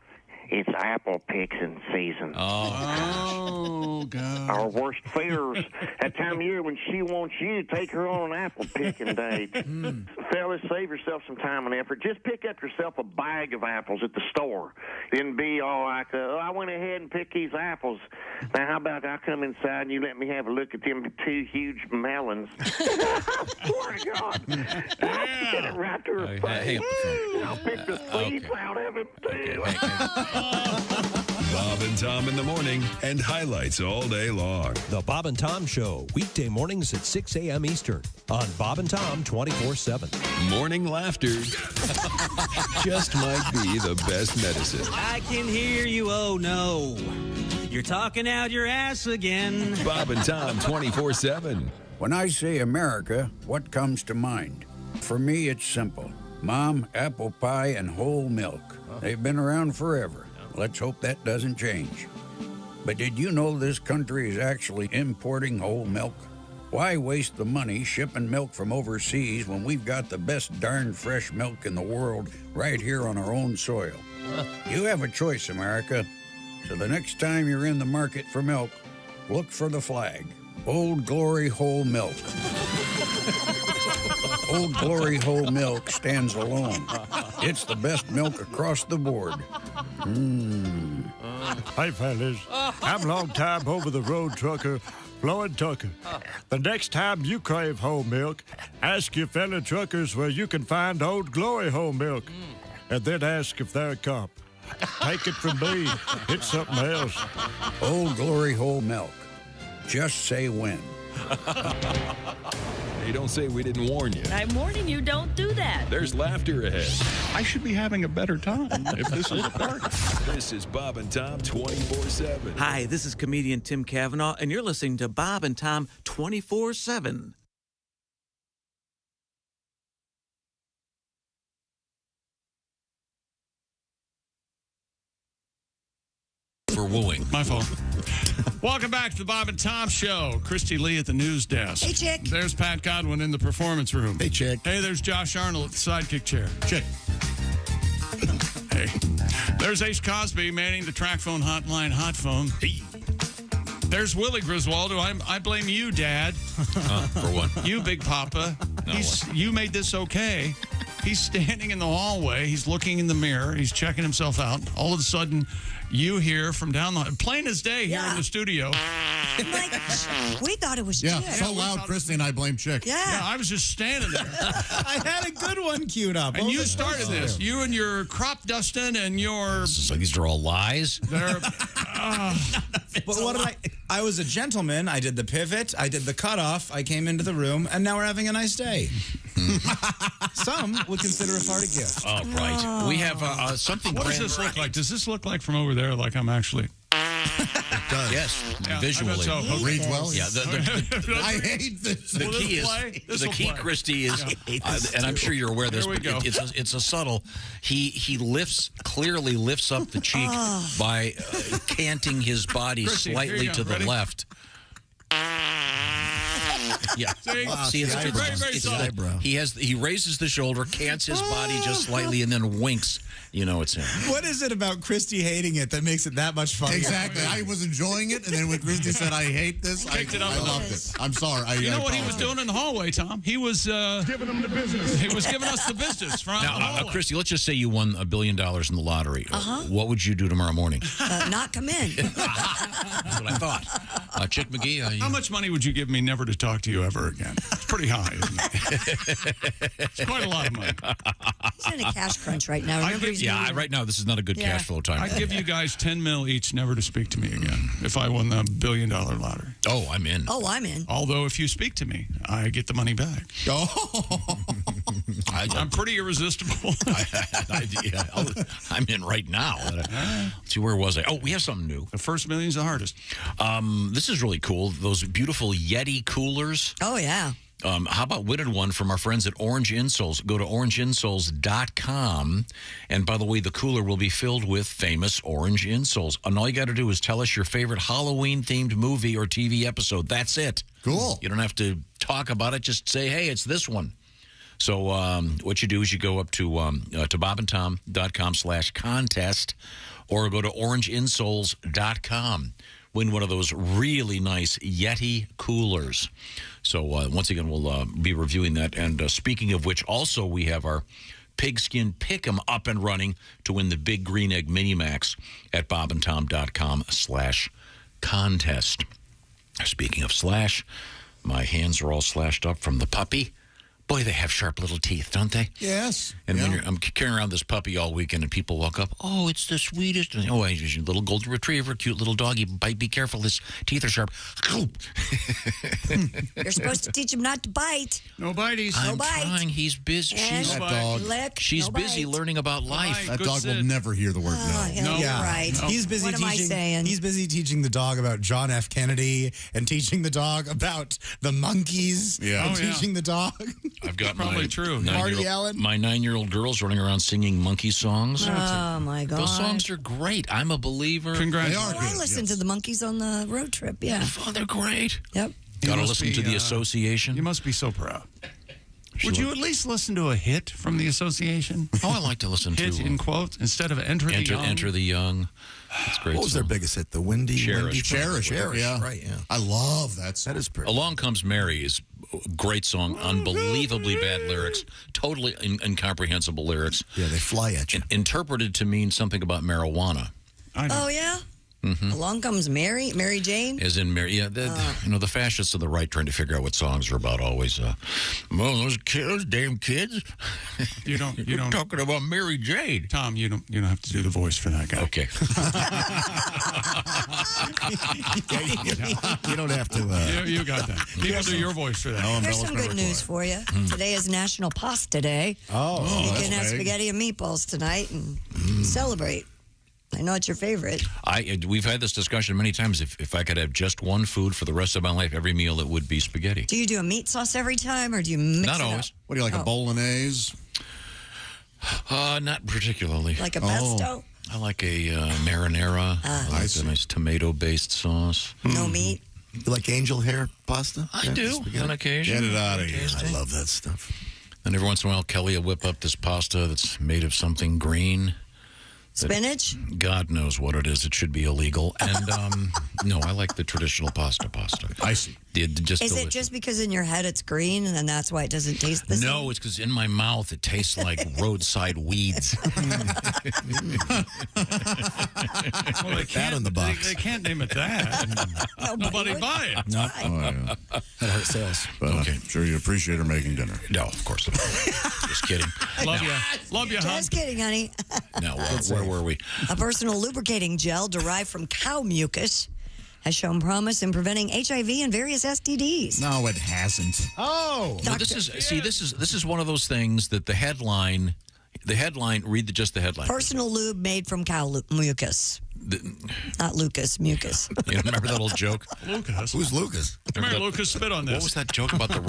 It's apple picking season. Oh, God. Our worst fears. That time of year when she wants you to take her on an apple picking date. Fellas, save yourself some time and effort. Just pick up yourself a bag of apples at the store. Then be all like, I went ahead and picked these apples. Now, how about I come inside and you let me have a look at them 2 huge melons? I swear to God. I'll get it right to her face. I'll pick the seeds out of it, too. Bob and Tom in the morning and highlights all day long. The Bob and Tom Show, weekday mornings at 6 a.m. Eastern on Bob and Tom 24/7. Morning laughter just might be the best medicine. I can hear you, oh no. You're talking out your ass again. Bob and Tom 24/7. When I say America, what comes to mind? For me, it's simple. Mom, apple pie, and whole milk. They've been around forever. Let's hope that doesn't change. But did you know this country is actually importing whole milk? Why waste the money shipping milk from overseas when we've got the best darn fresh milk in the world right here on our own soil? You have a choice, America. So the next time you're in the market for milk, look for the flag. Old Glory Whole Milk. Old Glory whole milk stands alone. It's the best milk across the board. Hey, fellas. I'm long-time over-the-road trucker, Floyd Tucker. The next time you crave whole milk, ask your fellow truckers where you can find Old Glory whole milk. And then ask if they're a cop. Take it from me. It's something else. Old Glory whole milk. Just say when. Hey, don't say we didn't warn you. I'm warning you, don't do that. There's laughter ahead. I should be having a better time if this is a party. This is Bob and Tom 24/7. Hi, this is comedian Tim Cavanaugh, and you're listening to Bob and Tom 24/7. For wooing. My fault. Welcome back to the Bob and Tom Show. Christy Lee at the news desk. Hey, Chick. There's Pat Godwin in the performance room. Hey, Chick. Hey, there's Josh Arnold at the sidekick chair. Chick. Hey. There's Ace Cosby manning the track phone hotline hot phone. Hey. There's Willie Griswoldo. I blame you, Dad. For what? You, Big Papa. You made this okay. He's standing in the hallway. He's looking in the mirror. He's checking himself out. All of a sudden, you hear from down the plain as day here in the studio. Like, we thought it was Yeah, Chick. so loud, Christy and I blame Chick. Yeah. I was just standing there. I had a good one queued up. And you started this. You and your crop dusting and your... So these are all lies? They're... But what did I was a gentleman. I did the pivot. I did the cutoff. I came into the room, and now we're having a nice day. Some would consider a party gift. Oh, right. We have something. What does this look like? Does this look like from over there like I'm actually... It does. Yes, Yeah, visually. I bet so. Reads well. Yeah, I hate this. The key, Christy, is, and I'm sure you're aware of this, Here we but go. it's a subtle. He clearly lifts up the cheek by canting his body Christy, here slightly you go. to the Ready? left. Yeah. See, it's very, very subtle. He raises the shoulder, cants his body just slightly, and then winks. You know it's him. What is it about Christy hating it that makes it that much fun? Exactly. I was enjoying it, and then when Christy said, I hate this, I loved it. I'm sorry. You know what he was doing in the hallway, Tom? He was giving them the business. He was giving us the business from the hallway. Christy, let's just say you won $1 billion in the lottery. What would you do tomorrow morning? Not come in. That's what I thought. Chick McGee. How much money would you give me never to talk to you ever again? It's pretty high, isn't it? It's quite a lot of money. He's in a cash crunch right now. Remember, Right now this is not a good cash flow time. I'd give you guys $10 million each never to speak to me again if I won the $1 billion lottery. Oh, I'm in. Oh, I'm in. Although if you speak to me, I get the money back. I'm pretty irresistible. I'm in right now. Let's see, where was I? Oh, we have something new. The first million's the hardest. This is really cool. Those beautiful Yeti coolers. Oh, yeah. How about winning one from our friends at Orange Insoles? Go to orangeinsoles.com. And by the way, the cooler will be filled with famous Orange Insoles. And all you got to do is tell us your favorite Halloween-themed movie or TV episode. That's it. Cool. You don't have to talk about it. Just say, hey, it's this one. So what you do is you go up to bobandtom.com/contest or go to orangeinsoles.com. Win one of those really nice Yeti coolers. So once again, we'll be reviewing that. And speaking of which, also we have our Pigskin Pick'em up and running to win the Big Green Egg Mini Max at bobandtom.com/contest. Speaking of slash, my hands are all slashed up from the puppy. Boy, they have sharp little teeth, don't they? Yes. And when I'm carrying around this puppy all weekend, and people walk up, oh, it's the sweetest. And, oh, he's a little golden retriever, cute little doggy. Be careful, his teeth are sharp. You're supposed to teach him not to bite. No bites. I'm trying. He's busy. She's busy learning about life. That dog will never hear the word no. You're right. No. He's busy What am I saying? He's busy teaching the dog about John F. Kennedy and teaching the dog about the monkeys. Yeah. And teaching the dog. I've got probably true. Marty Allen. My 9-year-old girl's running around singing monkey songs. Oh, my God. Those songs are great. I'm a believer. Congratulations. I listened to the monkeys on the road trip, yeah. Oh, they're great. Yep. Got to listen to the association. You must be so proud. Would you at least listen to a hit from the association? Oh, I like to listen to hit in quotes instead of Enter the Young. Enter the Young. That's great. What was their biggest hit? The Windy? Cherish. Yeah. Right, yeah. I love that song. That is pretty. Along Comes Mary is a great song. Unbelievably bad lyrics. Totally incomprehensible lyrics. Yeah, they fly at you. Interpreted to mean something about marijuana. Oh, yeah? Mm-hmm. Along Comes Mary Jane? As in Mary, yeah. The fascists of the right trying to figure out what songs are about always. Well, those kids, damn kids. You don't talking about Mary Jane. Tom, you don't have to do the voice for that guy. Okay. You don't have to. You got that. People do your voice for that. Here's some good news for you. Today is National Pasta Day. You can have spaghetti and meatballs tonight and celebrate. I know it's your favorite. We've had this discussion many times. If I could have just one food for the rest of my life, every meal, it would be spaghetti. Do you do a meat sauce every time, or do you mix Not it always. up? What do you like, a bolognese? Not particularly. Like a pesto? I like a marinara. I like a nice tomato-based sauce. No meat? You like angel hair pasta? I do, on occasion. Get it out of here. I love that stuff. And every once in a while, Kelly will whip up this pasta that's made of something green. Spinach? God knows what it is. It should be illegal. And no, I like the traditional pasta. I see. Is it just because in your head it's green and that's why it doesn't taste the same? No, it's because in my mouth it tastes like roadside weeds. Well, they can't, on the box. They can't name it that. Nobody buy it. No. That hurt sales. But okay. I'm sure you appreciate her making dinner. No, of course not. Just kidding. Love you. Love you, hon. Just kidding, honey. Now, where were we? A personal lubricating gel derived from cow mucus has shown promise in preventing HIV and various STDs. No, it hasn't. Oh, well, this is one of those things that the headline. Read just the headline. Personal lube made from cow mucus. Not Lucas, mucus. You remember that old joke? Lucas. Who's Lucas? Come here, Lucas. Spit on this. What was that joke about the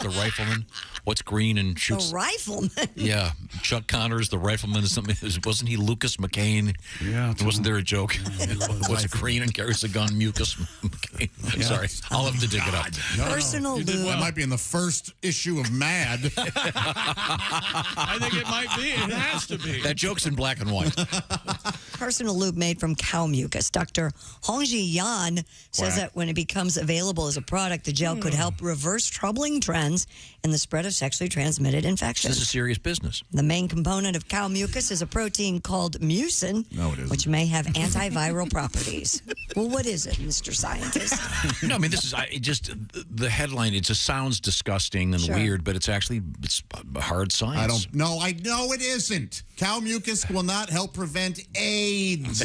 rifleman? What's green and shoots? The rifleman. Yeah, Chuck Connors, the rifleman. Something wasn't he Lucas McCain? Yeah. Wasn't there a joke? What's green and carries a gun? Mucus McCain. I'm sorry. I'll have to dig it up. Personal lube. That might be in the first issue of Mad. I think it might be. It has to be. That joke's in black and white. Personal lube made from cow mucus. Dr. Hongji Yan says that when it becomes available as a product, the gel could help reverse troubling trends in the spread of sexually transmitted infections. This is serious business. The main component of cow mucus is a protein called mucin, which may have antiviral properties. Well, what is it, Mr. Scientist? No, I mean, this is just the headline. It just sounds disgusting and weird, but it's hard science. I don't know. I know it isn't. Cow mucus will not help prevent AIDS.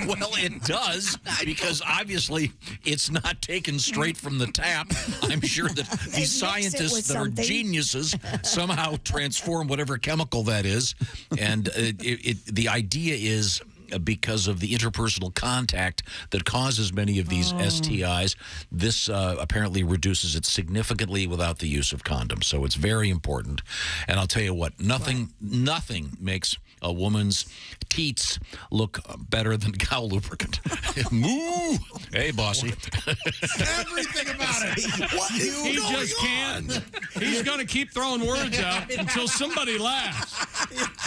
Well, it does, because obviously it's not taken straight from the tap. I'm sure that these scientists that are geniuses somehow transform whatever chemical that is. And the idea is because of the interpersonal contact that causes many of these STIs, this apparently reduces it significantly without the use of condoms. So it's very important. And I'll tell you what, nothing makes a woman's teats look better than cow lubricant. Moo! Hey, bossy. Everything about it. What is He going just on? can't. He's going to keep throwing words out until somebody laughs.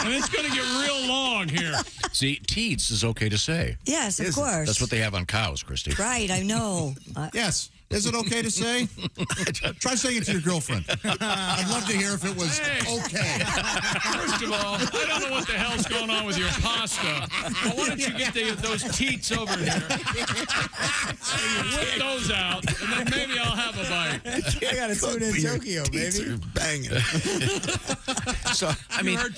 And it's going to get real long here. See, teats is okay to say. Yes, of course. That's what they have on cows, Christy. Right, I know. Yes. Is it okay to say? Try saying it to your girlfriend. I'd love to hear if it was okay. First of all, I don't know what the hell's going on with your pasta. But why don't you get those teats over here? And you whip those out, and then maybe I'll have a bite. I got a tune in Tokyo, baby. Banging. So, I mean, you heard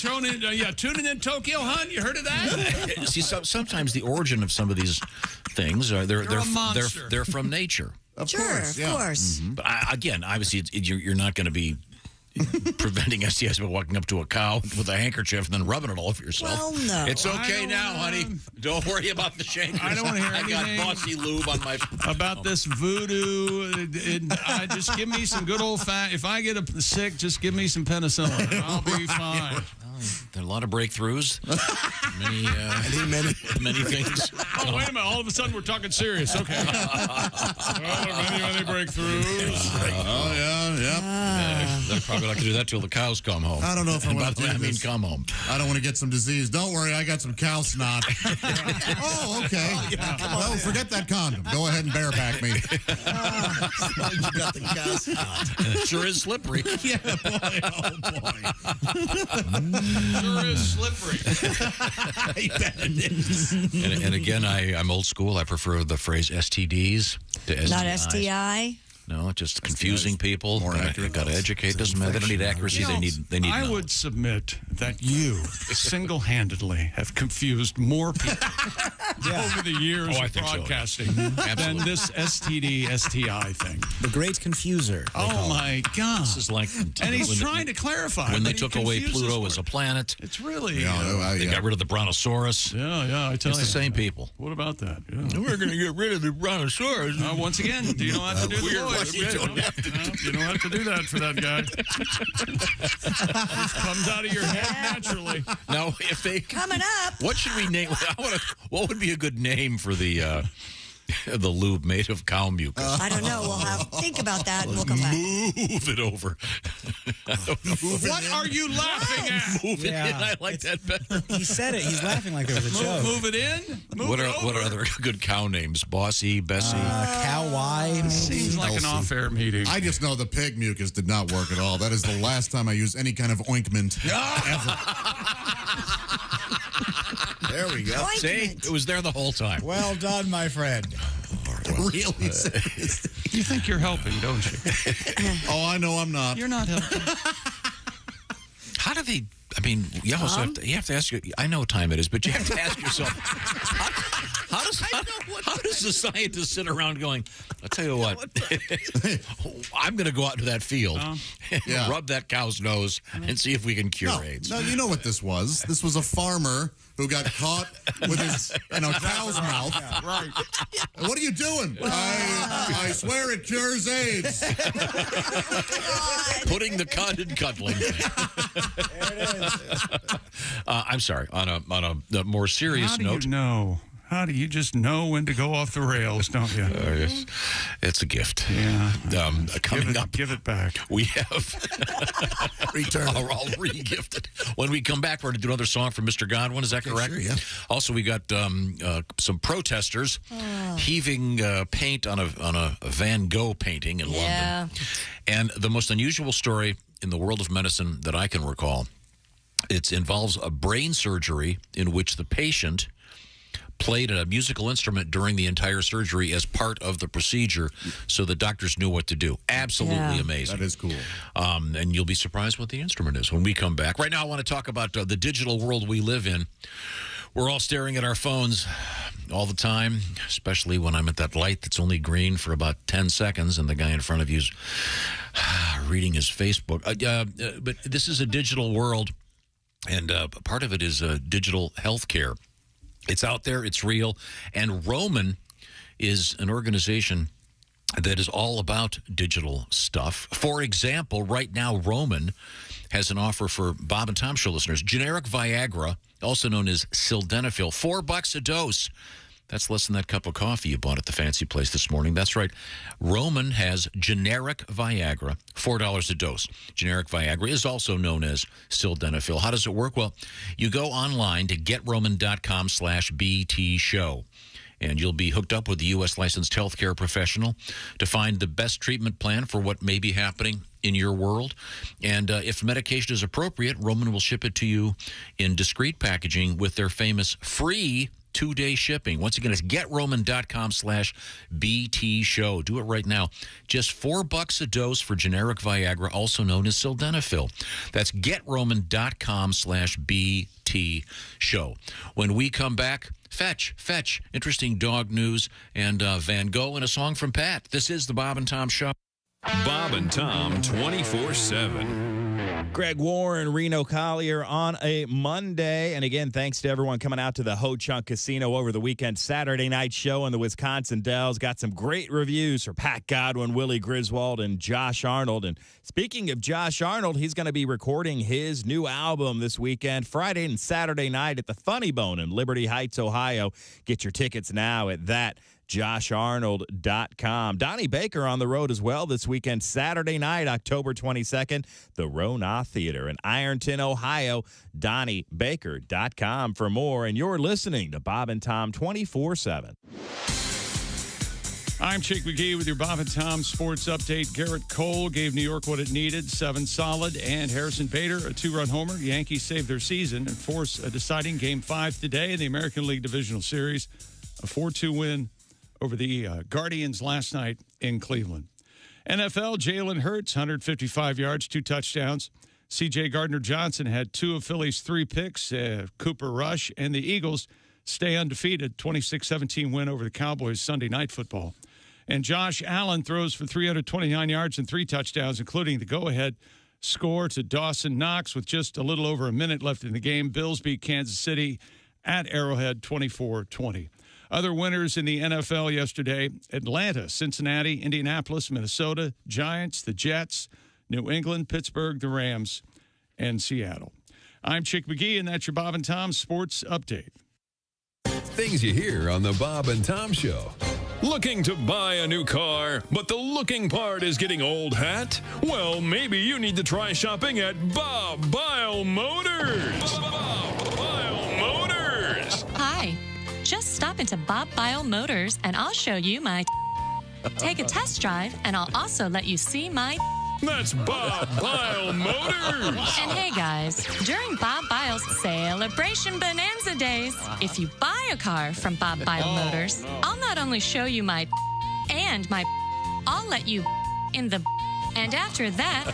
tuning in Tokyo, hon? You heard of that? See, sometimes the origin of some of these things are they're from nature. Of Sure, course, of course. But again, obviously, you're not going to be preventing STIs by walking up to a cow with a handkerchief and then rubbing it all over yourself. Well, no. It's okay now, honey. Don't worry about the shankers. I don't want to hear anything. I got bossy lube on my... About this voodoo. Just give me some good old fat. If I get sick, just give me some penicillin. I'll be fine. There are a lot of breakthroughs. Many things. Oh, wait a minute. All of a sudden, we're talking serious. Okay. Many breakthroughs. Oh, yeah. They're probably not going to do that till the cows come home. I don't know if I want to do this. come home. I don't want to get some disease. Don't worry, I got some cow snot. Oh, okay. Well, forget that condom. Go ahead and bareback me. You got the cow snot. It sure is slippery. Yeah, boy. Oh, boy. Sure is slippery. And again, I'm old school. I prefer the phrase STDs to STIs. Not STI. No, just confusing people. More accurate. Got to educate. Doesn't matter. They don't need accuracy. They need. I would submit that you single-handedly have confused more people over the years of broadcasting than this STD, STI thing. The great confuser. Oh my God! This is like, and he's trying to clarify. When they but he took away confuses Pluto more. as a planet. It's really They got rid of the brontosaurus. Yeah, I tell you. It's the same people. What about that? Yeah. We're going to get rid of the brontosaurus. Once again, do you know how to do the voice? You don't have to do that for that guy. It comes out of your head naturally. Now, if they coming up, what should we name? What would be a good name for the lube made of cow mucus? I don't know. We'll have think about that, and we'll come back. Move it over. What are you laughing at? Move it in. I like that better. He said it. He's laughing like it was a joke. Move it in. What are other good cow names? Bossy, Bessie, Cow Y. Seems like an off-air meeting. I just know the pig mucus did not work at all. That is the last time I used any kind of ointment ever. There we go. See, it was there the whole time. Well done, my friend. Really? You think you're helping, don't you? Oh, I know I'm not. You're not helping. How do they? I mean, you also you have to ask. I know what time it is, but you have to ask yourself. How does the scientist sit around going, I'll tell you what, I'm going to go out into that field, rub that cow's nose, and see if we can cure AIDS. No, you know what this was. This was a farmer who got caught with his cow's mouth. Yeah, right. What are you doing? I swear it cures AIDS. Putting the cud in cuddling. There it is. I'm sorry. On a more serious note. You know? How do you just know when to go off the rails, don't you? Yes. It's a gift. Yeah. Coming up. Give it back. We have Return. I'll re-gift it. When we come back, we're going to do another song from Mr. Godwin. Is that correct? Sure, yeah. Also, we got some protesters heaving paint on a Van Gogh painting in London. And the most unusual story in the world of medicine that I can recall, it involves a brain surgery in which the patient played a musical instrument during the entire surgery as part of the procedure so the doctors knew what to do. Absolutely amazing. That is cool. And you'll be surprised what the instrument is when we come back. Right now, I want to talk about the digital world we live in. We're all staring at our phones all the time, especially when I'm at that light that's only green for about 10 seconds and the guy in front of you's reading his Facebook. But this is a digital world, and part of it is digital health care. It's out there, it's real, and Roman is an organization that is all about digital stuff. For example, right now, Roman has an offer for Bob and Tom Show listeners. Generic Viagra, also known as sildenafil, $4 a dose. That's less than that cup of coffee you bought at the fancy place this morning. That's right. Roman has generic Viagra, $4 a dose. Generic Viagra is also known as sildenafil. How does it work? Well, you go online to getroman.com/BT show. And you'll be hooked up with a U.S. licensed healthcare professional to find the best treatment plan for what may be happening in your world. And if medication is appropriate, Roman will ship it to you in discreet packaging with their famous free 2-day shipping. Once again, it's getroman.com/BT show. Do it right now. Just $4 a dose for generic Viagra, also known as sildenafil. That's getroman.com/BT show. When we come back, Fetch, interesting dog news, and Van Gogh and a song from Pat. This is the Bob and Tom Show. Bob and Tom 24/7. Greg Warren, Reno Collier on a Monday. And again, thanks to everyone coming out to the Ho Chunk Casino over the weekend. Saturday night show in the Wisconsin Dells. Got some great reviews for Pat Godwin, Willie Griswold, and Josh Arnold. And speaking of Josh Arnold, he's going to be recording his new album this weekend, Friday and Saturday night at the Funny Bone in Liberty Heights, Ohio. Get your tickets now at JoshArnold.com. Donnie Baker on the road as well this weekend, Saturday night, October 22nd, the Rona Theater in Ironton, Ohio. DonnieBaker.com for more. And you're listening to Bob and Tom 24/7. I'm Chick McGee with your Bob and Tom Sports Update. Garrett Cole gave New York what it needed, 7 solid, and Harrison Bader a 2-run homer. Yankees saved their season and force a deciding Game 5 today in the American League Divisional Series. A 4-2 win over the Guardians last night in Cleveland. NFL, Jalen Hurts, 155 yards, 2 touchdowns. C.J. Gardner-Johnson had 2 of Philly's 3 picks. Cooper Rush and the Eagles stay undefeated, 26-17 win over the Cowboys Sunday Night Football. And Josh Allen throws for 329 yards and 3 touchdowns, including the go-ahead score to Dawson Knox with just a little over a minute left in the game. Bills beat Kansas City at Arrowhead 24-20. Other winners in the NFL yesterday: Atlanta, Cincinnati, Indianapolis, Minnesota, Giants, the Jets, New England, Pittsburgh, the Rams, and Seattle. I'm Chick McGee, and that's your Bob and Tom Sports Update. Things you hear on the Bob and Tom Show. Looking to buy a new car, but the looking part is getting old hat? Well, maybe you need to try shopping at Bob Bile Motors. Bob Bile Motors. Hi. Just stop into Bob Bile Motors and I'll show you my Take a test drive and I'll also let you see my That's Bob Bile Motors. And hey guys, during Bob Bile's Celebration Bonanza Days, if you buy a car from Bob Bile Motors, I'll not only show you my and my I'll let you in the and after that,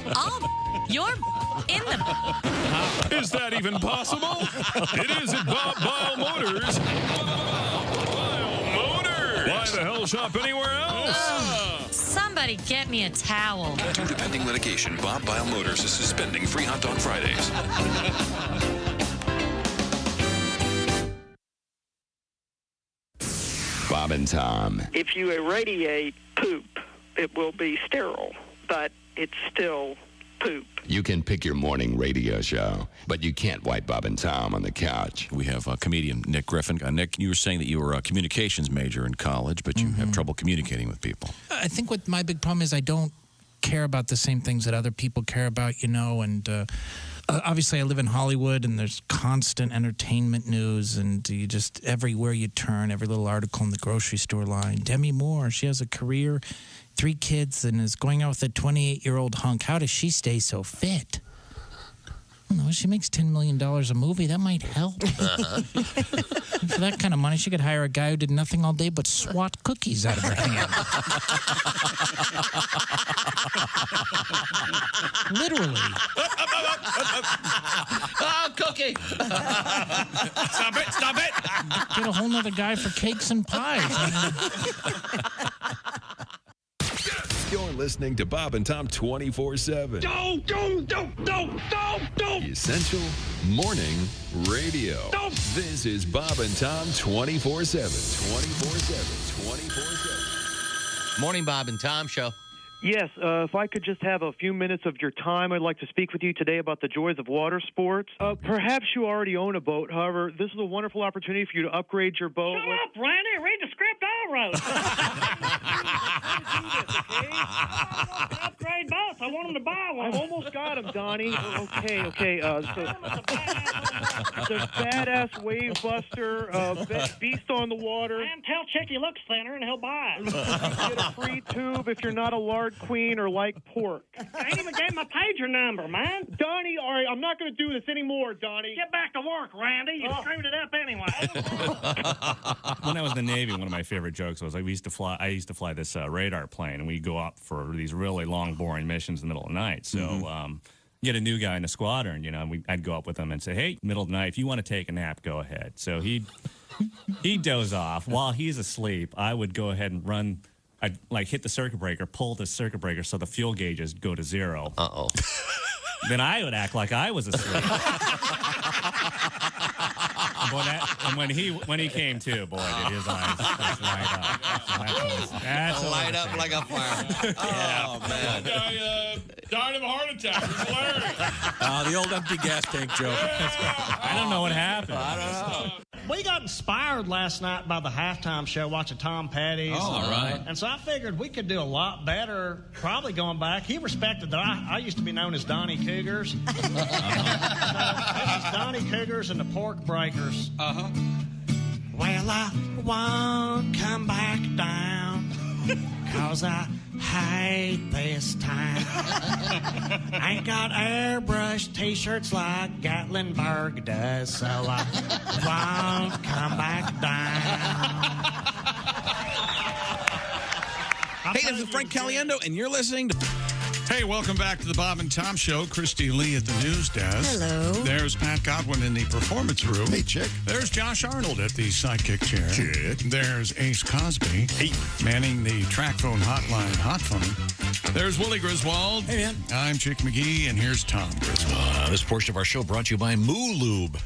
you're in the Is that even possible? It is at Bob Bile Motors. Bob Bile Motors. Why the hell shop anywhere else? Somebody get me a towel. Due to pending litigation, Bob Bile Motors is suspending free hot dog Fridays. Bob and Tom. If you irradiate poop, it will be sterile, but it's still poop. You can pick your morning radio show, but you can't wipe Bob and Tom on the couch. We have comedian Nick Griffin. Nick, you were saying that you were a communications major in college, but you have trouble communicating with people. I think what my big problem is I don't care about the same things that other people care about, you know, and obviously I live in Hollywood and there's constant entertainment news and you just, everywhere you turn, every little article in the grocery store line. Demi Moore, she has a career, 3 kids, and is going out with a 28-year-old hunk. How does she stay so fit? I don't know. She makes $10 million a movie. That might help. For that kind of money, she could hire a guy who did nothing all day but swat cookies out of her hand. Literally. Oh, cookie. Stop it. Stop it. Get a whole nother guy for cakes and pies. You're listening to Bob and Tom 24/7. Don't. The Essential Morning Radio. This is Bob and Tom 24/7. 24/7. Morning, Bob and Tom Show. Yes, if I could just have a few minutes of your time, I'd like to speak with you today about the joys of water sports. Perhaps you already own a boat. However, this is a wonderful opportunity for you to upgrade your boat. Shut up, Randy. Read the script I wrote. Upgrade boats. I want them to buy one. I've almost got him, Donnie. Okay. The badass wave buster, beast on the water. And tell Chick he looks thinner and he'll buy it. You get a free tube if you're not a lard queen or like pork. I ain't even gave my pager number, man. Donnie, all right, I'm not going to do this anymore, Donnie. Get back to work, Randy. You screwed it up anyway. When I was in the Navy, one of my favorite jokes was I used to fly this radar plane, and we'd go up for these really long, boring missions in the middle of the night. So get a new guy in the squadron, you know, and I'd go up with him and say, hey, middle of the night, if you want to take a nap, go ahead. So he'd doze off. While he's asleep, I would go ahead and run. I'd hit the circuit breaker, pull the circuit breaker so the fuel gauges go to 0. Uh-oh. then I would act like I was asleep. Boy, and when he came to, boy, did his eyes just light up. That's light up like a fire. Oh, man. I died of a heart attack. It's hilarious. The old empty gas tank joke. I don't know what happened. I don't know. We got inspired last night by the halftime show watching Tom Petty's. Oh, all right. And so I figured we could do a lot better, probably going back. He respected that I used to be known as Donnie Cougars. So this is Donnie Cougars and the Pork Breakers. Uh-huh. Well, I won't come back down, 'cause I hate this town. Ain't got airbrush t-shirts like Gatlinburg does, so I won't come back down. Hey, this is Frank Caliendo, and you're listening to... Hey, welcome back to the Bob and Tom Show. Christy Lee at the news desk. Hello. There's Pat Godwin in the performance room. Hey, chick. There's Josh Arnold at the sidekick chair. Chick. There's Ace Cosby. Hey. Manning the track phone hotline, hot phone. There's Willie Griswold. Hey, man. I'm Chick McGee, and here's Tom Griswold. This portion of our show brought to you by Moo Lube.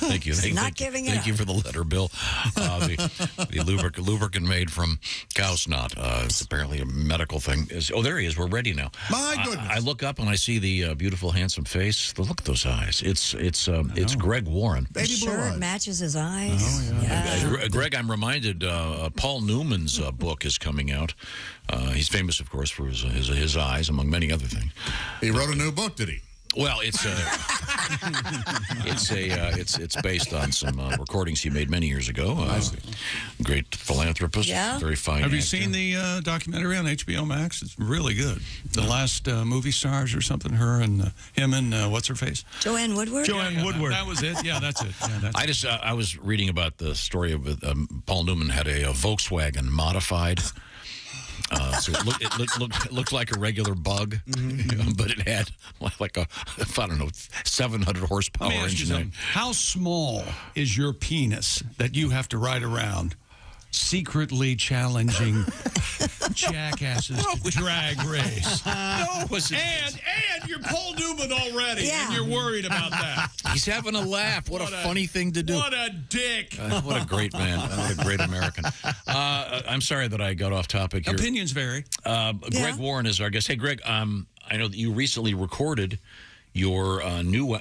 Thank you. Thank you for the letter, Bill. The lubricant made from cow snot. It's apparently a medical thing. There he is. We're ready now. My goodness. I look up and I see the beautiful, handsome face. Look at those eyes. It's Greg Warren. Baby blue Sure, eyes. it matches his eyes. Oh, yeah. Greg, I'm reminded Paul Newman's book is coming out. He's famous, of course, for his eyes, among many other things. He wrote a new book, did he? Well, it's based on some recordings he made many years ago. Great philanthropist, very fine. Have you actor. seen the documentary on HBO Max? It's really good. The last movie stars or something. Him and what's her face? Joanne Woodward. Woodward. That was it. Yeah, that's it. Yeah, that's I was reading about the story of Paul Newman had a Volkswagen modified. So it looked like a regular bug, but it had like a 700 horsepower Let me ask you engine. something. How small is your penis that you have to ride around secretly challenging jackasses to drag race? And you're Paul Newman already, and you're worried about that. He's having a laugh. What a funny thing to do. What a dick. What a great man. What a great American. I'm sorry that I got off topic here. Opinions vary. Greg Warren is our guest. Hey, Greg, I know that you recently recorded your new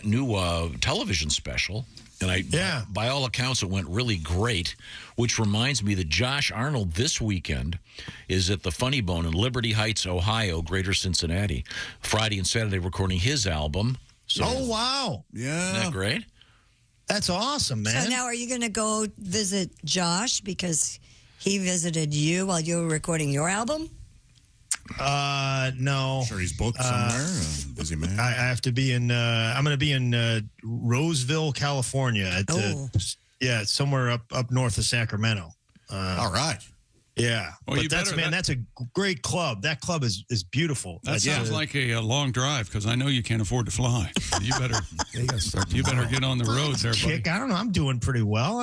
television special. And by all accounts, it went really great, which reminds me that Josh Arnold this weekend is at the Funny Bone in Liberty Heights, Ohio, Greater Cincinnati, Friday and Saturday recording his album. So, oh, wow. Yeah. Isn't that great? That's awesome, man. So now are you going to go visit Josh because he visited you while you were recording your album? No. I'm sure he's booked somewhere. Busy man. I have to be in. I'm going to be in Roseville, California. It's somewhere up north of Sacramento. All right. Yeah, Well, but that's a great club. That club is beautiful. That sounds like a long drive because I know you can't afford to fly. You better get on the road there, buddy. Chick, I don't know. I'm doing pretty well.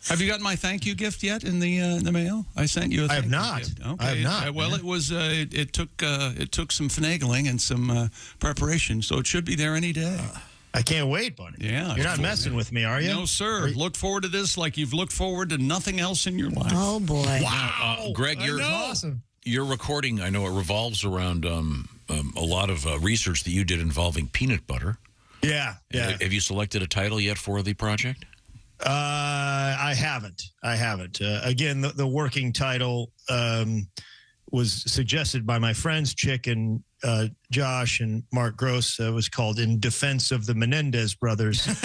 Have you gotten my thank you gift yet in the mail? I sent you a thank you gift. Okay. I have not. Well, it was it took some finagling and some preparation, so it should be there any day. I can't wait, buddy. Yeah. You're not messing with me, are you? No, sir. Look forward to this like you've looked forward to nothing else in your life. Oh, boy. Wow. Greg, you're awesome. Your recording, I know it revolves around a lot of research that you did involving peanut butter. Yeah. Have you selected a title yet for the project? I haven't. Again, the working title was suggested by my friends, Chick and Josh and Mark Gross. Was called In Defense of the Menendez Brothers. That's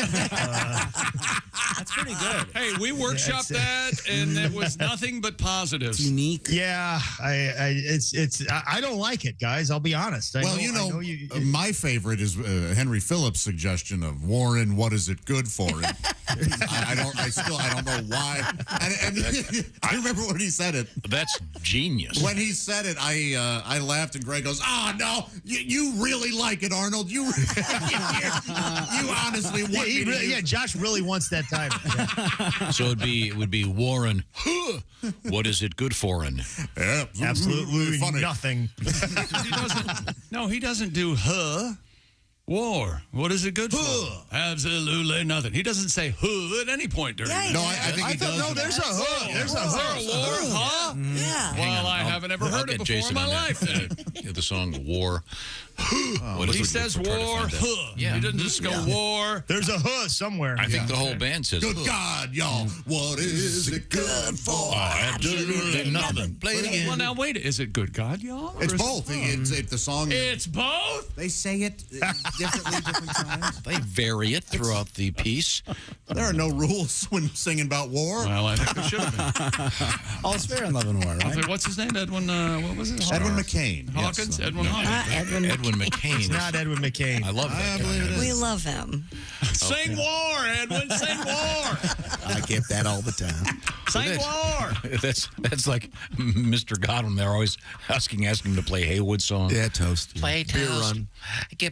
pretty good. Hey, we workshopped that, and it was nothing but positives. It's unique. Yeah, I don't like it, guys. I'll be honest. I know my favorite is Henry Phillips' suggestion of Warren. What is it good for? I don't know why. And I remember when he said it. That's genius. When he said it, I laughed, and Greg goes, "Oh no, you really like it, Arnold. You honestly want me to yeah, Josh really wants that time. So it would be Warren. What is it good for? Yeah, absolutely nothing. He doesn't do war. What is it good for? Absolutely nothing. He doesn't say at any point during it. No, I think he does. No, there's a There's a war. Yeah. Well, I haven't ever heard it before in my life. The song War. He says war. Yeah. He doesn't just go war. There's a somewhere. I think the whole band says, "Good God, y'all, what is it good for? Absolutely nothing." Play it again. Well, now wait. Is it good God, y'all? It's both. It's the song. It's both. They say it differently different times. They vary it throughout the piece. There are no rules when singing about war. Well, I think there should have been. All's fair in love and war, right? What's his name? Edwin. What was it? Edwin McCain. Hawkins. Yes. Edwin Hawkins. Edwin McCain. It's not Edwin McCain. I love that guy. We love him. Sing war, Edwin. Sing war. I get that all the time. Sing war. That's like Mr. Godwin. They're always asking him to play Haywood songs. Yeah, Toast. Play Beer Toast. run.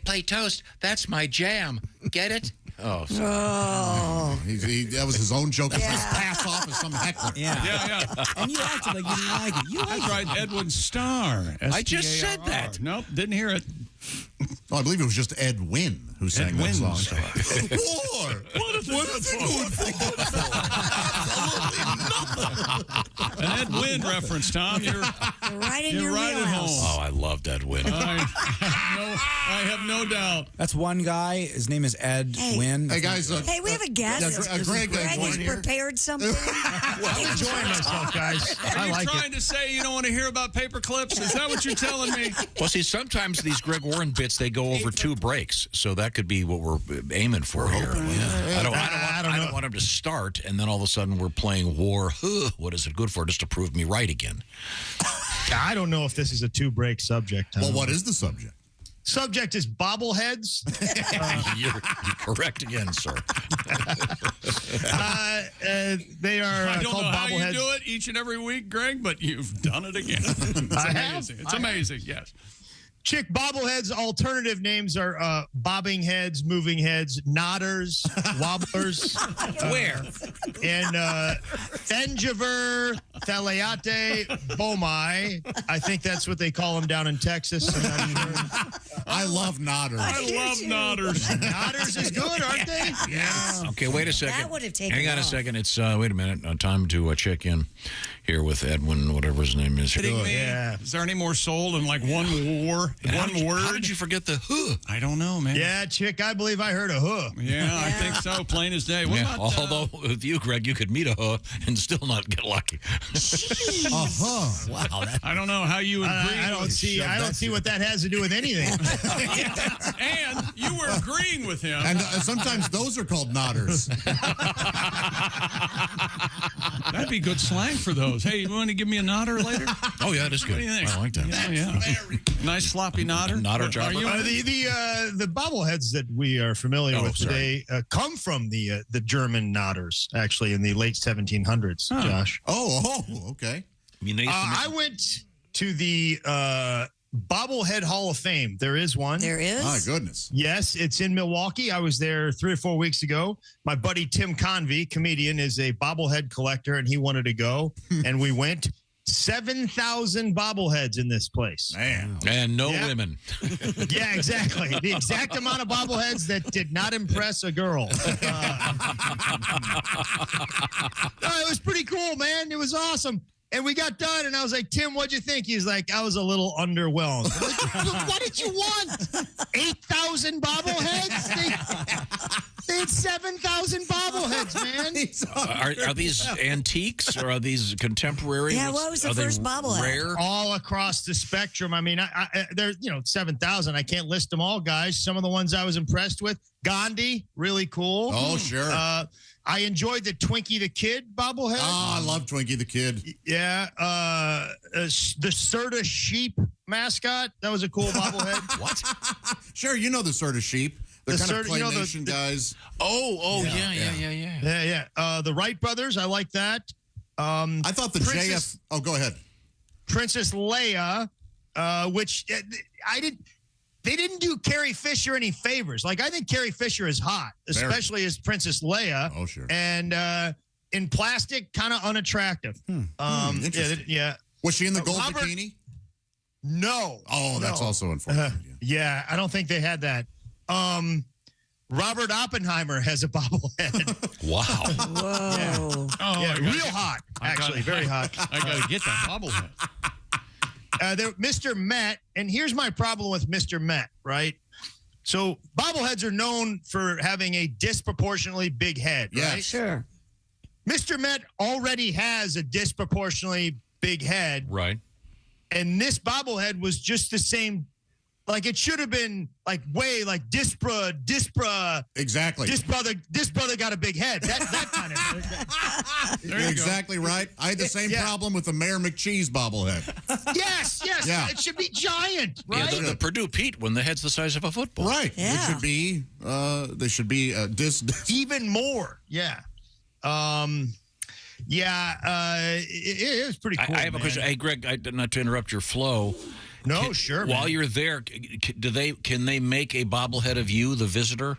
Play Toast. That's my jam. Get it? Oh, sorry. Oh. That was his own joke. Yeah. Pass off as some heckler. Yeah. And you acted like you didn't like it. That's right, Edwin Starr. I just said that. Nope, didn't hear it. Oh, I believe it was just Ed Wynn who sang that song. War. What is it good for? An Ed Wynn reference, Tom. You're right in your right at home. Oh, I loved Ed Wynn. I have no doubt. That's one guy. His name is Ed Wynn. Hey, guys. Hey, we have a guest. Greg has prepared something. I'm enjoying myself, guys. Are you I like trying to say you don't want to hear about paper clips? Is that what you're telling me? Well, see, sometimes these Greg Warren bits, they go over 2 breaks, so that could be what we're aiming for here. I don't want him to start, and then all of a sudden we're playing war. What is it good for? Just to prove me right again. I don't know if this is a 2-break subject. Well, what is the subject? Subject is bobbleheads. You're correct again, sir. They are I don't called know how bobbleheads. you do it each and every week, Greg, but you've done it again. It's amazing. Yes. Chick bobbleheads alternative names are bobbing heads, moving heads, nodders, wobblers. Where? And Thengiver, Thaliate, Bomai. I think that's what they call them down in Texas. I'm not sure. I love nodders. I love nodders. Nodders is good, aren't they? Yes. Okay, wait a second. That would have taken Hang on off. a second. It's wait a minute. Time to check in here with Edwin, whatever his name is. Kidding me? Yeah. Is there any more soul in like one war? One word? How did you forget the huh? I don't know, man. Yeah, Chick, I believe I heard a huh. Yeah, I think so. Plain as day. What Yeah, about, although with you, Greg, you could meet a huh and still not get lucky. Wow. I don't know how you agree. I don't see what that has to do with anything. And you were agreeing with him. And sometimes those are called nodders. That'd be good slang for those. Hey, you want to give me a nodder later? Oh yeah, that's good. What do you think? I like that. Yeah. Nice sloppy nodder. Nodder Are jobber. you? The bobbleheads that we are familiar with today come from the German nodders, actually, in the late 1700s, Josh. Oh, okay. I went to the Bobblehead Hall of Fame. There is one. There is? My goodness. Yes, it's in Milwaukee. I was there 3 or 4 weeks ago. My buddy Tim Convey, comedian, is a bobblehead collector, and he wanted to go, and we went. 7,000 bobbleheads in this place. Man. And no women. Yeah, exactly. The exact amount of bobbleheads that did not impress a girl. It was pretty cool, man. It was awesome. And we got done, and I was like, Tim, what'd you think? He's like, I was a little underwhelmed. I'm like, what did you want? 8,000 bobbleheads? They had 7,000 bobbleheads, man. Are these antiques or are these contemporary? Yeah, what was the first bobblehead? Rare? All across the spectrum. I mean, there's 7,000. I can't list them all, guys. Some of the ones I was impressed with. Gandhi, really cool. Oh, sure. I enjoyed the Twinkie the Kid bobblehead. Oh, I love Twinkie the Kid. Yeah. The Serta Sheep mascot. That was a cool bobblehead. What? Sure, you know the sort of sheep. They're The kind of sort- you know, the- claymation guys. Yeah. The Wright brothers, I like that. I thought the JF. Oh, go ahead. Princess Leia, which they didn't do Carrie Fisher any favors. Like, I think Carrie Fisher is hot, especially as Princess Leia. Oh, sure. And in plastic, kind of unattractive. Interesting. Yeah. Was she in the gold Robert- bikini? No. Oh, that's also unfortunate. Yeah, I don't think they had that. Robert Oppenheimer has a bobblehead. Wow. Whoa. Real hot, actually. Very hot. I got to get that bobblehead. Mr. Met, and here's my problem with Mr. Met, right? So bobbleheads are known for having a disproportionately big head, Yeah, right? Sure. Mr. Met already has a disproportionately big head, Right. and this bobblehead was just the same. Like, it should have been like way like dispra. Exactly. This brother got a big head. That kind of. You're exactly right. I had the same problem with the Mayor McCheese bobblehead. Yes. Yeah. It should be giant, right? Yeah, the Purdue Pete when the head's the size of a football. Right. Yeah. It should be. They should be Even more. Yeah. It was pretty cool. I have a question. Hey, Greg, not to interrupt your flow. No, sure. While man. you're there, can they make a bobblehead of you, the visitor?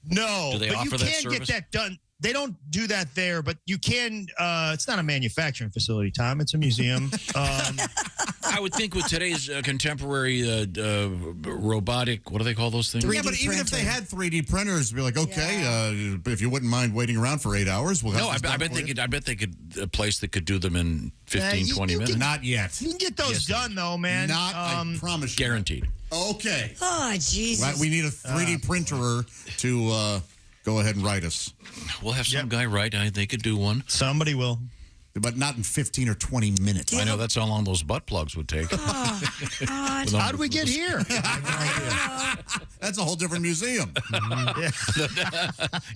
No, Do they but offer you that can service? get that done. They don't do that there, but you can. It's not a manufacturing facility, Tom. It's a museum. I would think with today's contemporary robotic, what do they call those things? Yeah, but even if they had 3D printers, it'd be like, okay, if you wouldn't mind waiting around for 8 hours, we'll have No, I this done bet for they you. could. I bet they could. A place that could do them in 15, 20 minutes. Not yet. You can get those done, though, man. Not, I promise you. Guaranteed. Okay. Oh, Jesus. Right, we need a 3D printer to go ahead and write us. We'll have some guy write. They could do one. Somebody will. But not in 15 or 20 minutes. I know that's how long those butt plugs would take. How did we get here? That's a whole different museum.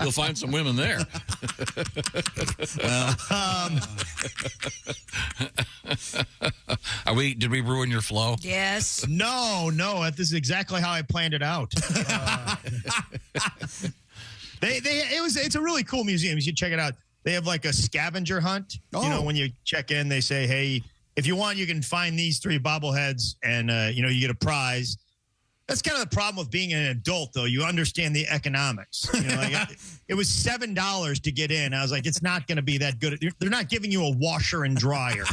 You'll find some women there. Did we ruin your flow? Yes. No. This is exactly how I planned it out. It's a really cool museum. You should check it out. They have like a scavenger hunt. You know, when you check in, they say, hey, if you want, you can find these 3 bobbleheads and, you get a prize. That's kind of the problem with being an adult, though. You understand the economics. It was $7 to get in. I was like, it's not going to be that good. They're not giving you a washer and dryer.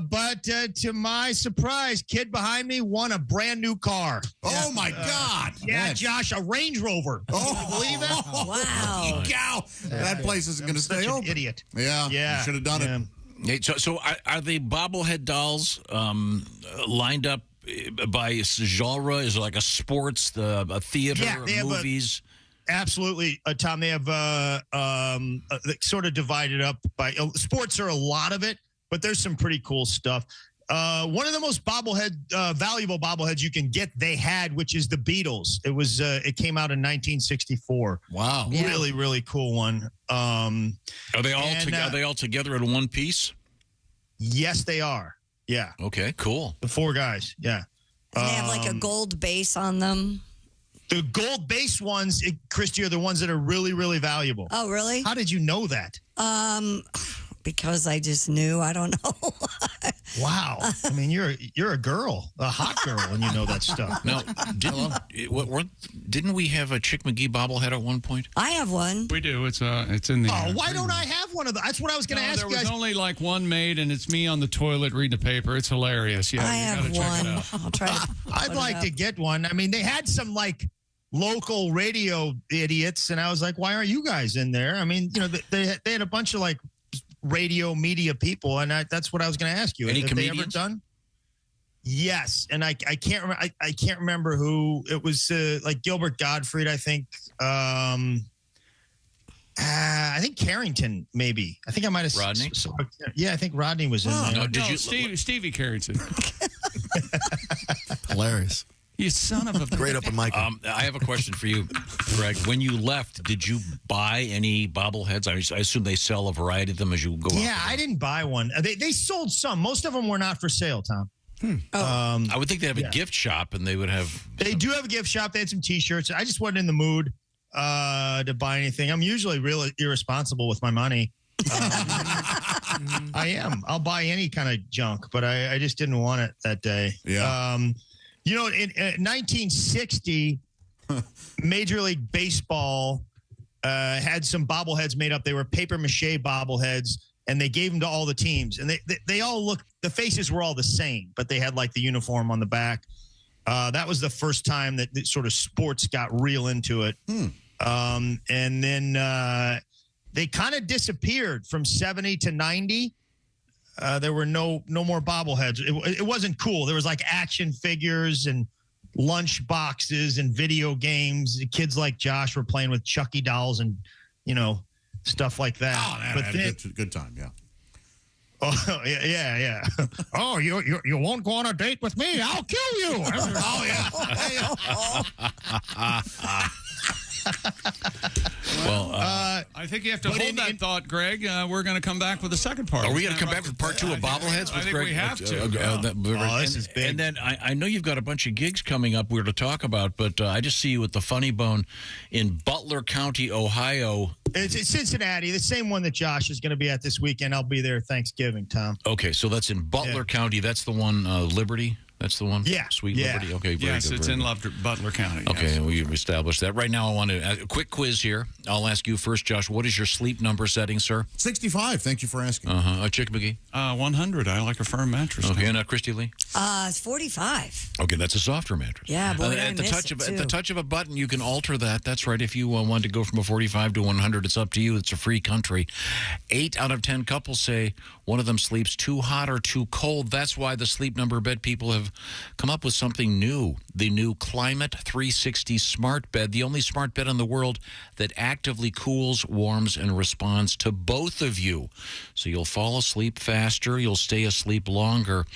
But to my surprise, kid behind me won a brand new car. Oh, my God. Yeah, Josh, a Range Rover. Oh, can you believe that? Wow. Cow. That place isn't going to stay open. Idiot. Yeah. You should have done it. Hey, so are the bobblehead dolls lined up by genre? Is it like a sports, a theater, movies? Absolutely, Tom. They have sort of divided up by sports are a lot of it, but there's some pretty cool stuff. One of the most valuable bobbleheads you can get, they had, which is the Beatles. It came out in 1964. Wow, really, really cool one. Are they all together in one piece? Yes, they are. Yeah. Okay. Cool. The 4 guys. Yeah. And they have like a gold base on them. The gold base ones, Christy, are the ones that are really, really valuable. Oh, really? How did you know that? Because I just knew. I don't know. Wow. I mean, you're a girl, a hot girl, when you know that stuff. Now, didn't we have a Chick McGee bobblehead at one point? I have one. We do. It's in the. Oh, why don't I have one of those? That's what I was going to ask you guys. There was only like one made, and it's me on the toilet reading the paper. It's hilarious. Yeah, I have gotta one. check it out. I'll try to. I'd like to get one. I mean, they had some like local radio idiots, and I was like, why aren't you guys in there? I mean, they had a bunch of like radio media people, and that's what I was going to ask you. Any have comedians? they ever done? Yes, and I can't remember. I can't remember who it was. Like Gilbert Gottfried, I think. I think Carrington, maybe. I think I might have. Rodney? Yeah, I think Rodney was in there. No, Stevie Carrington. Hilarious. You son of a... Great up in Michael. I have a question for you, Greg. When you left, did you buy any bobbleheads? I assume they sell a variety of them as you go out. Yeah, I didn't buy one. They sold some. Most of them were not for sale, Tom. I would think they have a gift shop, and they would have. They do have a gift shop. They had some T-shirts. I just wasn't in the mood to buy anything. I'm usually really irresponsible with my money. I am. I'll buy any kind of junk, but I just didn't want it that day. Yeah. In 1960, Major League Baseball had some bobbleheads made up. They were paper mache bobbleheads, and they gave them to all the teams. And they all looked, the faces were all the same, but they had like the uniform on the back. That was the first time that sort of sports got real into it. And then they kind of disappeared from 70 to 90. There were no more bobbleheads. It wasn't cool. There was like action figures and lunch boxes and video games. Kids like Josh were playing with Chucky dolls and, stuff like that. Oh, man, but I had a good time, yeah. Oh, yeah. Oh, you won't go on a date with me? I'll kill you. Oh, yeah. Well, I think you have to hold that thought, Greg. We're going to come back with the second part. Are we going to come back with part 2 of Bobbleheads with I think Greg? we have to. This is big. And then I know you've got a bunch of gigs coming up we're to talk about, but I just see you at the Funny Bone in Butler County, Ohio. It's Cincinnati, the same one that Josh is going to be at this weekend. I'll be there Thanksgiving, Tom. Okay, so that's in Butler County. That's the one, Liberty? That's the one? Yeah. Sweet Liberty? Okay, very yes, good. It's in Butler County. Okay, yes. we've established that. Right now, I want a quick quiz here. I'll ask you first, Josh. What is your sleep number setting, sir? 65. Thank you for asking. Chick McGee? 100. I like a firm mattress. Okay, and Christy Lee? It's 45. Okay, that's a softer mattress. Yeah, boy, at the touch of a button, you can alter that. That's right. If you want to go from a 45 to 100, it's up to you. It's a free country. 8 out of 10 couples say one of them sleeps too hot or too cold. That's why the Sleep Number bed people have come up with something new. The new Climate 360 smart bed, the only smart bed in the world that actively cools, warms, and responds to both of you. So you'll fall asleep faster. You'll stay asleep longer.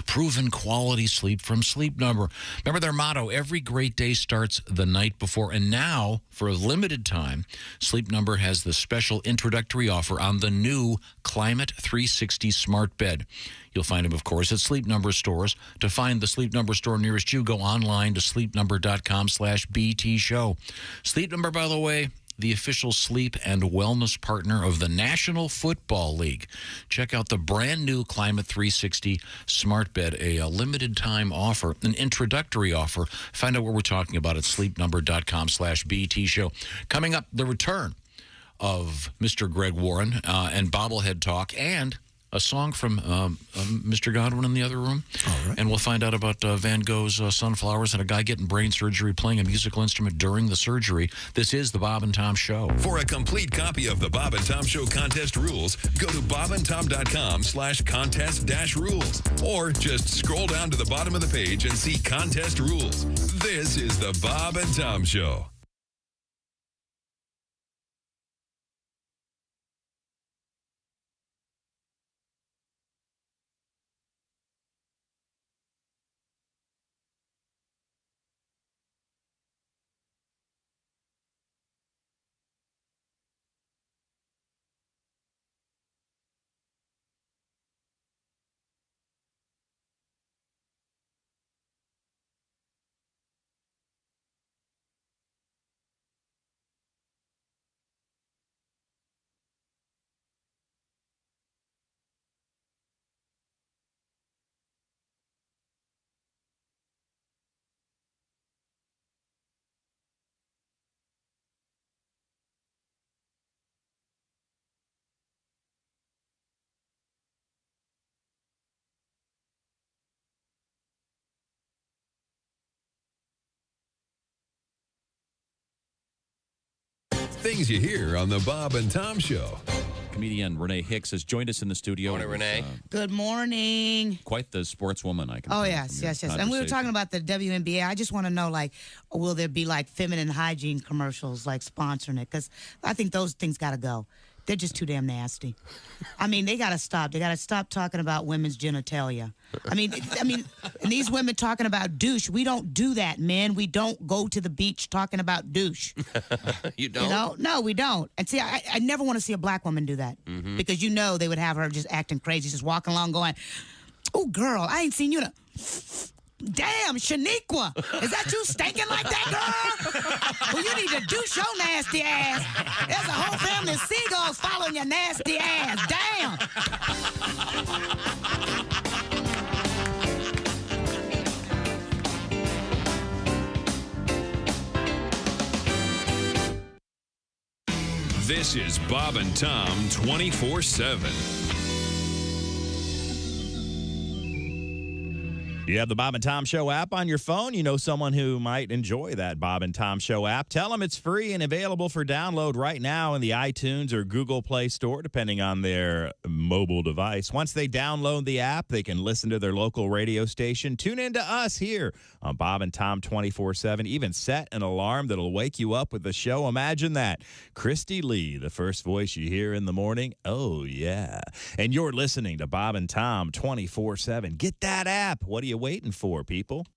Proven quality sleep from Sleep Number. Remember their motto, every great day starts the night before. And now, for a limited time, Sleep Number has the special introductory offer on the new Climate 360 smart bed. You'll find them, of course, at Sleep Number stores. To find the Sleep Number store nearest you, go online to sleepnumber.com/BT show. Sleep Number, by the way, the official sleep and wellness partner of the National Football League. Check out the brand new Climate 360 smart bed, a limited time offer, an introductory offer. Find out what we're talking about at sleepnumber.com/BT show. Coming up, the return of Mr. Greg Warren and Bobblehead Talk, and a song from Mr. Godwin in the other room. All right. And we'll find out about Van Gogh's Sunflowers and a guy getting brain surgery playing a musical instrument during the surgery. This is the Bob and Tom Show. For a complete copy of the Bob and Tom Show contest rules, go to bobandtom.com/contest-rules. Or just scroll down to the bottom of the page and see contest rules. This is the Bob and Tom Show. Things you hear on the Bob and Tom Show. Comedian Renee Hicks has joined us in the studio. Morning, Renee. Good morning. Quite the sportswoman, I can Oh, tell yes, from your yes. And we were conversation. talking about the WNBA. I just want to know, will there be, feminine hygiene commercials, sponsoring it? Because I think those things got to go. They're just too damn nasty. I mean, they got to stop. They got to stop talking about women's genitalia. I mean, and these women talking about douche. We don't do that, men. We don't go to the beach talking about douche. You don't? You know? No, we don't. And see, I never want to see a black woman do that. Mhm. Because they would have her just acting crazy, just walking along going, Oh, girl, I ain't seen you in a... Damn, Shaniqua, is that you stinking like that, girl? Well, you need to douche your nasty ass. There's a whole family of seagulls following your nasty ass. Damn. This is Bob and Tom 24/7. You have the Bob and Tom Show app on your phone. You know someone who might enjoy that Bob and Tom Show app. Tell them it's free and available for download right now in the iTunes or Google Play Store, depending on their mobile device. Once they download the app, they can listen to their local radio station, tune in to us here on Bob and Tom 24/7, even set an alarm that'll wake you up with the show. Imagine that. Christy Lee, the first voice you hear in the morning. Oh, yeah. And you're listening to Bob and Tom 24/7. Get that app. What are you waiting for, people?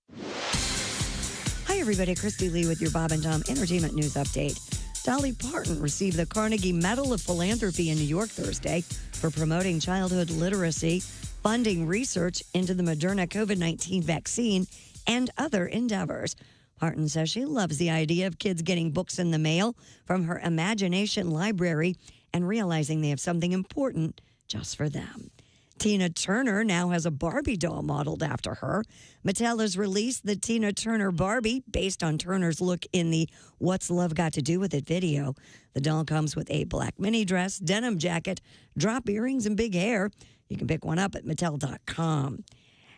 Hi, everybody. Christy Lee with your Bob and Tom Entertainment News Update. Dolly Parton received the Carnegie Medal of Philanthropy in New York Thursday for promoting childhood literacy, funding research into the Moderna COVID-19 vaccine, and other endeavors. Parton says she loves the idea of kids getting books in the mail from her imagination library and realizing they have something important just for them. Tina Turner now has a Barbie doll modeled after her. Mattel has released the Tina Turner Barbie based on Turner's look in the What's Love Got to Do with It video. The doll comes with a black mini dress, denim jacket, drop earrings, and big hair. You can pick one up at Mattel.com.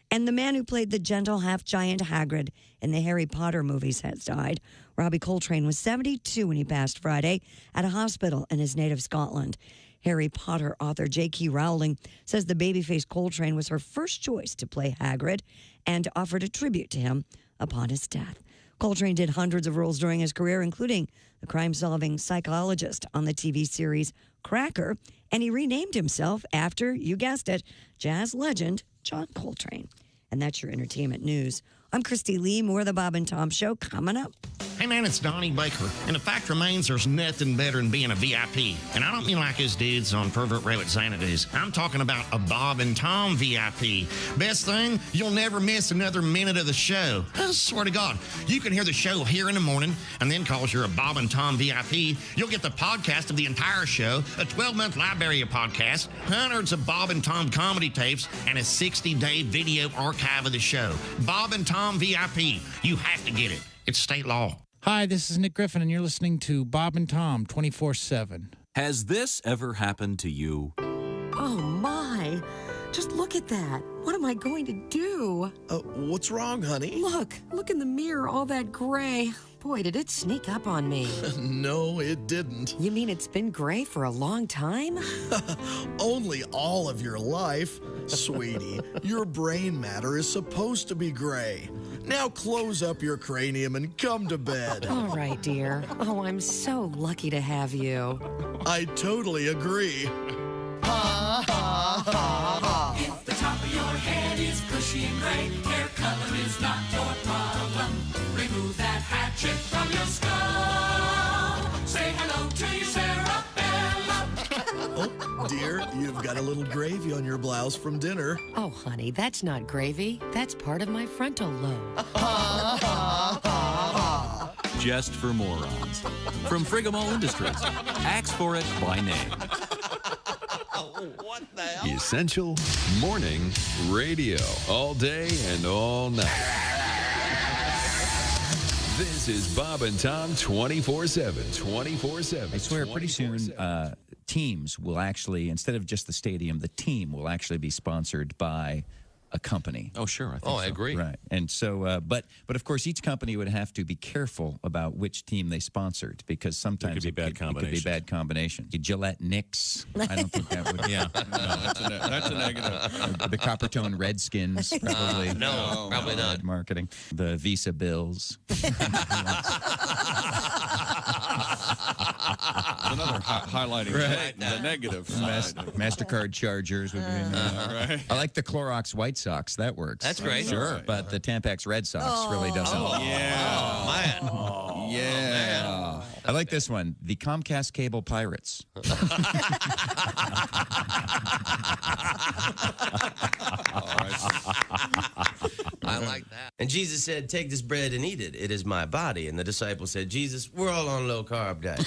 And the man who played the gentle half-giant Hagrid in the Harry Potter movies has died. Robbie Coltrane was 72 when he passed Friday at a hospital in his native Scotland. Harry Potter author J.K. Rowling says the babyface Coltrane was her first choice to play Hagrid and offered a tribute to him upon his death. Coltrane did hundreds of roles during his career, including the crime-solving psychologist on the TV series Cracker, and he renamed himself after, you guessed it, jazz legend John Coltrane. And that's your entertainment news. I'm Christy Lee. More of the Bob and Tom Show coming up. Hey, man, it's Donnie Baker. And the fact remains there's nothing better than being a VIP. And I don't mean like his dudes on Pervert Rabbit Xanadu's. I'm talking about a Bob and Tom VIP. Best thing, you'll never miss another minute of the show. I swear to God. You can hear the show here in the morning, and then because you're a Bob and Tom VIP, you'll get the podcast of the entire show, a 12-month library of podcasts, hundreds of Bob and Tom comedy tapes, and a 60-day video archive of the show. Bob and Tom VIP. You have to get it. It's state law. Hi, this is Nick Griffin, and you're listening to Bob and Tom 24/7. Has this ever happened to you? Oh, my. Just look at that. What am I going to do? What's wrong, honey? Look in the mirror, all that gray. Boy, did it sneak up on me. No, it didn't. You mean it's been gray for a long time? Only all of your life. Sweetie, your brain matter is supposed to be gray. Now close up your cranium and come to bed. All right, dear. Oh, I'm so lucky to have you. I totally agree. Ha, ha, ha, ha. If the top of your head is bushy and gray, hair color is not your problem. Remove that hatchet from your skull. Say hello to your Sarah Bella. Oh, dear, you've got a little gravy on your blouse from dinner. Oh, honey, that's not gravy. That's part of my frontal lobe. Ha, ha, ha, ha. Just for morons. From Frigamall Industries. Ask for it by name. What the hell? Essential morning radio. All day and all night. This is Bob and Tom 24/7. 24/7. I swear, pretty soon, teams will actually, instead of just the stadium, the team will actually be sponsored by a company. Oh, sure. I agree. Right. And so, but of course, each company would have to be careful about which team they sponsored because sometimes it could be bad combination. Gillette Knicks. I don't think that would. Yeah. No, that's a negative. The Coppertone Redskins, probably. No, probably not. Marketing. The Visa Bills. Another highlighting the negative side. MasterCard Chargers would be in there. Right. I like the Clorox White Sox. That works. That's great. Sure. But the Tampax Red Sox really doesn't. Oh, yeah. Man. Oh, yeah. I like this one. The Comcast Cable Pirates. And Jesus said, take this bread and eat it. It is my body. And the disciples said, Jesus, we're all on low-carb diet.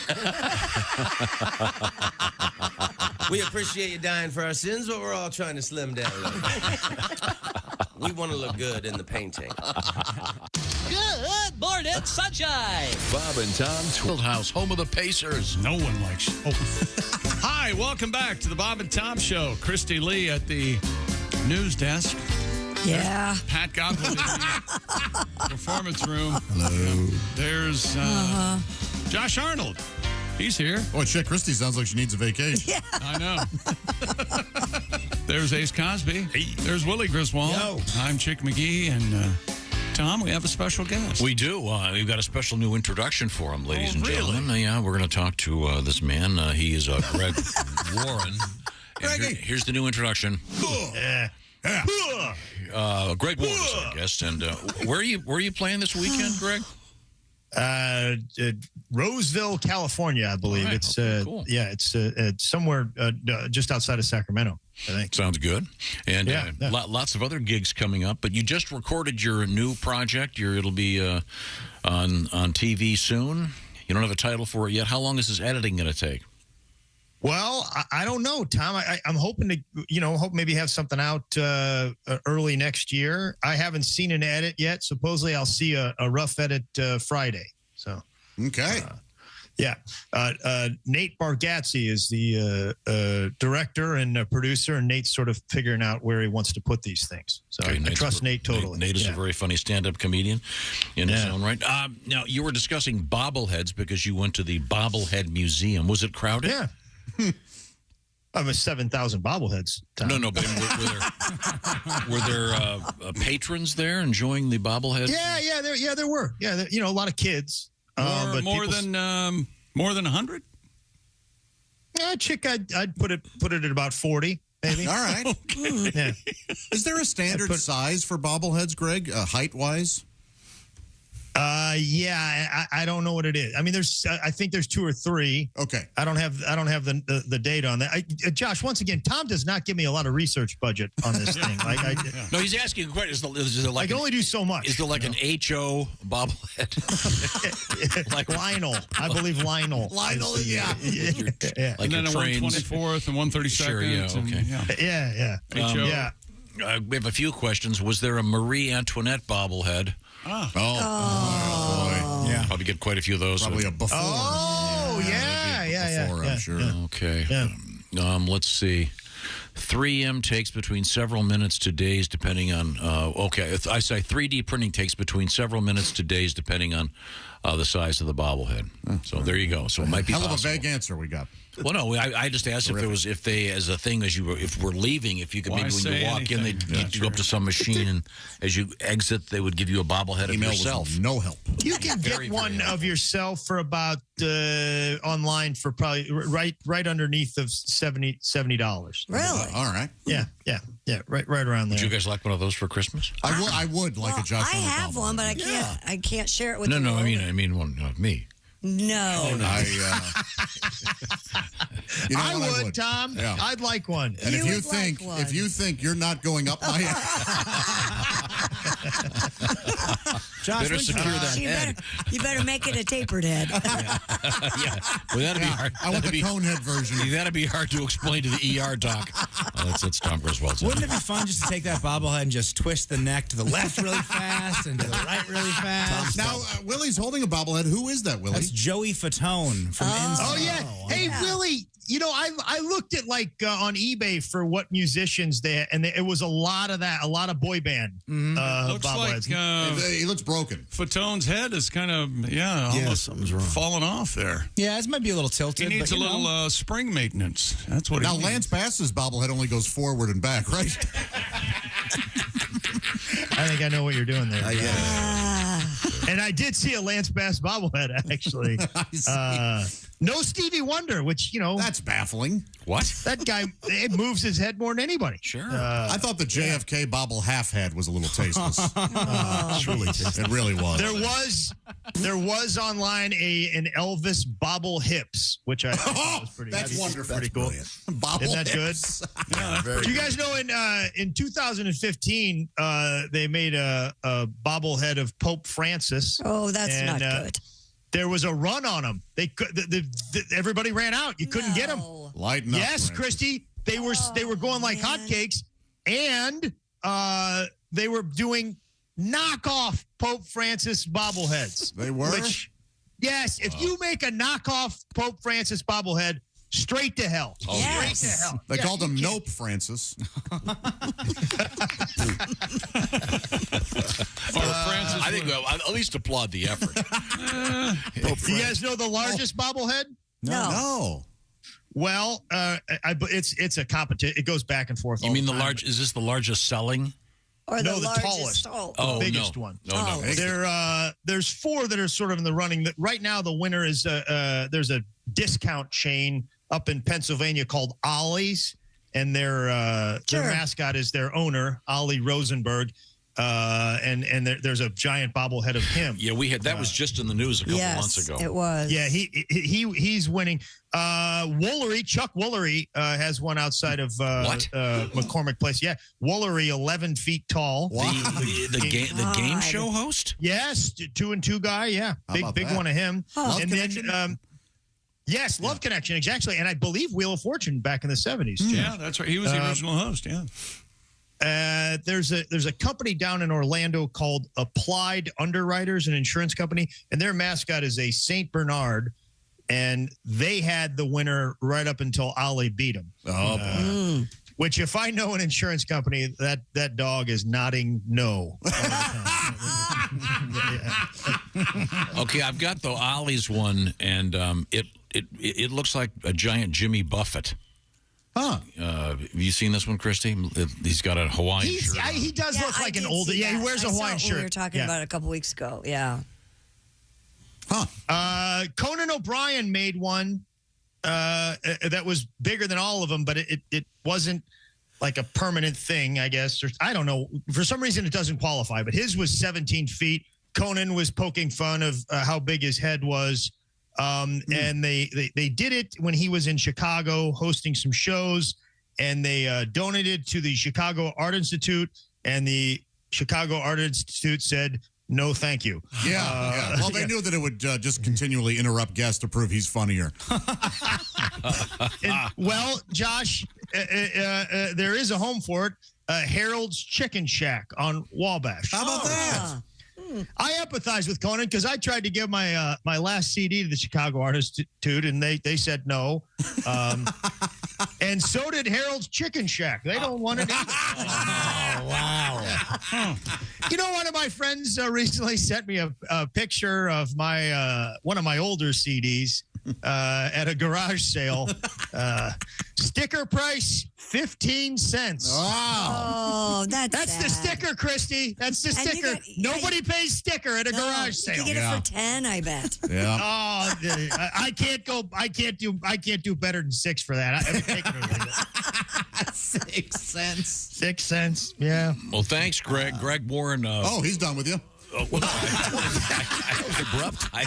We appreciate you dying for our sins, but we're all trying to slim down a little bit. We want to look good in the painting. Good morning, sunshine. Bob and Tom Fieldhouse, home of the Pacers. No one likes. Hi, welcome back to the Bob and Tom Show. Christy Lee at the news desk. Yeah. Pat Godwin in the performance room. Hello. There's Josh Arnold. He's here. Oh, shit, Christy sounds like she needs a vacation. Yeah. I know. There's Ace Cosby. Hey. There's Willie Griswold. Yo. I'm Chick McGee. And Tom, we have a special guest. We do. We've got a special new introduction for him, ladies and really? gentlemen. Yeah, we're going to talk to this man. He is Greg Warren. And here's the new introduction. Greg Warren is our guest. And where are you playing this weekend, Greg? Roseville, California, I believe. Right, It's cool. yeah, it's somewhere just outside of Sacramento, I think. Sounds good. And Yeah. lots of other gigs coming up. But you just recorded your new project. It'll be on TV soon. You don't have a title for it yet. How long is this editing going to take? Well, I don't know, Tom. I'm hoping to, hope maybe have something out early next year. I haven't seen an edit yet. Supposedly, I'll see a rough edit Friday. So, okay. Yeah. Nate Bargatze is the director and producer, and Nate's sort of figuring out where he wants to put these things. So I trust Nate totally. Nate is a very funny stand-up comedian in his own right. Now, you were discussing bobbleheads because you went to the Bobblehead Museum. Was it crowded? Yeah. Of 7,000 bobbleheads. Tom. No, but were there patrons there enjoying the bobblehead? Yeah, there were. Yeah, a lot of kids. More than 100? Yeah, Chick, I'd put it at about 40, maybe. All right. Okay. Yeah. Is there a standard size for bobbleheads, Greg, height-wise? Yeah, I don't know what it is. I mean, I think there's 2 or 3. Okay. I don't have the data on that. Josh, once again, Tom does not give me a lot of research budget on this thing. No, he's asking a question. Is there like I can only do so much. Is there like an HO bobblehead? Like Lionel. I believe Lionel. Lionel, yeah. Yeah. And then a 124th and 132nd. Sure, yeah, okay. Yeah. HO. Yeah. We have a few questions. Was there a Marie Antoinette bobblehead? Oh, boy. Yeah. Probably get quite a few of those. Probably a before. Oh, yeah. Before, I'm sure. Okay. Yeah. Let's see. 3M takes between several minutes to days, depending on. I say 3D printing takes between several minutes to days, depending on the size of the bobblehead. So there you go. So it might be hell possible. of a vague answer we got. Well, no, I just asked if they, as a thing, if we're leaving, if you could maybe when you walk in, they'd get you up to some machine, and as you exit, they would give you a bobblehead of yourself. Was no help. You can get one of yourself for about online for probably right underneath of $70. Really? All right. Yeah, right around there. Would you guys like one of those for Christmas? I would like a Josh. I have one, but I can't share it with you. No, I mean one of me. No. I would, Tom. Yeah. I'd like one. And You if you think you're not going up my Josh, better secure that head. You better make it a tapered head. Yeah. Well, that'd be hard. I want the cone head version. That'd be hard to explain to the ER doc. That's Tom Griswold's. Wouldn't it be fun just to take that bobblehead and just twist the neck to the left really fast and to the right really fast? Now, Willie's holding a bobblehead. Who is that, Willie? That's Joey Fatone from Insoles. Oh, yeah. Hey, Willie, I looked at on eBay for what musicians it was a lot of boy band Looks bobbleheads. like he looks broken. Fatone's head is kind of almost something's wrong. falling off there. Yeah, this might be a little tilted. He needs a little spring maintenance. That's what. Now he Lance Bass's bobblehead only goes forward and back, right? I think I know what you're doing there. And I did see a Lance Bass bobblehead, actually. No Stevie Wonder, which, That's baffling. What? That guy, it moves his head more than anybody. Sure. I thought the JFK bobble half head was a little tasteless. It's really tasteless. It really was. There was online an Elvis bobble hips, which I thought was pretty. That's wonderful. Pretty cool. Bobble Isn't that hips. good? Yeah, Do you guys know in 2015 they made a bobblehead of Pope Francis? Oh, that's not good. There was a run on them. They everybody ran out. You couldn't get them. Lighten up, Yes, Francis. Christy. They were going like hotcakes, and they were doing knockoff Pope Francis bobbleheads. They were? Yes. If you make a knockoff Pope Francis bobblehead, straight to hell. Oh, Straight to hell. They Yeah, called him you Nope Francis. I think I'll at least applaud the effort. You guys know the largest bobblehead? No. Well, it's a competition. It goes back and forth. You mean the large? Is this the largest selling? Or no, the the largest. tallest, Oh, the biggest no. one. No. There's 4 that are sort of in the running. Right now, the winner is there's a discount chain up in Pennsylvania called Ollie's, and their mascot is their owner, Ollie Rosenberg. And there's a giant bobblehead of him. Yeah, we had that was just in the news a couple months ago. It was. Yeah, he's winning. Woolery, Chuck Woolery has one outside of McCormick Place. Yeah, Woolery, 11 feet tall. The game show host. Yes, 2 and 2 guy. Yeah, big one of him. Love and Connection? then yes, Love Connection exactly. And I believe Wheel of Fortune back in the 70s. Yeah, that's right. He was the original host. Yeah. There's a company down in Orlando called Applied Underwriters, an insurance company, and their mascot is a Saint Bernard, and they had the winner right up until Ollie beat him. Oh, boy. Which, if I know an insurance company, that dog is nodding no. Okay, I've got the Ollie's one, and it looks like a giant Jimmy Buffett. Huh. Have you seen this one, Christy? He's got a Hawaiian shirt on. He does look like an older. Yeah, he wears a Hawaiian shirt. We were talking about it a couple weeks ago. Yeah. Huh. Conan O'Brien made one that was bigger than all of them, but it wasn't like a permanent thing, I guess. Or, I don't know. For some reason, it doesn't qualify, but his was 17 feet. Conan was poking fun of how big his head was. And they did it when he was in Chicago hosting some shows, and they donated to the Chicago Art Institute, and the Chicago Art Institute said, no, thank you. Yeah. Well, they knew that it would just continually interrupt guests to prove he's funnier. Well, Josh, there is a home for it. Harold's Chicken Shack on Wabash. How about that? I empathize with Conan because I tried to give my my last CD to the Chicago Art Institute, and they said no. And so did Harold's Chicken Shack. They don't want it either. Oh, wow. You know, one of my friends recently sent me a picture of my one of my older CDs at a garage sale. Sticker price 15 cents. Wow. Oh, that's the sticker, Christy. That's the sticker. Nobody pays sticker at a garage sale. You get it for 10, I bet. Yeah. Oh, I can't do better than 6 for that. I mean, take it or leave it. 6 cents. 6 cents. Yeah. Well, thanks, Greg. Greg Warren. Oh, he's done with you. I was abrupt. I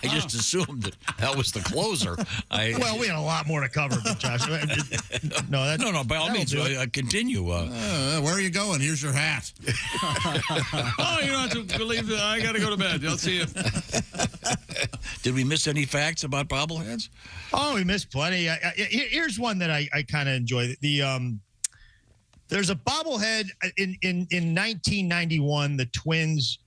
just assumed that was the closer. Well, we had a lot more to cover, but Josh. No. By all means, continue. Where are you going? Here's your hat. Oh, you don't have to believe that. I got to go to bed. I'll see you. Did we miss any facts about bobbleheads? Oh, we missed plenty. Here's one that I kind of enjoy. There's a bobblehead in 1991. The Twins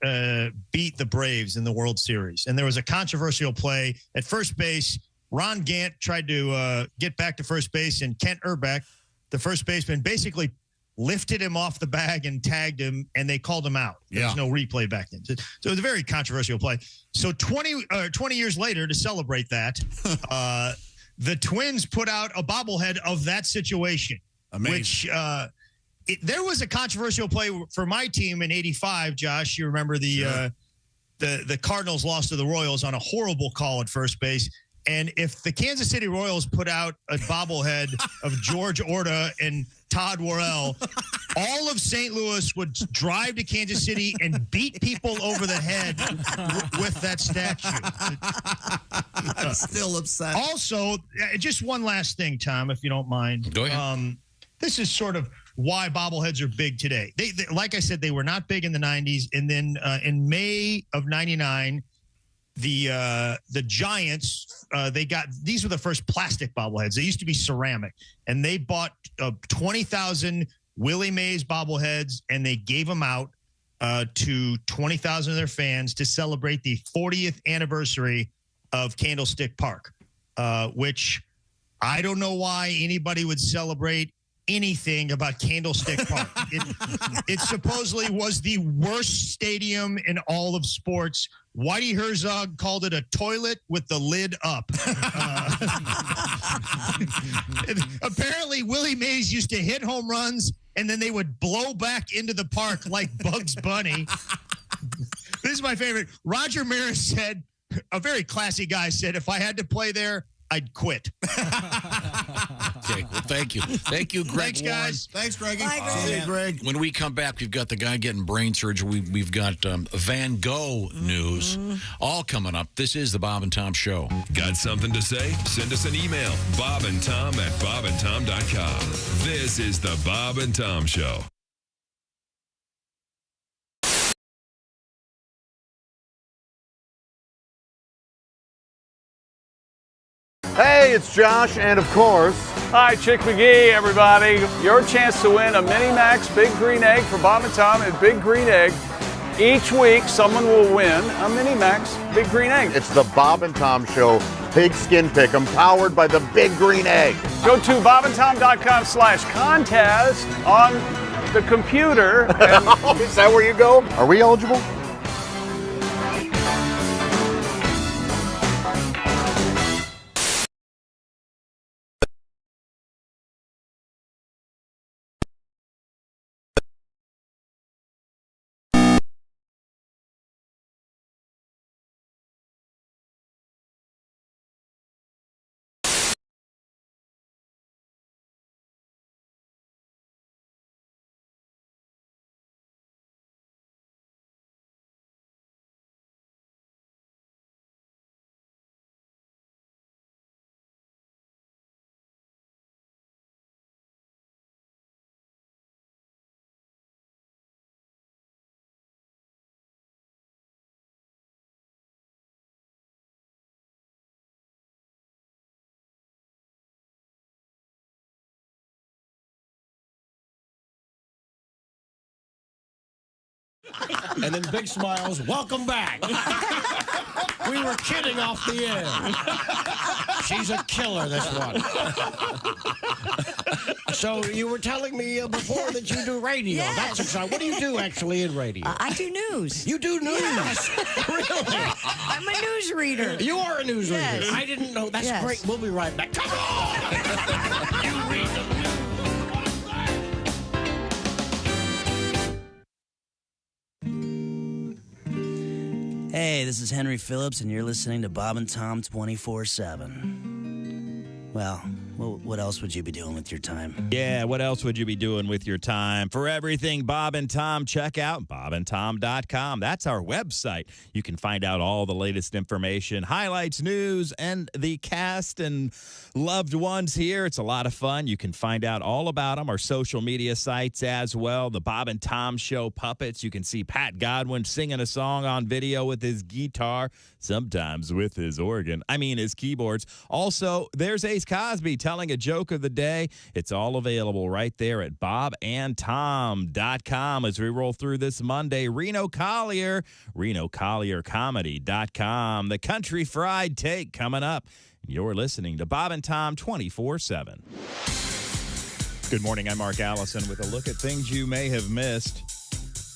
beat the Braves in the World Series, and there was a controversial play at first base. Ron Gant tried to get back to first base, and Kent Urbeck, the first baseman, basically lifted him off the bag and tagged him, and they called him out. There was no replay back then. So it was a very controversial play. So 20 years later, to celebrate that, the Twins put out a bobblehead of that situation. Amazing. Which there was a controversial play for my team in '85. Josh, you remember the Cardinals lost to the Royals on a horrible call at first base. And if the Kansas City Royals put out a bobblehead of George Orta and Todd Worrell, all of St. Louis would drive to Kansas City and beat people over the head with that statue. I'm still upset. Also, just one last thing, Tom, if you don't mind. Go ahead. This is sort of why bobbleheads are big today. They like I said, they were not big in the 90s. And then in May of 99, the Giants, these were the first plastic bobbleheads. They used to be ceramic. And they bought 20,000 Willie Mays bobbleheads, and they gave them out to 20,000 of their fans to celebrate the 40th anniversary of Candlestick Park, which I don't know why anybody would celebrate anything about Candlestick Park. It supposedly was the worst stadium in all of sports. Whitey Herzog called it a toilet with the lid up. Apparently, Willie Mays used to hit home runs, and then they would blow back into the park like Bugs Bunny. This is my favorite. Roger Maris said, a very classy guy said, if I had to play there, I'd quit. Okay, well, thank you. Thank you, Greg. Thanks, guys. Thanks, Greggy. Bye, Greg. See you, Greg. When we come back, we've got the guy getting brain surgery. We've got Van Gogh news, all coming up. This is the Bob and Tom Show. Got something to say? Send us an email, bobandtom@bobandtom.com. This is the Bob and Tom Show. Hey, it's Josh, and of course... Hi, Chick McGee, everybody. Your chance to win a Mini Max Big Green Egg for Bob and Tom at Big Green Egg. Each week, someone will win a Mini Max Big Green Egg. It's the Bob and Tom Show Pigskin Pick'em, powered by the Big Green Egg. Go to bobandtom.com/contest on the computer. Oh, is that where you go? Are we eligible? And then big smiles, welcome back. We were kidding off the air. She's a killer, this one. So you were telling me before that you do radio. Yes. That's exciting. What do you do actually in radio? I do news. You do news? Yes. Really? I'm a newsreader. You are a newsreader. Yes. I didn't know. That's Yes. great. We'll be right back. Come on! You read the news. Hey, this is Henry Phillips, and you're listening to Bob and Tom 24/7. Well, what else would you be doing with your time? Yeah, what else would you be doing with your time? For everything Bob and Tom, check out bobandtom.com. That's our website. You can find out all the latest information, highlights, news, and the cast and loved ones here. It's a lot of fun. You can find out all about them, our social media sites as well. The Bob and Tom Show puppets. You can see Pat Godwin singing a song on video with his guitar, sometimes with his his keyboards. Also, there's Ace Cosby telling a joke of the day. It's all available right there at bobandtom.com as we roll through this Monday. Reno Collier, RenoCollierComedy.com. The Country Fried Take coming up. You're listening to Bob and Tom 24/7. Good morning, I'm Mark Allison with a look at things you may have missed.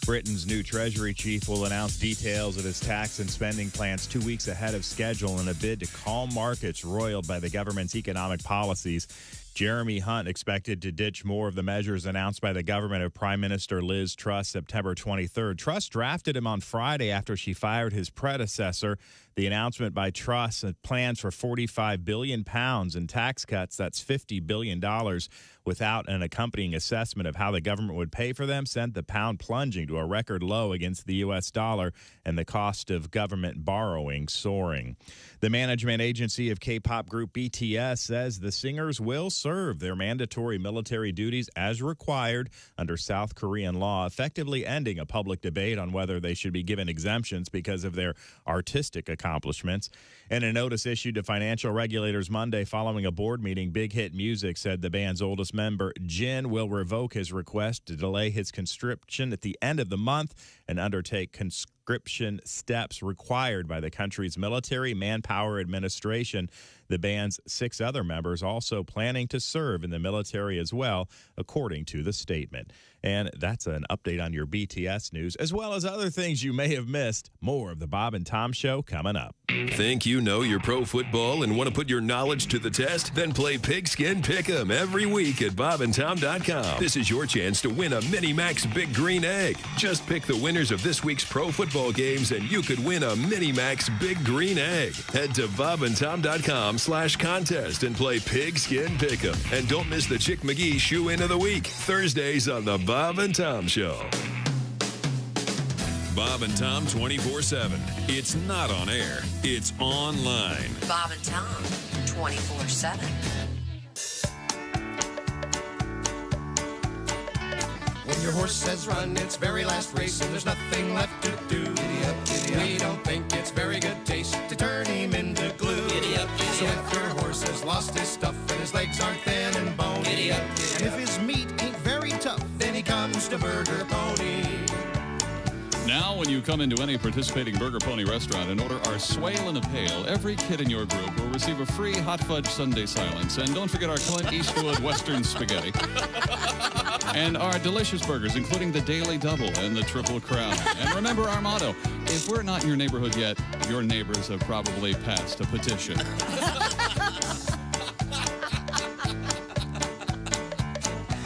Britain's new Treasury chief will announce details of his tax and spending plans 2 weeks ahead of schedule in a bid to calm markets roiled by the government's economic policies. Jeremy Hunt expected to ditch more of the measures announced by the government of Prime Minister Liz Truss September 23rd. Truss drafted him on Friday after she fired his predecessor. The announcement by Truss plans for £45 billion in tax cuts, that's $50 billion, without an accompanying assessment of how the government would pay for them sent the pound plunging to a record low against the U.S. dollar and the cost of government borrowing soaring. The management agency of K-pop group BTS says the singers will serve their mandatory military duties as required under South Korean law, effectively ending a public debate on whether they should be given exemptions because of their artistic accomplishments. In a notice issued to financial regulators Monday following a board meeting, Big Hit Music said the band's oldest member, Jin, will revoke his request to delay his conscription at the end of the month and undertake conscription steps required by the country's military manpower administration. The band's 6 other members also planning to serve in the military as well, according to the statement. And that's an update on your BTS news, as well as other things you may have missed. More of the Bob and Tom Show coming up. Think you know your pro football and want to put your knowledge to the test? Then play Pigskin Pick'em every week at bobandtom.com. This is your chance to win a Mini Max Big Green Egg. Just pick the winners of this week's pro football games and you could win a Mini Max Big Green Egg. Head to bobandtom.com/contest and play Pigskin Pick'em. And don't miss the Chick McGee Shoe In of the Week, Thursdays on the Bob and Tom Show. Bob and Tom 24/7. It's not on air. It's online. Bob and Tom 24/7. When your horse says run its very last race and there's nothing left to do, giddy up, giddy up. We don't think it's very good taste to turn him into glue. Giddy up, giddy so up. If your horse has lost his stuff and his legs aren't thin and bony, giddy up, giddy and if his meat ain't very tough, then he comes to Burger Pony. Now, when you come into any participating Burger Pony restaurant and order our Swale in a Pail, every kid in your group will receive a free hot fudge sundae silence. And don't forget our Clint Eastwood Western spaghetti. And our delicious burgers, including the Daily Double and the Triple Crown. And remember our motto, if we're not in your neighborhood yet, your neighbors have probably passed a petition.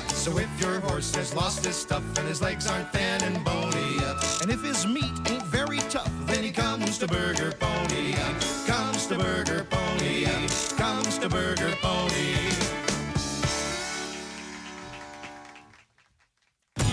So if your horse has lost his stuff and his legs aren't thin and bony, and if his meat ain't very tough, then he comes to Burger Pony. Comes to Burger Pony. Comes to Burger Pony.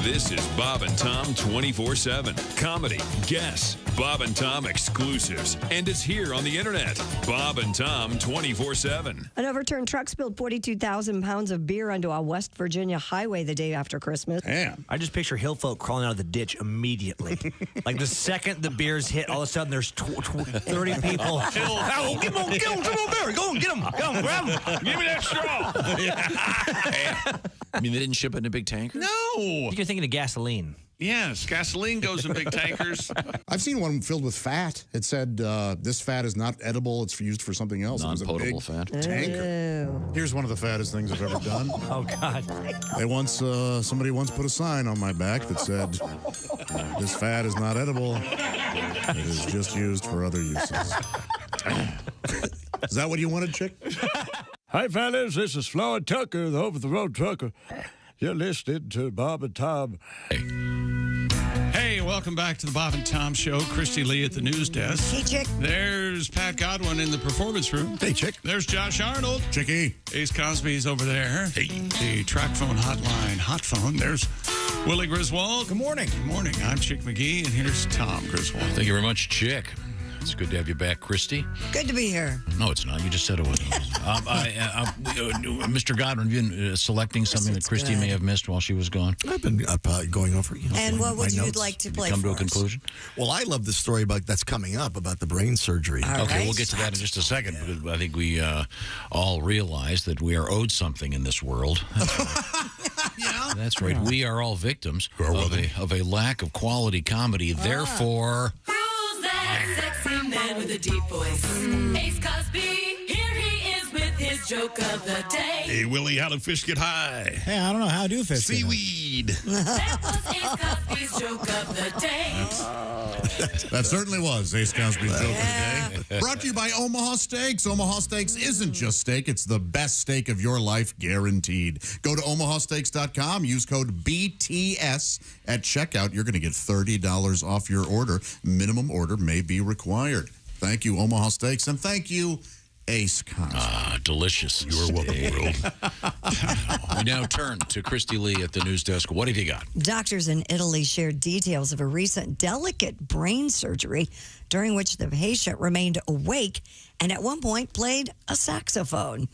This is Bob and Tom 24/7. Comedy, guests, Bob and Tom exclusives. And it's here on the internet. Bob and Tom 24/7. An overturned truck spilled 42,000 pounds of beer onto a West Virginia highway the day after Christmas. Damn. I just picture hill folk crawling out of the ditch immediately. Like the second the beers hit, all of a sudden there's 30 people. Oh, get him, Barry. Go on, get him, grab him. Give me that straw. I mean, they didn't ship it in a big tanker? No. You're thinking of gasoline. Yes, gasoline goes in big tankers. I've seen one filled with fat. It said, this fat is not edible. It's used for something else. Non-potable it was a big fat. tanker. Here's one of the fattest things I've ever done. Oh, God. They once, somebody once put a sign on my back that said, this fat is not edible. It is just used for other uses. Is that what you wanted, Chick? Hi, fellas. This is Floyd Tucker, the over-the-road trucker. You're listening to Bob and Tom. Hey, welcome back to the Bob and Tom Show. Christy Lee at the news desk. Hey, Chick. There's Pat Godwin in the performance room. Hey, Chick. There's Josh Arnold. Chickie. Ace Cosby's over there. Hey. The track phone hotline, hot phone. There's Willie Griswold. Good morning. Good morning. I'm Chick McGee, and here's Tom Griswold. Thank you very much, Chick. It's good to have you back, Christy. Good to be here. No, it's not. You just said it wasn't. Mr. Godwin, have you been selecting something that Christy may have missed while she was gone? I've been going over And what would you like to play Come to a for us? conclusion? Well, I love the story that's coming up about the brain surgery. Okay, we'll get to that in just a second. Because I think we all realize that we are owed something in this world. That's right. Yeah. That's right. We are all victims of a lack of quality comedy. Therefore... Sexy man with a deep voice. Ace Cosby, here he is with his joke of the day. Hey, Willie, how do fish get high? Hey, I don't know. How do fish? Seaweed. That was Ace Cosby's joke of the day. That certainly was Ace Cosby's joke of the day. Brought to you by Omaha Steaks. Omaha Steaks isn't just steak. It's the best steak of your life, guaranteed. Go to omahasteaks.com. Use code BTS at checkout. You're going to get $30 off your order. Minimum order may be required. Thank you, Omaha Steaks. And thank you, ace concert. Delicious. You're welcome, We now turn to Christy Lee at the news desk. What have you got? Doctors in Italy shared details of a recent delicate brain surgery during which the patient remained awake and at one point played a saxophone.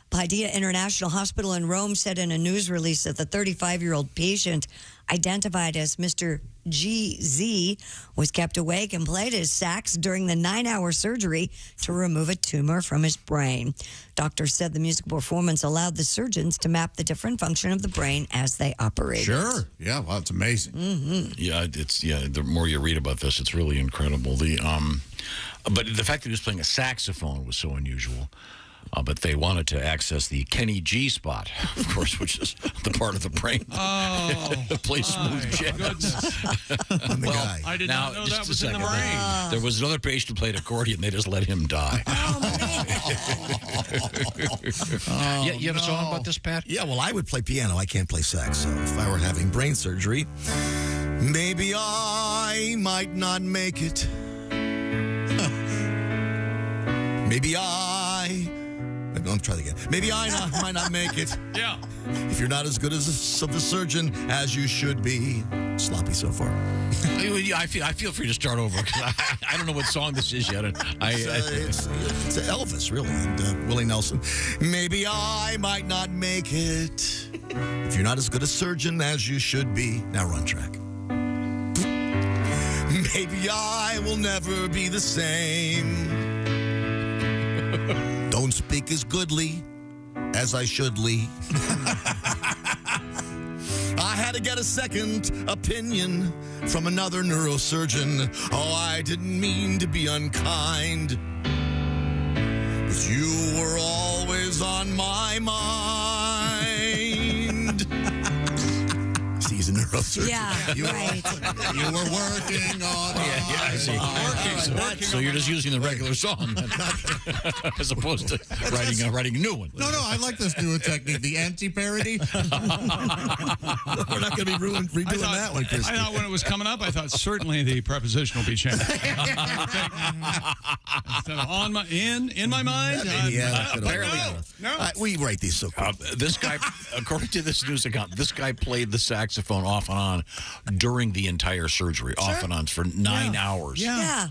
Padilla International Hospital in Rome said in a news release that the 35-year-old patient, identified as Mr. GZ, was kept awake and played his sax during the 9-hour surgery to remove a tumor from his brain. Doctors said the musical performance allowed the surgeons to map the different function of the brain as they operated. Sure. Yeah, well, it's amazing. Yeah, the more you read about this, it's really incredible. But the fact that he was playing a saxophone was so unusual. But they wanted to access the Kenny G spot, of course, which is the part of the brain that plays smooth jazz. Well, I did not know that was in the brain. There was another patient who played accordion. They just let him die. You have a song about this, Pat? Yeah, well, I would play piano. I can't play sax. So if I were having brain surgery, maybe I might not make it. Maybe I'll try that again. Maybe I might not make it. Yeah. If you're not as good as of a surgeon as you should be. Sloppy so far. I feel free to start over because I don't know what song this is yet. It's Elvis, really, and Willie Nelson. Maybe I might not make it. If you're not as good a surgeon as you should be. Now run track. Maybe I will never be the same. Don't speak as goodly as I shouldly. I had to get a second opinion from another neurosurgeon. Oh, I didn't mean to be unkind, but you were always on my mind. See, he's a neurosurgeon. Yeah, right. You were working on So you're just using the regular song as opposed to writing a new one. No, I like this new technique, the anti-parody. We're not going to be redoing that one, Chris. I thought when it was coming up, I thought certainly the preposition will be changed. Instead of on my in my mind. We write these so quick. This guy, according to this news account, this guy played the saxophone off and on during the entire surgery, off and on for 9 hours. Yeah.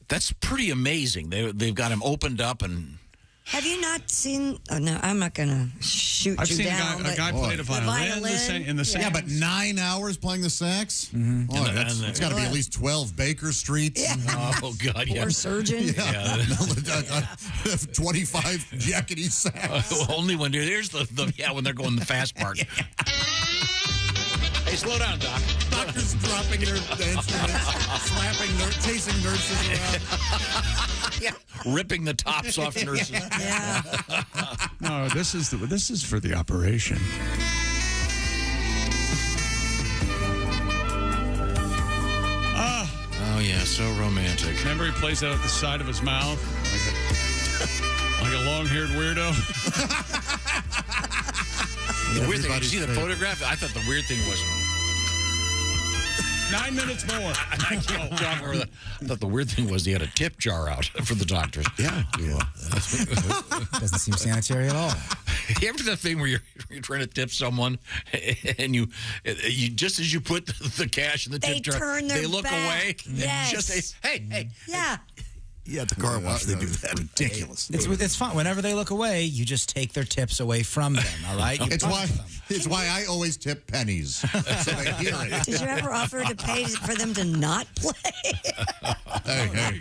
That's pretty amazing. They've got him opened up and. Have you not seen? Oh no, I'm not gonna shoot I've you seen down. a guy played a violin in the same. Yeah, but 9 hours playing the sax? It's got to be at least 12 Baker Streets. Yeah. Oh, God, yeah. Or surgeon. 25 jackety sax. Only when here's when they're going the fast part. Hey, slow down, Doc. Doctors dropping their instruments, chasing nurses around. Yeah, ripping the tops off nurses. Yeah. No, this is for the operation. Oh yeah, so romantic. Remember, he plays that at the side of his mouth, like a long-haired weirdo. The weird thing, did you see the photograph? I thought the weird thing was 9 minutes more. I thought the weird thing was he had a tip jar out for the doctors. Yeah. Doesn't seem sanitary at all. You ever do that thing where you're trying to tip someone and you just as you put the cash in the tip jar, they look away Yes. and just say, hey. Yeah. Yeah, at the car wash, they do that. Ridiculous. It's fun. Whenever they look away, you just take their tips away from them, all right? It's why I always tip pennies, so they hear it. Did you ever offer to pay for them to not play? Hey,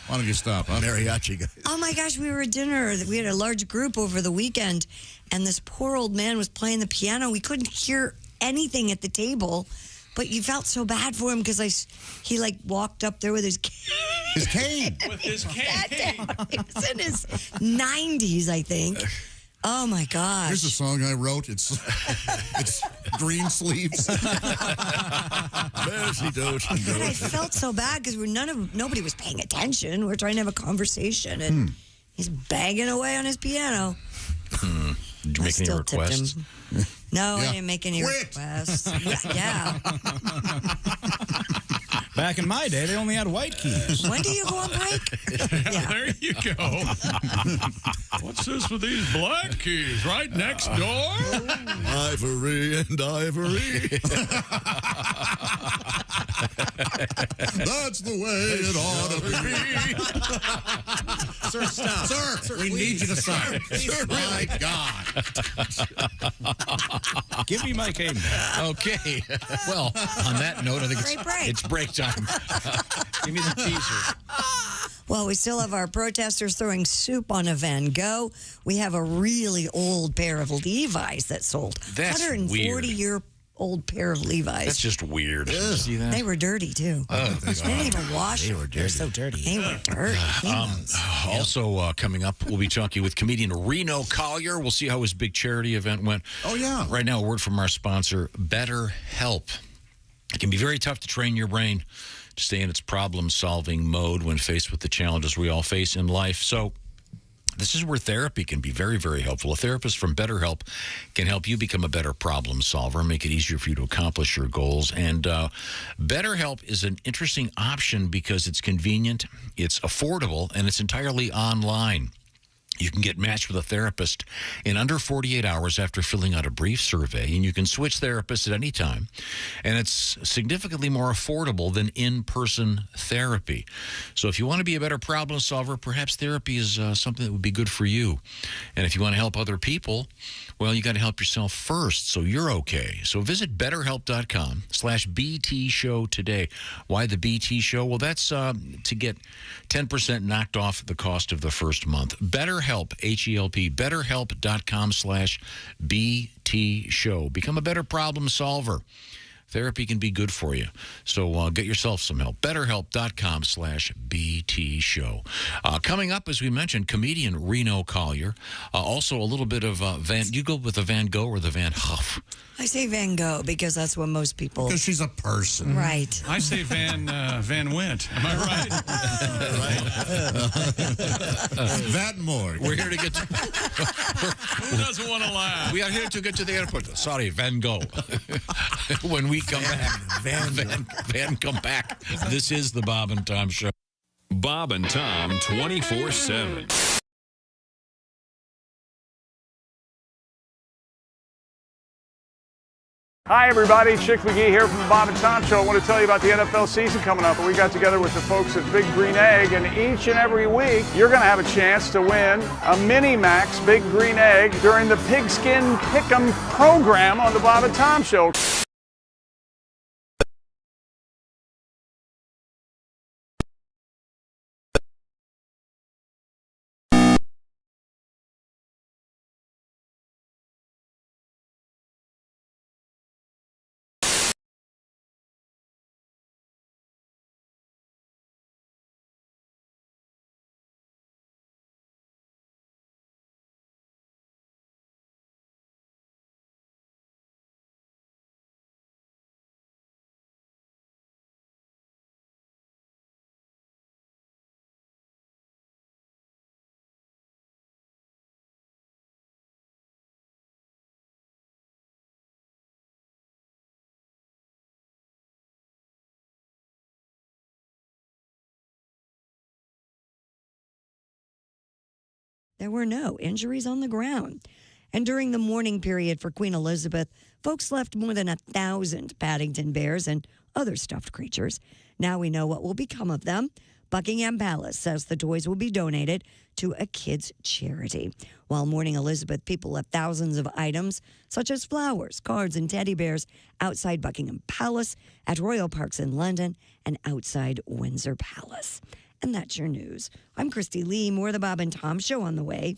why don't you stop, huh? Mariachi guys. Oh my gosh, we were at dinner. We had a large group over the weekend, and this poor old man was playing the piano. We couldn't hear anything at the table, but you felt so bad for him because he walked up there with his cane. His cane. With his cane. He was in his 90s, I think. Oh my gosh. Here's a song I wrote. It's Green Sleeves. And I felt so bad because nobody was paying attention. We were trying to have a conversation, and he's banging away on his piano. Did you make any requests? No, I didn't make any requests. Yeah. Back in my day, they only had white keys. When do you go on break? There you go. What's this with these black keys? Right next door? Ivory and ivory. That's the way it ought to be. Sir, stop. Sir, we need you to stop. My God. Give me my cane. Okay. Well, on that note, I think Great break. it's break time. Give me the teaser. Well, we still have our protesters throwing soup on a Van Gogh. We have a really old pair of Levi's that sold. That's 140-year-old pair of Levi's. That's just weird. Did you see that? They were dirty, too. They didn't even wash. They were dirty. They're so dirty. They were dirty. Also coming up, we'll be talking with comedian Reno Collier. We'll see how his big charity event went. Oh, yeah. Right now, a word from our sponsor, BetterHelp. It can be very tough to train your brain to stay in its problem-solving mode when faced with the challenges we all face in life. So this is where therapy can be very, very helpful. A therapist from BetterHelp can help you become a better problem solver, make it easier for you to accomplish your goals. And BetterHelp is an interesting option because it's convenient, it's affordable, and it's entirely online. You can get matched with a therapist in under 48 hours after filling out a brief survey, and you can switch therapists at any time. And it's significantly more affordable than in-person therapy. So if you want to be a better problem solver, perhaps therapy is something that would be good for you. And if you want to help other people, well, you got to help yourself first so you're okay. So visit BetterHelp.com/BT Show today. Why the BT Show? Well, that's to get 10% knocked off the cost of the first month. BetterHelp, H-E-L-P, BetterHelp.com/BT Show. Become a better problem solver. Therapy can be good for you. So get yourself some help. BetterHelp.com/BT Show. Coming up, as we mentioned, comedian Reno Collier. Also a little bit of Van. You go with the Van Gogh or the Van Huff? I say Van Gogh because that's what most people... Because she's a person. Right. I say Van Wint. Am I right? That more. We're here to get to... Who doesn't want to laugh? We are here to get to the airport. Sorry, Van Gogh. When we come back, Van, come back. This is the Bob and Tom Show. Bob and Tom 24/7. Hi, everybody. Chick McGee here from the Bob and Tom Show. I want to tell you about the NFL season coming up. We got together with the folks at Big Green Egg, and each and every week, you're going to have a chance to win a Mini Max Big Green Egg during the Pigskin Pick'em program on the Bob and Tom Show. There were no injuries on the ground. And during the mourning period for Queen Elizabeth, folks left more than 1,000 Paddington bears and other stuffed creatures. Now we know what will become of them. Buckingham Palace says the toys will be donated to a kids' charity. While mourning Elizabeth, people left thousands of items, such as flowers, cards, and teddy bears, outside Buckingham Palace, at royal parks in London, and outside Windsor Palace. And that's your news. I'm Christy Lee. More of the Bob and Tom Show on the way.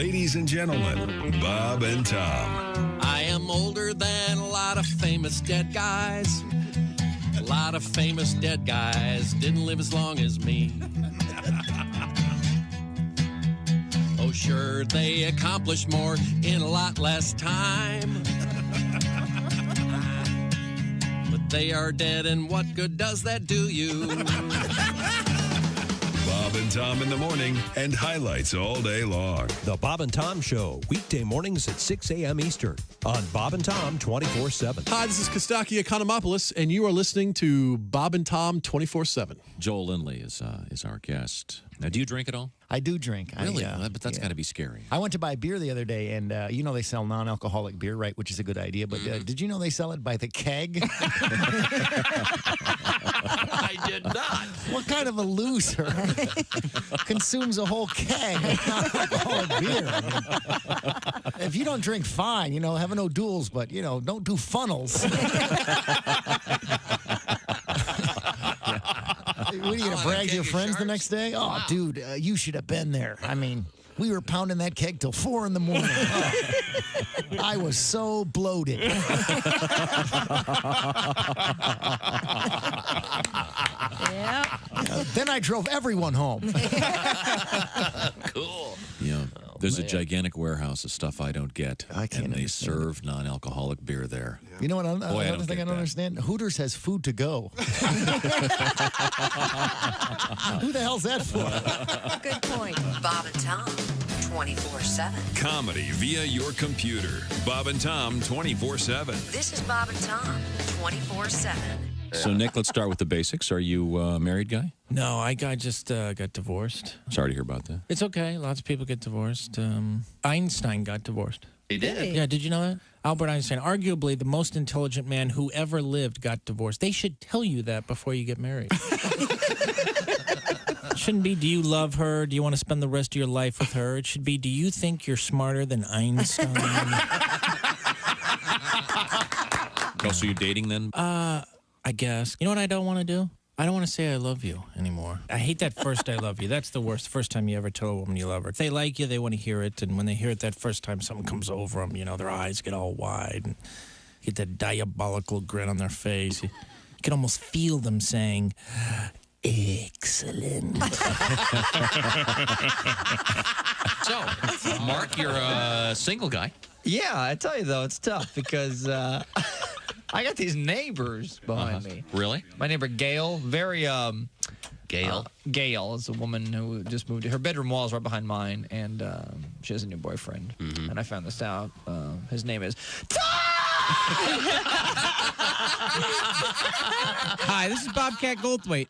Ladies and gentlemen, Bob and Tom. I am older than a lot of famous dead guys. A lot of famous dead guys didn't live as long as me. Oh, sure, they accomplished more in a lot less time. But they are dead, and what good does that do you? Bob and Tom in the morning and highlights all day long. The Bob and Tom Show, weekday mornings at 6 a.m. Eastern on Bob and Tom 24/7. Hi, this is Kostaki Economopoulos, and you are listening to Bob and Tom 24/7. Joel Lindley is our guest. Now, do you drink at all? I do drink. Really? But that's got to be scary. I went to buy beer the other day, and you know they sell non-alcoholic beer, right? Which is a good idea. But did you know they sell it by the keg? I did not. What kind of a loser consumes a whole keg of non-alcoholic beer? I mean, if you don't drink, fine. Have no duels, but don't do funnels. What are you going to brag to your friends the next day? Oh, wow. Dude, you should have been there. I mean, we were pounding that keg till 4 in the morning. I was so bloated. Then I drove everyone home. Cool. Yeah. There's a gigantic warehouse of stuff I don't get. I can't And they understand serve non-alcoholic beer there. Yeah. You know what? Another thing I don't understand? Hooters has food to go. Who the hell's that for? Good point. Bob and Tom, 24/7. Comedy via your computer. Bob and Tom 24/7. This is Bob and Tom, 24/7. So, Nick, let's start with the basics. Are you a married guy? No, I just got divorced. Sorry to hear about that. It's okay. Lots of people get divorced. Einstein got divorced. He did? Yeah, did you know that? Albert Einstein, arguably the most intelligent man who ever lived, got divorced. They should tell you that before you get married. It shouldn't be, do you love her? Do you want to spend the rest of your life with her? It should be, do you think you're smarter than Einstein? Oh, so you're dating then? I guess. You know what I don't want to do? I don't want to say I love you anymore. I hate that first I love you. That's the worst. First time you ever tell a woman you love her. If they like you, they want to hear it. And when they hear it that first time, something comes over them. Their eyes get all wide. And get that diabolical grin on their face. You can almost feel them saying, excellent. So, Mark, you're a single guy. Yeah, I tell you, though, it's tough because I got these neighbors behind me. Really? My neighbor, Gail, very... Gail? Gail is a woman who just moved. Her bedroom wall is right behind mine, and she has a new boyfriend. Mm-hmm. And I found this out. His name is... Hi, this is Bobcat Goldthwait.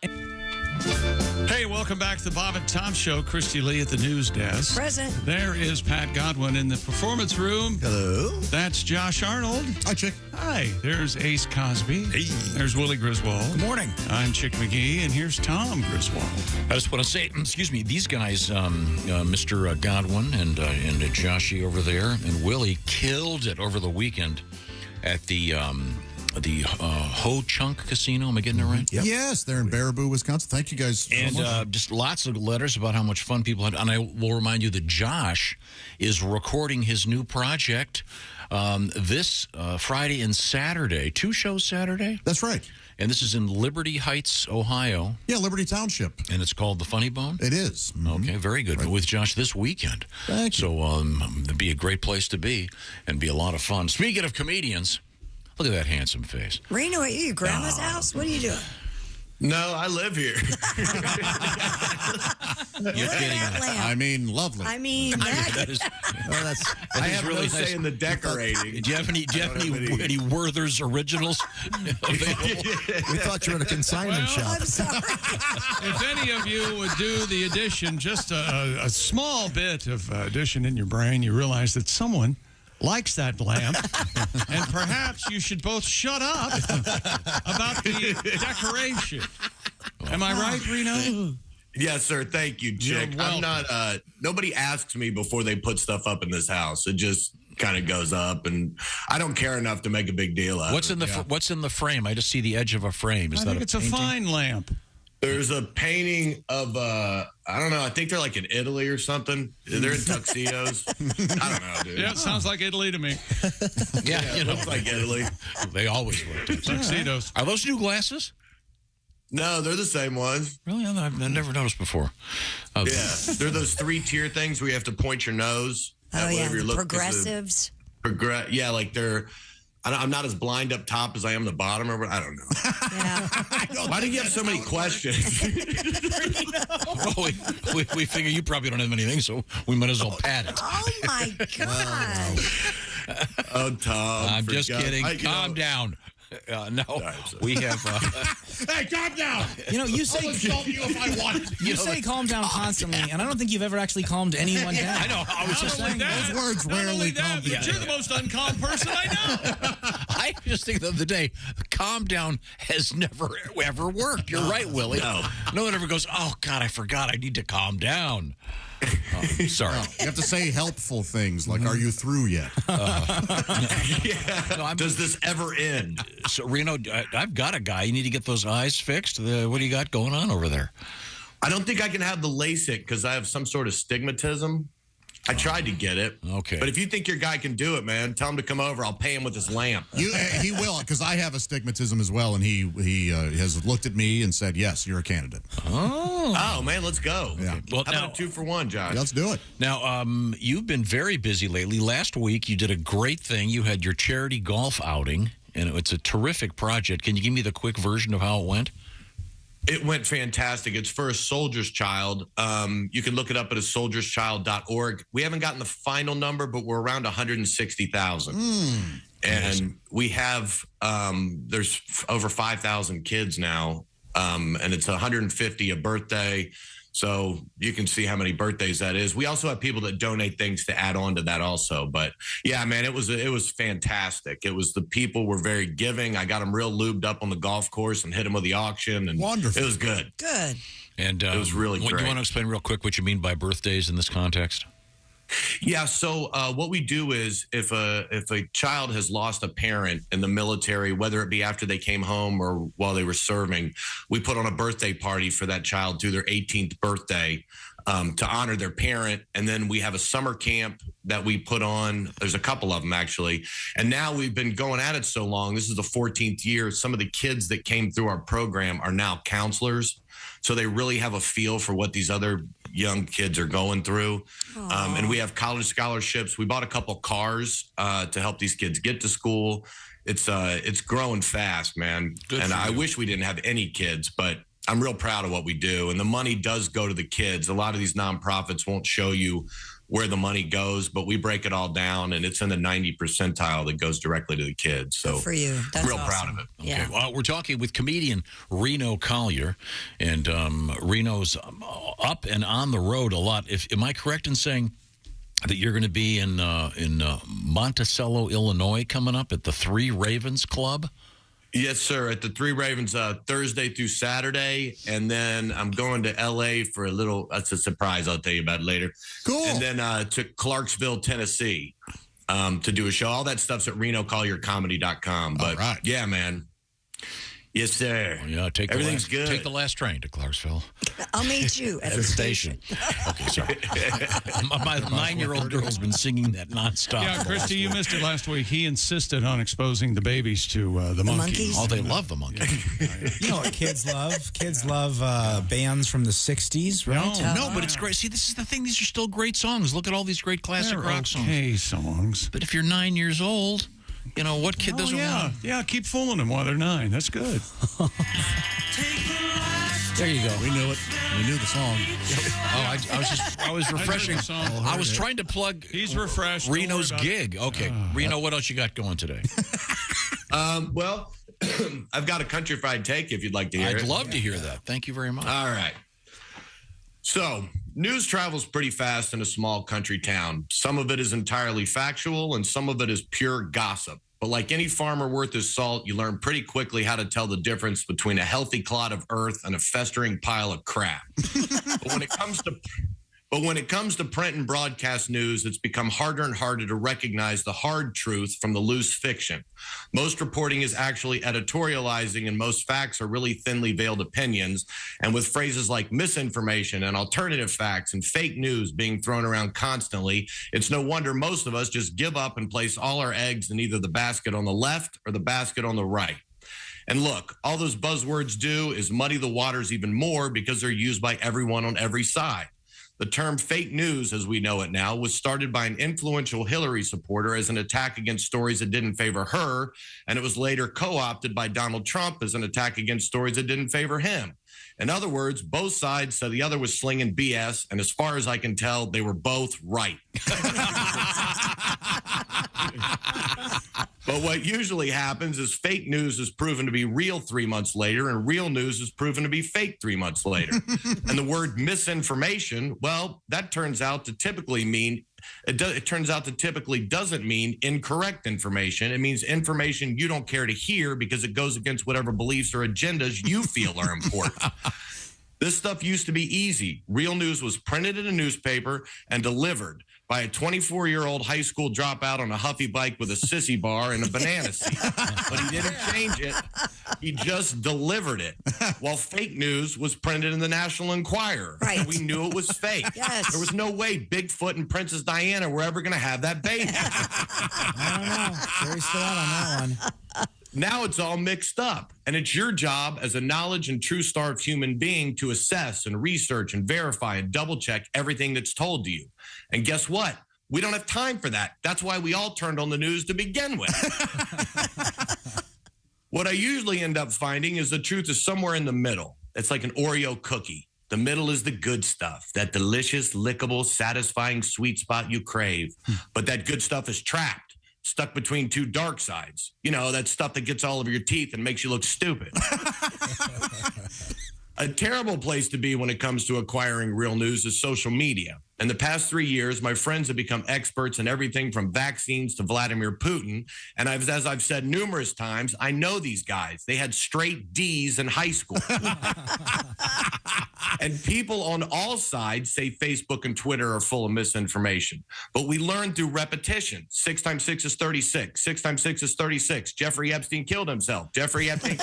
Hey, welcome back to the Bob and Tom Show. Christy Lee at the news desk. Present. There is Pat Godwin in the performance room. Hello. That's Josh Arnold. Hi, Chick. Hi. There's Ace Cosby. Hey. There's Willie Griswold. Good morning. I'm Chick McGee, and here's Tom Griswold. I just want to say, excuse me, these guys, Mr. Godwin and Joshy over there, and Willie killed it over the weekend at the Ho Chunk Casino. Am I getting it right? Yep. Yes, they're in Baraboo, Wisconsin. Thank you guys so and much. Just lots of letters about how much fun people had. And I will remind you that Josh is recording his new project this Friday and Saturday. 2 shows Saturday? That's right. And this is in Liberty Heights, Ohio. Yeah, Liberty Township. And it's called The Funny Bone? It is. Mm-hmm. Okay, very good. Right. With Josh this weekend. Thank you. So it'd be a great place to be and be a lot of fun. Speaking of comedians, look at that handsome face. Reno, are you at your grandma's house? What are you doing? No, I live here. You're kidding. I mean, lovely. I mean, that is. Well, I have really no nice. say in the decorating. Do you have any Werther's originals available? We thought you were at a consignment shop. I'm sorry. If any of you would do the addition, just a small bit of addition in your brain, you realize that someone likes that lamp, and perhaps you should both shut up about the decoration. Am I right, Reno? Yes, sir. Thank you, Chick. I'm not. Nobody asks me before they put stuff up in this house. It just kind of goes up, and I don't care enough to make a big deal out What's of it. What's in the frame? I just see the edge of a frame. Is I that think it's painting? a fine lamp. There's a painting of I don't know. I think they're like in Italy or something. They're in tuxedos. I don't know, dude. Yeah, it sounds like Italy to me. Yeah, you know, looks like Italy. They always wear Tuxedos. Are those new glasses? No, they're the same ones. Really? I've never noticed before. Yeah, they're those 3-tier things where you have to point your nose. Oh, yeah, whatever you're looking- progressives. Yeah, like they're. I'm not as blind up top as I am the bottom, or I don't know. Why do you have so many questions? Well, we figure you probably don't have anything, so we might as well pad it. Oh, my God. Oh, Tom. I'm just kidding. Calm down. No, we have. Hey, calm down. You know, you say I'll insult you if I want. You say calm down constantly, and I don't think you've ever actually calmed anyone down. I know. I was just saying Those words rarely come. But you're the most uncalm person I know. I just think the other day, calm down has never ever worked. You're right, Willie. No one ever goes, oh God, I forgot. I need to calm down. Oh, sorry. No, you have to say helpful things like, "Are you through yet?" Does this ever end? So, Reno, I've got a guy. You need to get those eyes fixed. What do you got going on over there? I don't think I can have the LASIK because I have some sort of stigmatism. I tried to get it. Okay. But if you think your guy can do it, man, tell him to come over. I'll pay him with his lamp. He will, because I have astigmatism as well, and he has looked at me and said, "Yes, you're a candidate." Oh man, let's go. Yeah. Well, How about a 2-for-1, Josh? Let's do it. Now, you've been very busy lately. Last week, you did a great thing. You had your charity golf outing, and it's a terrific project. Can you give me the quick version of how it went? It went fantastic. It's for a soldier's child. You can look it up at soldierschild.org. We haven't gotten the final number, but we're around 160,000. And we have, there's over 5,000 kids now, and it's 150 a birthday. So you can see how many birthdays that is. We also have people that donate things to add on to that also. But yeah, man, it was fantastic. It was the people were very giving. I got them real lubed up on the golf course and hit them with the auction. And wonderful. It was good. Good. And it was really great. Do you want to explain real quick what you mean by birthdays in this context? Yeah. So what we do is if a child has lost a parent in the military, whether it be after they came home or while they were serving, we put on a birthday party for that child to their 18th birthday to honor their parent. And then we have a summer camp that we put on. There's a couple of them, actually. And now we've been going at it so long. This is the 14th year. Some of the kids that came through our program are now counselors. So they really have a feel for what these other young kids are going through. And we have college scholarships. We bought a couple cars to help these kids get to school. It's growing fast, man. And I wish we didn't have any kids, but I'm real proud of what we do. And the money does go to the kids. A lot of these nonprofits won't show you where the money goes, but we break it all down, and it's in the 90th percentile that goes directly to the kids. So good for you. That's I'm real awesome. proud of it. Yeah. Okay. Well, we're talking with comedian Reno Collier, and Reno's up and on the road a lot. Am I correct in saying that you're going to be in Monticello, Illinois, coming up at the Three Ravens Club? Yes, sir. At the Three Ravens Thursday through Saturday. And then I'm going to L.A. for that's a surprise. I'll tell you about it later. Cool. And then to Clarksville, Tennessee to do a show. All that stuff's at RenoCollierComedy.com. But right. Yeah, man. Yes, sir. Well, yeah, Everything's good. Take the last train to Clarksville. I'll meet you at the station. Okay, sorry. My 9-year-old girl's been singing that nonstop. Yeah, Christy, you missed it last week. He insisted on exposing the babies to the monkeys. Oh, they love the monkeys. You know what kids love? Kids love bands from the 60s, right? No, but it's great. See, this is the thing. These are still great songs. Look at all these great classic rock songs. Okay, songs. But if you're 9 years old, you know, what kid doesn't want? Yeah, keep fooling them while they're 9. That's good. There you go. We knew it. We knew the song. Oh, I was refreshing. I was trying to plug. He's refreshed. Reno's gig. Okay, Reno, what else you got going today? Well, I've got a country fried take if you'd like to hear it. I'd love to hear that. Thank you very much. All right. So, news travels pretty fast in a small country town. Some of it is entirely factual, and some of it is pure gossip. But like any farmer worth his salt, you learn pretty quickly how to tell the difference between a healthy clod of earth and a festering pile of crap. But when it comes But when it comes to print and broadcast news, it's become harder and harder to recognize the hard truth from the loose fiction. Most reporting is actually editorializing, and most facts are really thinly veiled opinions. And with phrases like misinformation and alternative facts and fake news being thrown around constantly, it's no wonder most of us just give up and place all our eggs in either the basket on the left or the basket on the right. And look, all those buzzwords do is muddy the waters even more because they're used by everyone on every side. The term fake news, as we know it now, was started by an influential Hillary supporter as an attack against stories that didn't favor her, and it was later co-opted by Donald Trump as an attack against stories that didn't favor him. In other words, both sides said the other was slinging BS, and as far as I can tell, they were both right. But what usually happens is fake news is proven to be real 3 months later, and real news is proven to be fake 3 months later. And the word misinformation, well, that turns out to typically mean it turns out to typically doesn't mean incorrect information. It means information you don't care to hear because it goes against whatever beliefs or agendas you feel are important. This stuff used to be easy. Real news was printed in a newspaper and delivered by a 24-year-old high school dropout on a Huffy bike with a sissy bar and a banana seat. But he didn't change it. He just delivered it. While fake news was printed in the National Enquirer. Right. We knew it was fake. Yes. There was no way Bigfoot and Princess Diana were ever going to have that baby. I don't know. Very still out on that one. Now it's all mixed up, and it's your job as a knowledge and true-starved human being to assess and research and verify and double-check everything that's told to you. And guess what? We don't have time for that. That's why we all turned on the news to begin with. What I usually end up finding is the truth is somewhere in the middle. It's like an Oreo cookie. The middle is the good stuff, that delicious, lickable, satisfying sweet spot you crave. But that good stuff is trapped, stuck between two dark sides. You know, that stuff that gets all over your teeth and makes you look stupid. A terrible place to be when it comes to acquiring real news is social media. In the past 3 years, my friends have become experts in everything from vaccines to Vladimir Putin. And as I've said numerous times, I know these guys. They had straight D's in high school. And people on all sides say Facebook and Twitter are full of misinformation. But we learn through repetition. 6 times 6 is 36. 6 times 6 is 36. Jeffrey Epstein killed himself. Jeffrey Epstein.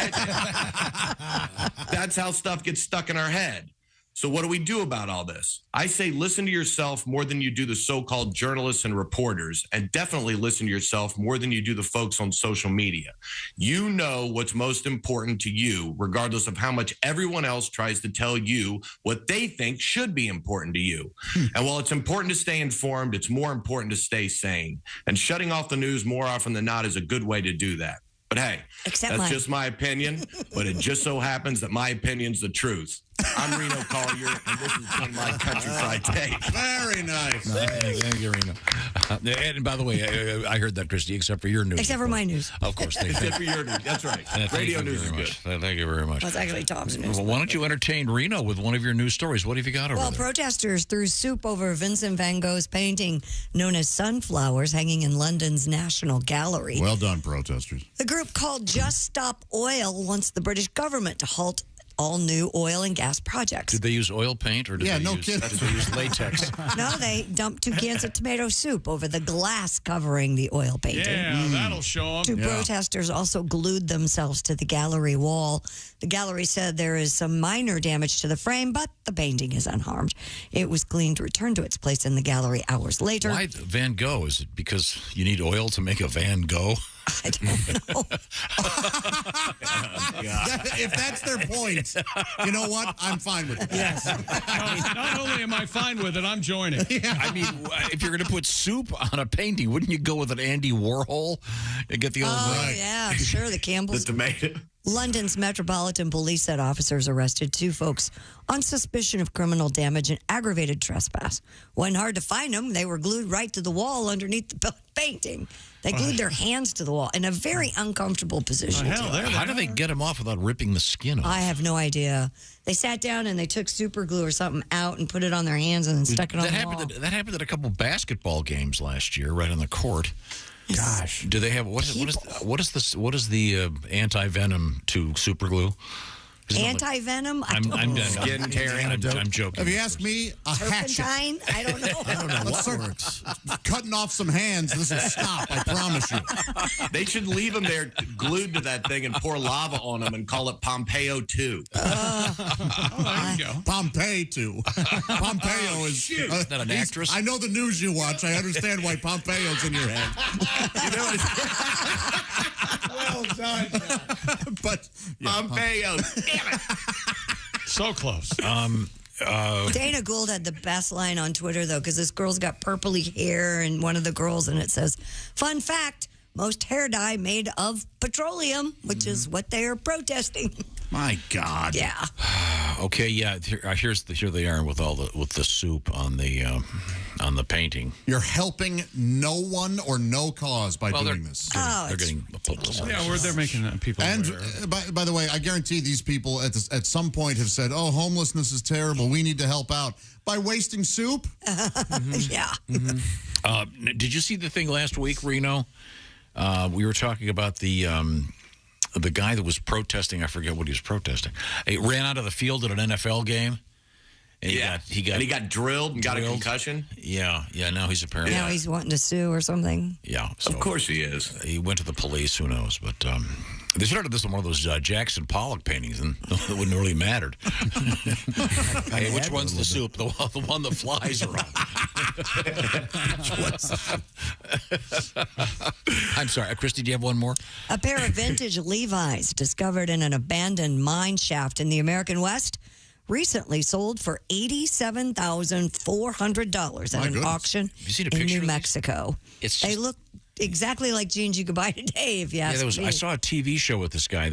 That's how stuff gets stuck in our head. So what do we do about all this? I say listen to yourself more than you do the so-called journalists and reporters, and definitely listen to yourself more than you do the folks on social media. You know what's most important to you, regardless of how much everyone else tries to tell you what they think should be important to you. And while it's important to stay informed, it's more important to stay sane. And shutting off the news more often than not is a good way to do that. But hey, that's just my opinion, but it just so happens that my opinion's the truth. I'm Reno Collier, and this has been my Country Fried Take. Very nice. Thank you, Reno. And by the way, I heard that, Christy, except for your news. Except for my news. Of course. Except for your news. That's right. Radio news is good. Thank you very much. Well, it's actually Tom's news. Well, why don't you entertain Reno with one of your news stories? What have you got over Well, there? protesters threw soup over Vincent van Gogh's painting known as Sunflowers hanging in London's National Gallery. Well done, protesters. The group called Just Stop Oil wants the British government to halt all new oil and gas projects. Did they use oil paint or did they use latex? No, they dumped 2 cans of tomato soup over the glass covering the oil painting. Yeah, that'll show them. 2 protesters also glued themselves to the gallery wall. The gallery said there is some minor damage to the frame, but the painting is unharmed. It was cleaned, returned to its place in the gallery hours later. Why Van Gogh? Is it because you need oil to make a Van Gogh? I don't know. If that's their point, you know what? I'm fine with it. Yes. Not only am I fine with it, I'm joining. Yeah. I mean, if you're going to put soup on a painting, wouldn't you go with an Andy Warhol and get the old yeah, sure, the Campbells. The tomato. London's Metropolitan Police said officers arrested 2 folks on suspicion of criminal damage and aggravated trespass. Wasn't hard to find them. They were glued right to the wall underneath the painting. They glued their hands to the wall in a very uncomfortable position. How do they get them off without ripping the skin off? I have no idea. They sat down and they took super glue or something out and put it on their hands and then stuck it on the wall. That happened at a couple basketball games last year, right on the court. Gosh, do they have what is the anti-venom to super glue? Anti-venom? I'm done. Skin tearing. I'm joking. If you ask me, a hatchet. Turpentine? I don't know. I don't know what works. Cutting off some hands, this will stop, I promise you. They should leave them there glued to that thing and pour lava on them and call it Pompeo 2. There you go. Pompeii, too. Pompeo is... Is that an actress? I know the news you watch. I understand why Pompeo's in your head. Well done. But... Pompeo. Damn it. So close. Dana Gould had the best line on Twitter, though, because this girl's got purpley hair, and one of the girls, and it says, fun fact, most hair dye made of petroleum, which is what they're protesting. My God. Yeah. Okay, yeah. Here they are with the soup on the painting. You're helping no one or no cause by doing this. They're getting publicized. Yeah, they're making people And aware. by the way, I guarantee these people at some point have said, "Oh, homelessness is terrible. We need to help out by wasting soup." Yeah. Did you see the thing last week, Reno? We were talking about the guy that was protesting. I forget what he was protesting. He ran out of the field at an NFL game. And he got drilled and got a concussion. Yeah. Now he's apparently Now he's wanting to sue or something. Yeah, so of course he is. He went to the police. Who knows? But they started this on one of those Jackson Pollock paintings, and it wouldn't really mattered. Hey, which one's the soup? The one that flies around. I'm sorry, Christy. Do you have one more? A pair of vintage Levi's discovered in an abandoned mine shaft in the American West recently sold for $87,400 at an auction in New Mexico. They look exactly like jeans you could buy today, if you ask me. I saw a TV show with this guy.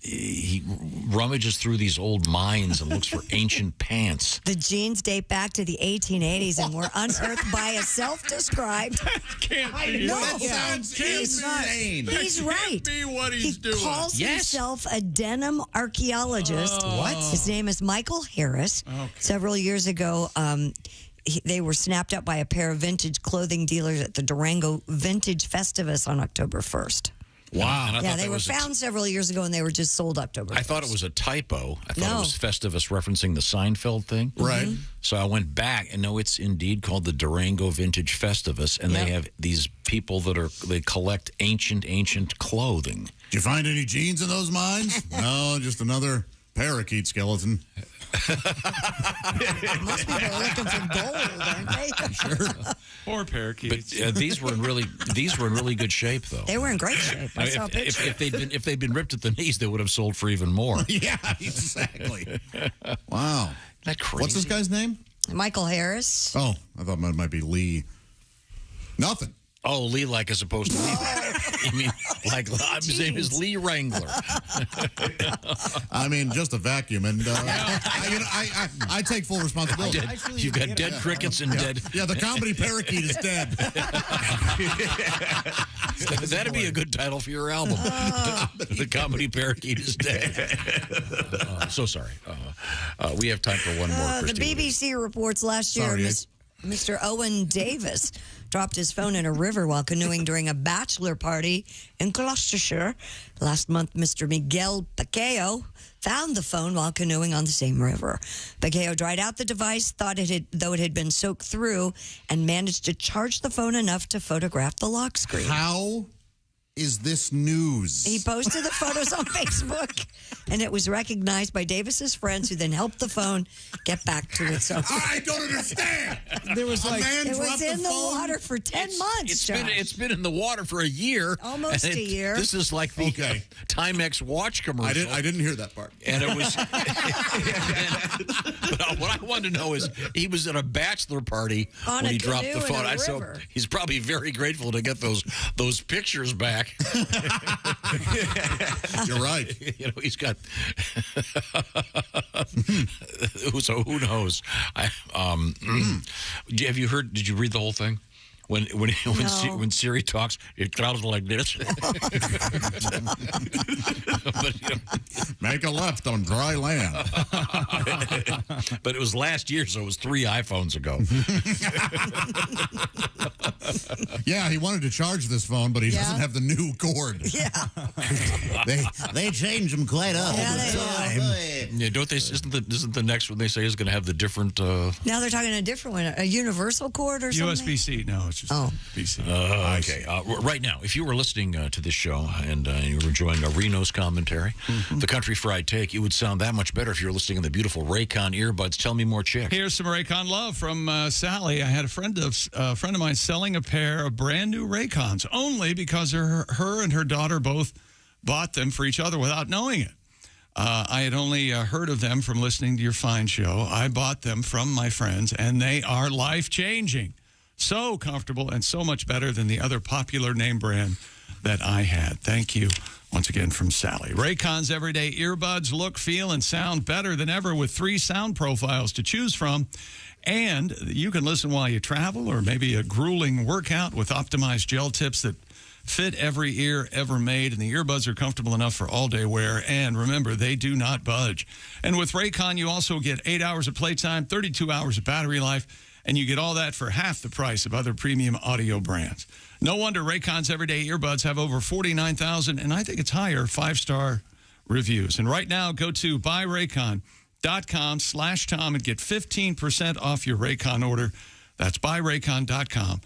He rummages through these old mines and looks for ancient pants. The jeans date back to the 1880s and were unearthed by a self-described... Can't be. No, That sounds insane. He's right. Can't be what he's doing. He calls himself a denim archaeologist. What? His name is Michael Harris. Okay. Several years ago, they were snapped up by a pair of vintage clothing dealers at the Durango Vintage Festivus on October 1st. Wow. Yeah, they were found several years ago, and they were just sold October 1st. I thought it was a typo. I thought it was Festivus referencing the Seinfeld thing. Right. So I went back, and no, it's indeed called the Durango Vintage Festivus, and they have these people they collect ancient clothing. Did you find any jeans in those mines? No, just another parakeet skeleton. Most people are looking for gold, aren't they? Sure. Poor parakeets. But these were in really good shape, though. They were in great shape. I saw a picture. If they'd been ripped at the knees, they would have sold for even more. Yeah, exactly. Wow. Isn't that crazy? What's this guy's name? Michael Harris. Oh, I thought it might be Lee. Nothing. Oh, Lee, like as opposed to Lee. You mean like his name is Lee Wrangler? I mean, just a vacuum, and I take full responsibility. You've got dead crickets and dead. Yeah, the comedy parakeet is dead. That'd be a good title for your album. The comedy parakeet is dead. So sorry. We have time for one more. The BBC reports last year Mr. Owen Davis dropped his phone in a river while canoeing during a bachelor party in Gloucestershire. Last month, Mr. Miguel Paqueo found the phone while canoeing on the same river. Paqueo dried out the device, though it had been soaked through, and managed to charge the phone enough to photograph the lock screen. How is this news? He posted the photos on Facebook, and it was recognized by Davis's friends, who then helped the phone get back to its owner. I don't understand. There was it was in the water for 10 months. It's been in the water for a year. Almost a year. This is like the Timex watch commercial. I didn't hear that part. And it was. What I wanted to know is he was at a bachelor party when he dropped the phone. So he's probably very grateful to get those pictures back. You're right. You know, he's got. So who knows? Have you heard? Did you read the whole thing? When Siri talks, it sounds like this. But, make a left on dry land. But it was last year, so it was 3 iPhones ago. Yeah, he wanted to charge this phone, but he doesn't have the new cord. Yeah. they change them quite all the time. Yeah, don't they? Isn't the next one they say is going to have the different? Now they're talking a different one, a universal cord or something? USB-C. No, it's just BC. Okay. Right now, if you were listening to this show and you were enjoying Reno's commentary, the Country Fried Take, it would sound that much better if you were listening in the beautiful Raycon earbuds. Tell me more, Chick. Here's some Raycon love from Sally. I had a friend of mine selling a pair of brand new Raycons only because her and her daughter both bought them for each other without knowing it. I had only heard of them from listening to your fine show. I bought them from my friends, and they are life-changing. So comfortable and so much better than the other popular name brand that I had. Thank you once again from Sally. Raycon's everyday earbuds look, feel, and sound better than ever with 3 sound profiles to choose from. And you can listen while you travel or maybe a grueling workout with optimized gel tips that fit every ear ever made, and the earbuds are comfortable enough for all-day wear. And remember, they do not budge. And with Raycon, you also get 8 hours of playtime, 32 hours of battery life, and you get all that for half the price of other premium audio brands. No wonder Raycon's everyday earbuds have over 49,000, and I think it's higher, 5-star reviews. And right now, go to buyraycon.com/Tom and get 15% off your Raycon order. That's buyraycon.com/Tom.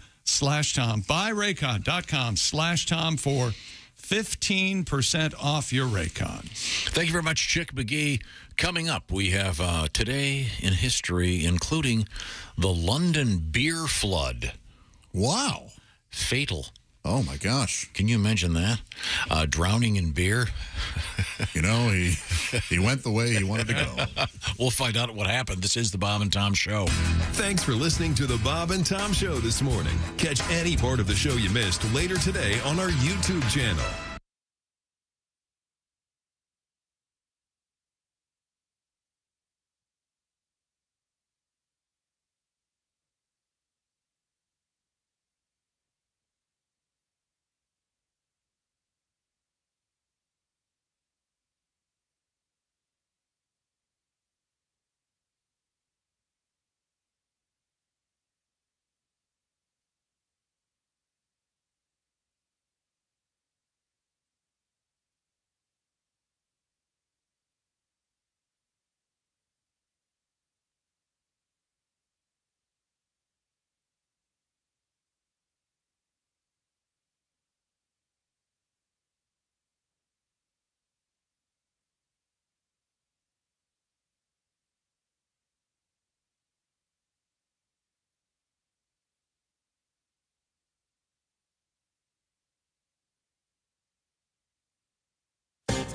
Buyraycon.com/Tom for 15% off your Raycon. Thank you very much, Chick McGee. Coming up, we have Today in History, including the London beer flood. Wow. Fatal. Oh, my gosh. Can you imagine that? Drowning in beer? You know, he went the way he wanted to go. We'll find out what happened. This is the Bob and Tom Show. Thanks for listening to the Bob and Tom Show this morning. Catch any part of the show you missed later today on our YouTube channel.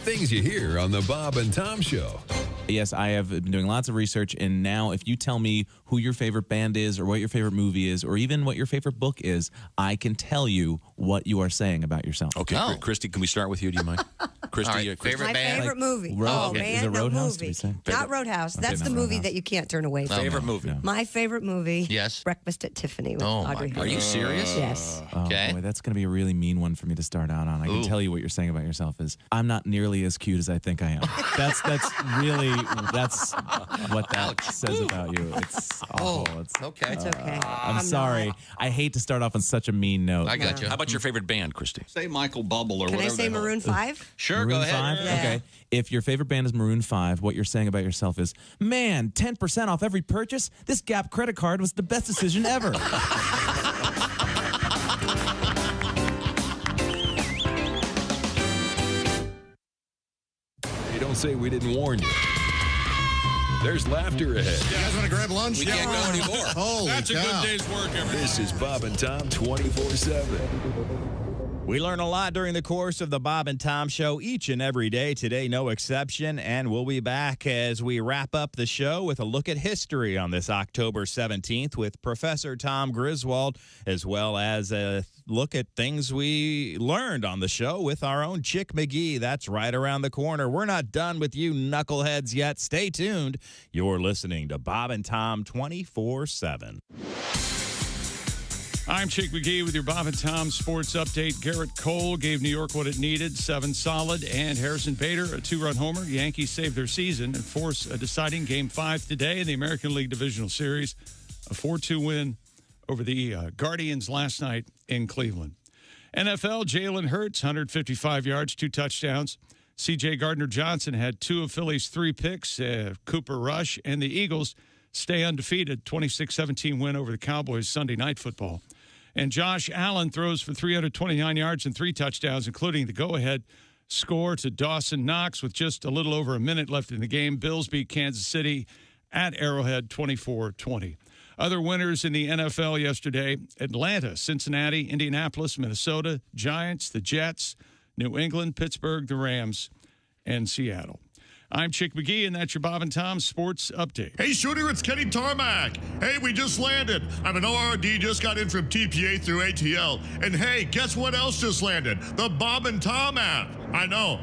Things you hear on the Bob and Tom Show. Yes, I have been doing lots of research, and now if you tell me who your favorite band is or what your favorite movie is or even what your favorite book is, I can tell you what you are saying about yourself. Okay, Christy, can we start with you? Do you mind? Christy, right, favorite My band? favorite movie. Road- man, is it no Roadhouse, movie. did we say? Not Roadhouse. Okay, That's not the movie Roadhouse. that you can't turn away from. Favorite movie? No. My favorite movie. Yes. Breakfast at Tiffany with Oh, my Audrey God. Hepburn. Are you serious? Yes. Oh, Okay. boy, that's going to be a really mean one for me to start out on. I can Ooh. tell you what you're saying about yourself is I'm not nearly as cute as I think I am. That's what that says about you. It's awful. Okay. It's okay. I'm sorry. not. I hate to start off on such a mean note. I got you. How about your favorite band, Christy? Say Michael Bubble or Can I whatever. say Maroon 5? Sure, Maroon go ahead. 5? Yeah. Okay. If your favorite band is Maroon 5, what you're saying about yourself is, man, 10% off every purchase? This Gap credit card was the best decision ever. Hey, don't say we didn't warn you. There's laughter ahead. You guys want to grab lunch? We can't go anymore. Holy That's a cow. good day's work, everybody. This is Bob and Tom 24/7. We learn a lot during the course of the Bob and Tom Show each and every day. Today, no exception. And we'll be back as we wrap up the show with a look at history on this October 17th with Professor Tom Griswold, as well as a look at things we learned on the show with our own Chick McGee. That's right around the corner. We're not done with you knuckleheads yet. Stay tuned. You're listening to Bob and Tom 24/7. I'm Chick McGee with your Bob and Tom Sports Update. Garrett Cole gave New York what it needed, 7 solid, and Harrison Bader, a 2-run homer. Yankees saved their season and force a deciding Game 5 today in the American League Divisional Series. A 4-2 win over the Guardians last night in Cleveland. NFL, Jalen Hurts, 155 yards, 2 touchdowns. C.J. Gardner-Johnson had 2 of Philly's 3 picks. Cooper Rush and the Eagles stay undefeated, 26-17 win over the Cowboys Sunday Night Football. And Josh Allen throws for 329 yards and 3 touchdowns, including the go-ahead score to Dawson Knox with just a little over a minute left in the game. Bills beat Kansas City at Arrowhead 24-20. Other winners in the NFL yesterday: Atlanta, Cincinnati, Indianapolis, Minnesota, Giants, the Jets, New England, Pittsburgh, the Rams, and Seattle. I'm Chick McGee, and that's your Bob and Tom Sports Update. Hey, Shooter, it's Kenny Tarmac. Hey, we just landed. I'm an ORD, just got in from TPA through ATL. And hey, guess what else just landed? The Bob and Tom app. I know.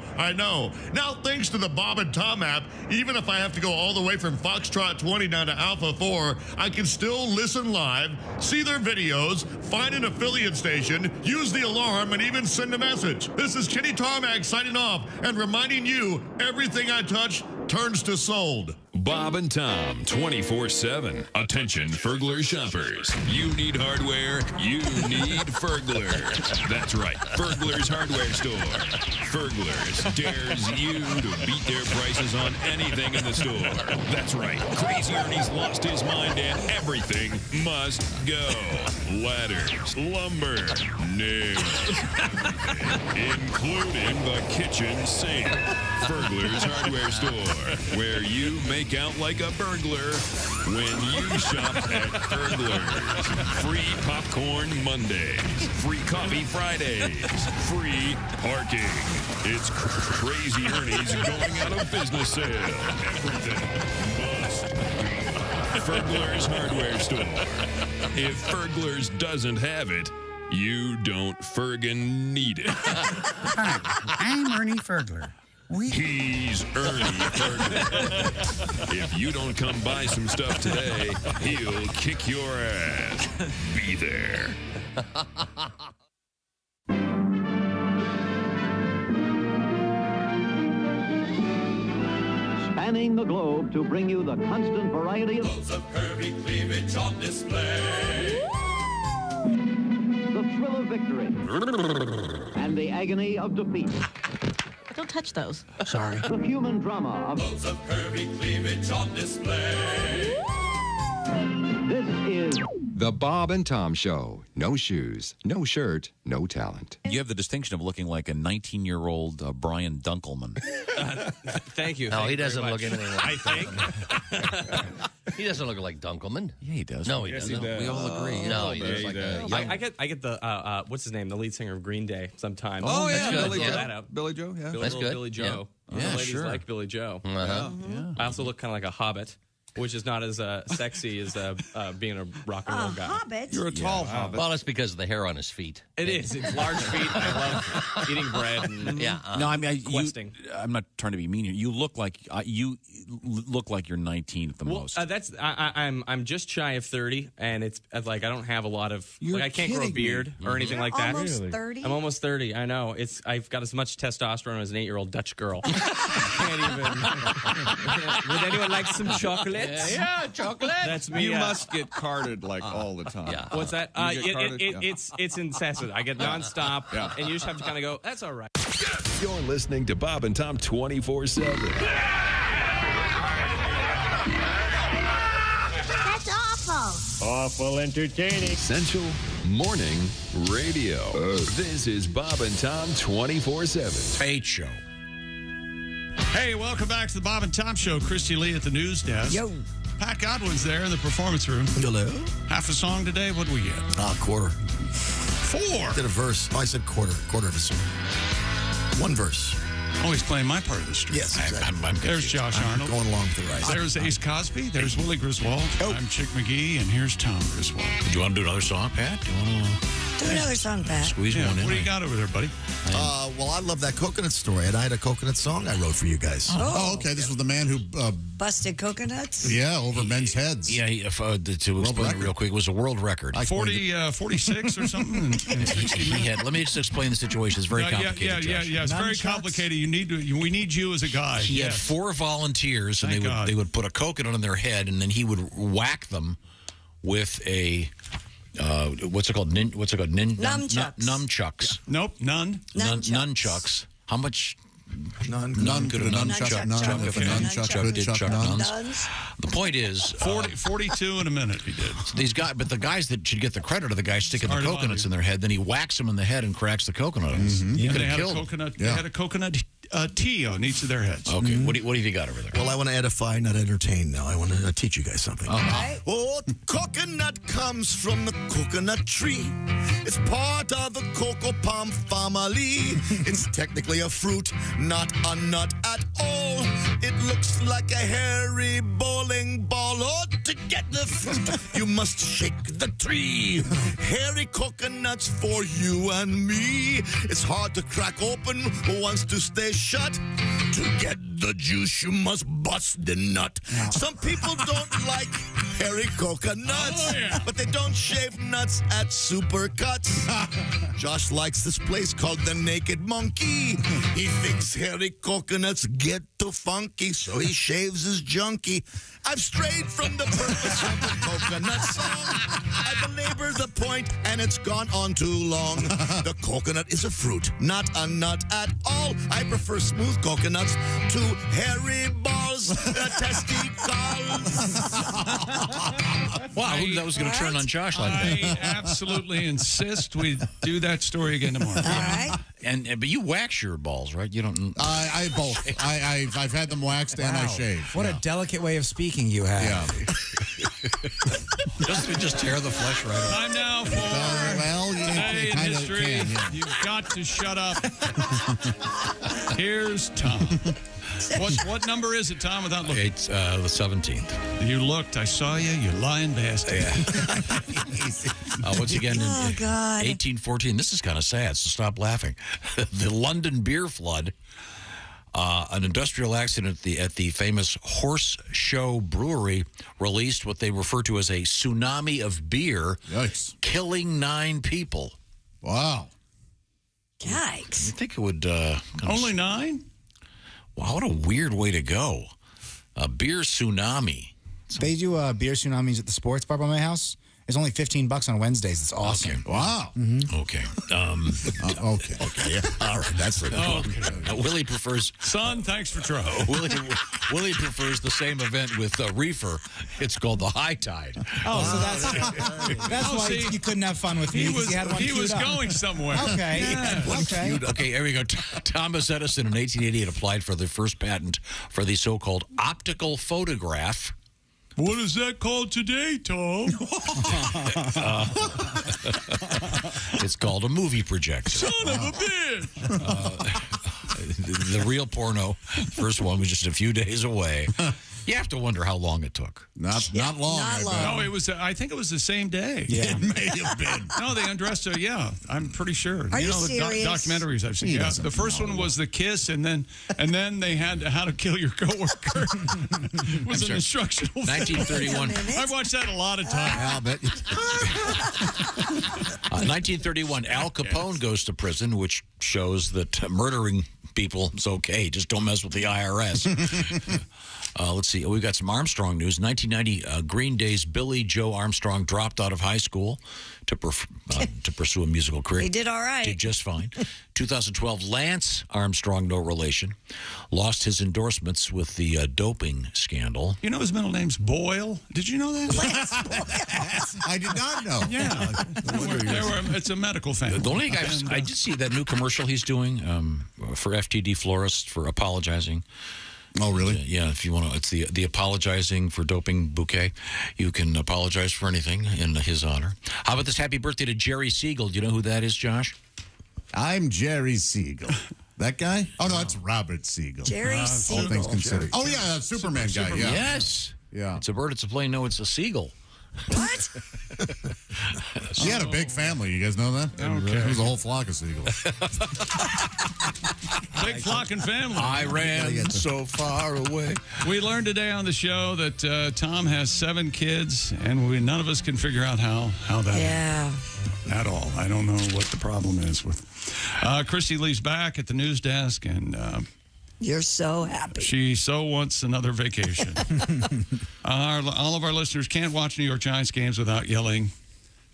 Now, thanks to the Bob and Tom app, even if I have to go all the way from Foxtrot 20 down to Alpha 4, I can still listen live, see their videos, find an affiliate station, use the alarm, and even send a message. This is Kenny Tarmac signing off and reminding you everything I touch turns to sold. Bob and Tom, 24/7. Attention, Fergler shoppers. You need hardware, you need Fergler. That's right, Fergler's hardware store. Fergler's dares you to beat their prices on anything in the store. That's right, Crazy Ernie's lost his mind and everything must go. Ladders, lumber, nails, including the kitchen sink. Fergler's hardware store, where you make out like a burglar when you shop at Fergler's. Free popcorn Mondays, free coffee Fridays, free parking. It's Crazy Ernie's going out of business sale. Everything must go. Fergler's hardware store. If Fergler's doesn't have it, you don't Fergin need it. Hi, I'm Ernie Fergler. He's Ernie Fergler. If you don't come buy some stuff today, he'll kick your ass. Be there. Spanning the globe to bring you the constant variety of Loads of curvy cleavage on display. the thrill of victory and the agony of defeat. Don't touch those. Sorry. The human drama of Loads of curvy cleavage on display. This is The Bob and Tom Show. No shoes, no shirt, no talent. You have the distinction of looking like a 19-year-old Brian Dunkelman. Thank you. No, he doesn't look anything like I think. He doesn't look like Dunkelman. Yeah, he does. No, he doesn't. We all agree. No, he looks like a young... I get the what's his name, the lead singer of Green Day sometimes. Oh, yeah, Billy Joe. That out. Billy Joe, yeah. That's good. Billy Joe. Yeah, The ladies sure. like Billy Joe. Uh-huh. Yeah. I also look kind of like a hobbit, which is not as sexy as being a rock and roll guy. Hobbit? You're a tall hobbit. Well, it's because of the hair on his feet. It is. It's large feet. I love eating bread and No, I mean, questing. I'm not trying to be mean here. You look like you're 19 at the most. That's I'm just shy of 30, and it's like I don't have a lot of You're I can't grow a kidding me. beard or anything like that. Almost 30? I'm almost 30. I know. I've got as much testosterone as an 8-year-old Dutch girl. Can't even. Would anyone like some chocolates? Yeah, chocolate. That's me. You must get carded like all the time. Yeah. What's that? You get carded? Yeah. It's incessant. I get nonstop, Yeah. and you just have to kind of go. That's all right. You're listening to Bob and Tom 24/7. That's awful. Awful entertaining. Central Morning Radio. This is Bob and Tom 24/7. Fate show. Hey, welcome back to the Bob and Tom Show. Christy Lee at the news desk. Yo. Pat Godwin's there in the performance room. Hello. Half a song today. What do we get? Quarter. 4. Did a verse. Oh, I said quarter of a song. One verse. Oh, he's playing my part of the story. Yes, exactly. There's confused. Josh I'm Arnold. going along with the ride. There's Ace Cosby. There's Willie Griswold. I'm Chick McGee, and here's Tom Griswold. Do you want to do another song, Pat? Do you want to? Do another song, Pat. Squeeze one in. What do you got over there, buddy? Well, I love that coconut story, and I had a coconut song I wrote for you guys. Oh, okay. This was the man who, Busted coconuts? over men's heads. Yeah, to explain it real quick, it was a world record. 46 or something. Let me just explain the situation. It's very complicated. Yeah. It's very complicated. We need you as a guy. He had 4 volunteers, and they would put a coconut on their head, and then he would whack them with a what's it called? Nunchucks. Nunchucks. Nope, none. Nunchucks. How much? None could a nunchuck. None if a nunchuck could chuck nuns. The point is, 42 in a minute he did. But the guys that should get the credit are the guys sticking the coconuts in their head. Then he whacks them in the head and cracks the coconut. He could have killed them. They had a coconut tea on each of their heads. Okay, what have you got over there? Well, I want to edify, not entertain now. I want to teach you guys something. Right. Oh, the coconut comes from the coconut tree. It's part of the cocoa palm family. It's technically a fruit, not a nut at all. It looks like a hairy bowling ball. Oh, to get the fruit, you must shake the tree. Hairy coconuts for you and me. It's hard to crack open, wants to stay shut. To get the juice, you must bust the nut. Some people don't like hairy coconuts, but they don't shave nuts at Supercuts. Josh likes this place called the Naked Monkey. He thinks hairy coconuts get too funky, so he shaves his junkie. I've strayed from the purpose of the coconut song. I belabor the point, and it's gone on too long. The coconut is a fruit, not a nut at all. I prefer smooth coconuts to hairy balls, testicles. Wow, that was going to turn on Josh like that. I absolutely insist we do that story again tomorrow. All right. But you wax your balls, right? You don't. I both. I've had them waxed and I shave. What a delicate way of speaking you have. Yeah. just tear the flesh right off. Time now for Today in History. You've got to shut up. Here's Tom. What number is it, Tom, without looking? It's the 17th. You looked. I saw you. You lying bastard. Once again, in God. 1814. This is kind of sad, so stop laughing. The London beer flood. An industrial accident at the famous Horse Show Brewery released what they refer to as a tsunami of beer, killing 9 people. Wow. Yikes. I think it would... Only 9? Wow, what a weird way to go. A beer tsunami. They do beer tsunamis at the sports bar by my house. It's only $15 on Wednesdays. It's awesome. Okay. Wow. Okay. Okay. Yeah. All right. That's it. Willie prefers... Son, thanks for trying. Willie prefers the same event with reefer. It's called the High Tide. Oh, so that's why see, you couldn't have fun with me. He was queued up. going somewhere. Okay. Yeah. Okay, here we go. Thomas Edison in 1888 applied for the first patent for the so-called optical photograph. What is that called today, Tom? It's called a movie projector. Son of a bitch! The real porno, first one, was just a few days away. You have to wonder how long it took. Not long. No, it was. I think it was the same day. Yeah. It may have been. No, they undressed her. Yeah, I'm pretty sure. Are you know serious? The documentaries I've seen. Yeah, the first one was the kiss, and then they had How to Kill Your Coworker. It was an instructional. 1931. I've watched that a lot of times. I'll bet. 1931. Al Capone goes to prison, which shows that murdering people is okay. Just don't mess with the IRS. Let's see. We've got some Armstrong news. 1990, Green Day's Billy Joe Armstrong dropped out of high school to pursue a musical career. He did all right. Did just fine. 2012, Lance Armstrong, no relation, lost his endorsements with the doping scandal. You know his middle name's Boyle? Did you know that? Lance Boyle. I did not know. Yeah. It's a medical thing. The only guy I did see that new commercial he's doing for FTD Florist for apologizing. Oh, really? Yeah, if you want to, it's the apologizing for doping bouquet. You can apologize for anything in his honor. How about this happy birthday to Jerry Siegel? Do you know who that is, Josh? I'm Jerry Siegel. That guy? Oh, no, that's Robert Siegel. Jerry Siegel. All things considered. Oh, yeah, that Superman guy. Yeah. Yes. Yeah. It's a bird, it's a plane. No, it's a seagull. What? She had a big family. You guys know that? Okay. It was a whole flock of seagulls. Big flocking family. I ran so far away. We learned today on the show that Tom has 7 kids, and none of us can figure out how that at all. I don't know what the problem is with. Christy leaves back at the news desk, and you're so happy. She so wants another vacation. All of our listeners can't watch New York Giants games without yelling,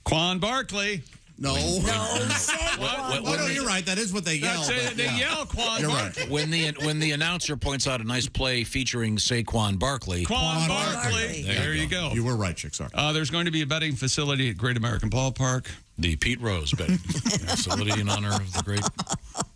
Quan Barkley. No. No, you're right. That is what they yell. They yell Quan You're Barkley. right. When the announcer points out a nice play featuring Saquon Barkley. Quan Barkley. There you go. You were right, Chick. Sorry. There's going to be a betting facility at Great American Ballpark. The Pete Rose betting facility in honor of the great.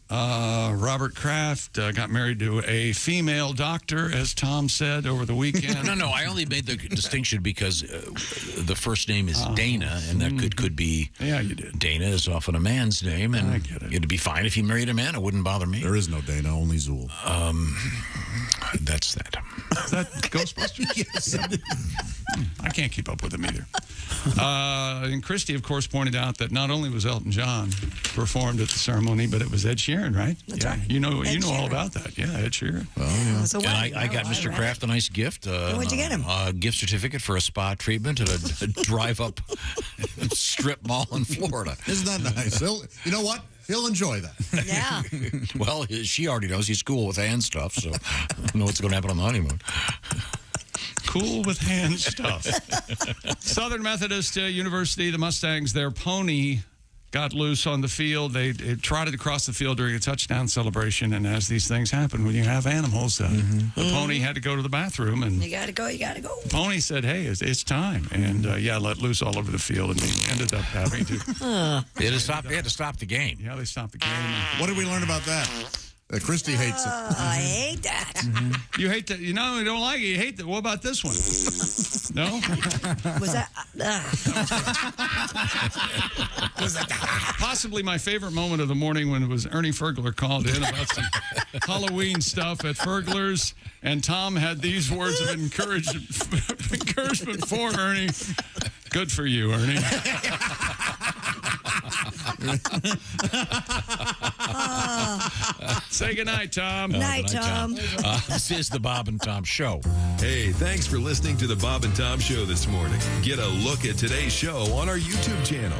Robert Kraft got married to a female doctor, as Tom said over the weekend. No, I only made the distinction because the first name is Dana, and that could be. Yeah, you did. Dana is often a man's name, and I get it. It'd be fine if you married a man. It wouldn't bother me. There is no Dana, only Zool. That's that. Is that Ghostbusters? Yes. I can't keep up with them either. And Christy, of course, pointed out that not only was Elton John performed at the ceremony, but it was Ed Sheeran, right? That's right. You know Ed all Sheeran. about that. Yeah, Ed Sheeran. So And I got Mr. Kraft a nice gift. What'd you get him? A gift certificate for a spa treatment at a drive-up strip mall in Florida. Isn't that nice? You know what? He'll enjoy that. Yeah. Well, she already knows he's cool with hand stuff, so I don't know what's going to happen on the honeymoon. Cool with hand stuff. Southern Methodist University, the Mustangs, their pony got loose on the field. They trotted across the field during a touchdown celebration, and as these things happen when you have animals, the pony had to go to the bathroom, and You gotta go. the pony said, hey, it's time, and let loose all over the field, and they ended up having to. They had to stop the game. Yeah, they stopped the game. What did we learn about that? Christy hates it. I hate that. You hate that. You don't like it. You hate that. What about this one? No? Was that? Possibly my favorite moment of the morning when it was Ernie Fergler called in about some Halloween stuff at Fergler's, and Tom had these words of encouragement for Ernie. Good for you, Ernie. Say goodnight, Tom. Night, Tom. This is the Bob and Tom Show. Hey, thanks for listening to the Bob and Tom Show this morning. Get a look at today's show on our YouTube channel.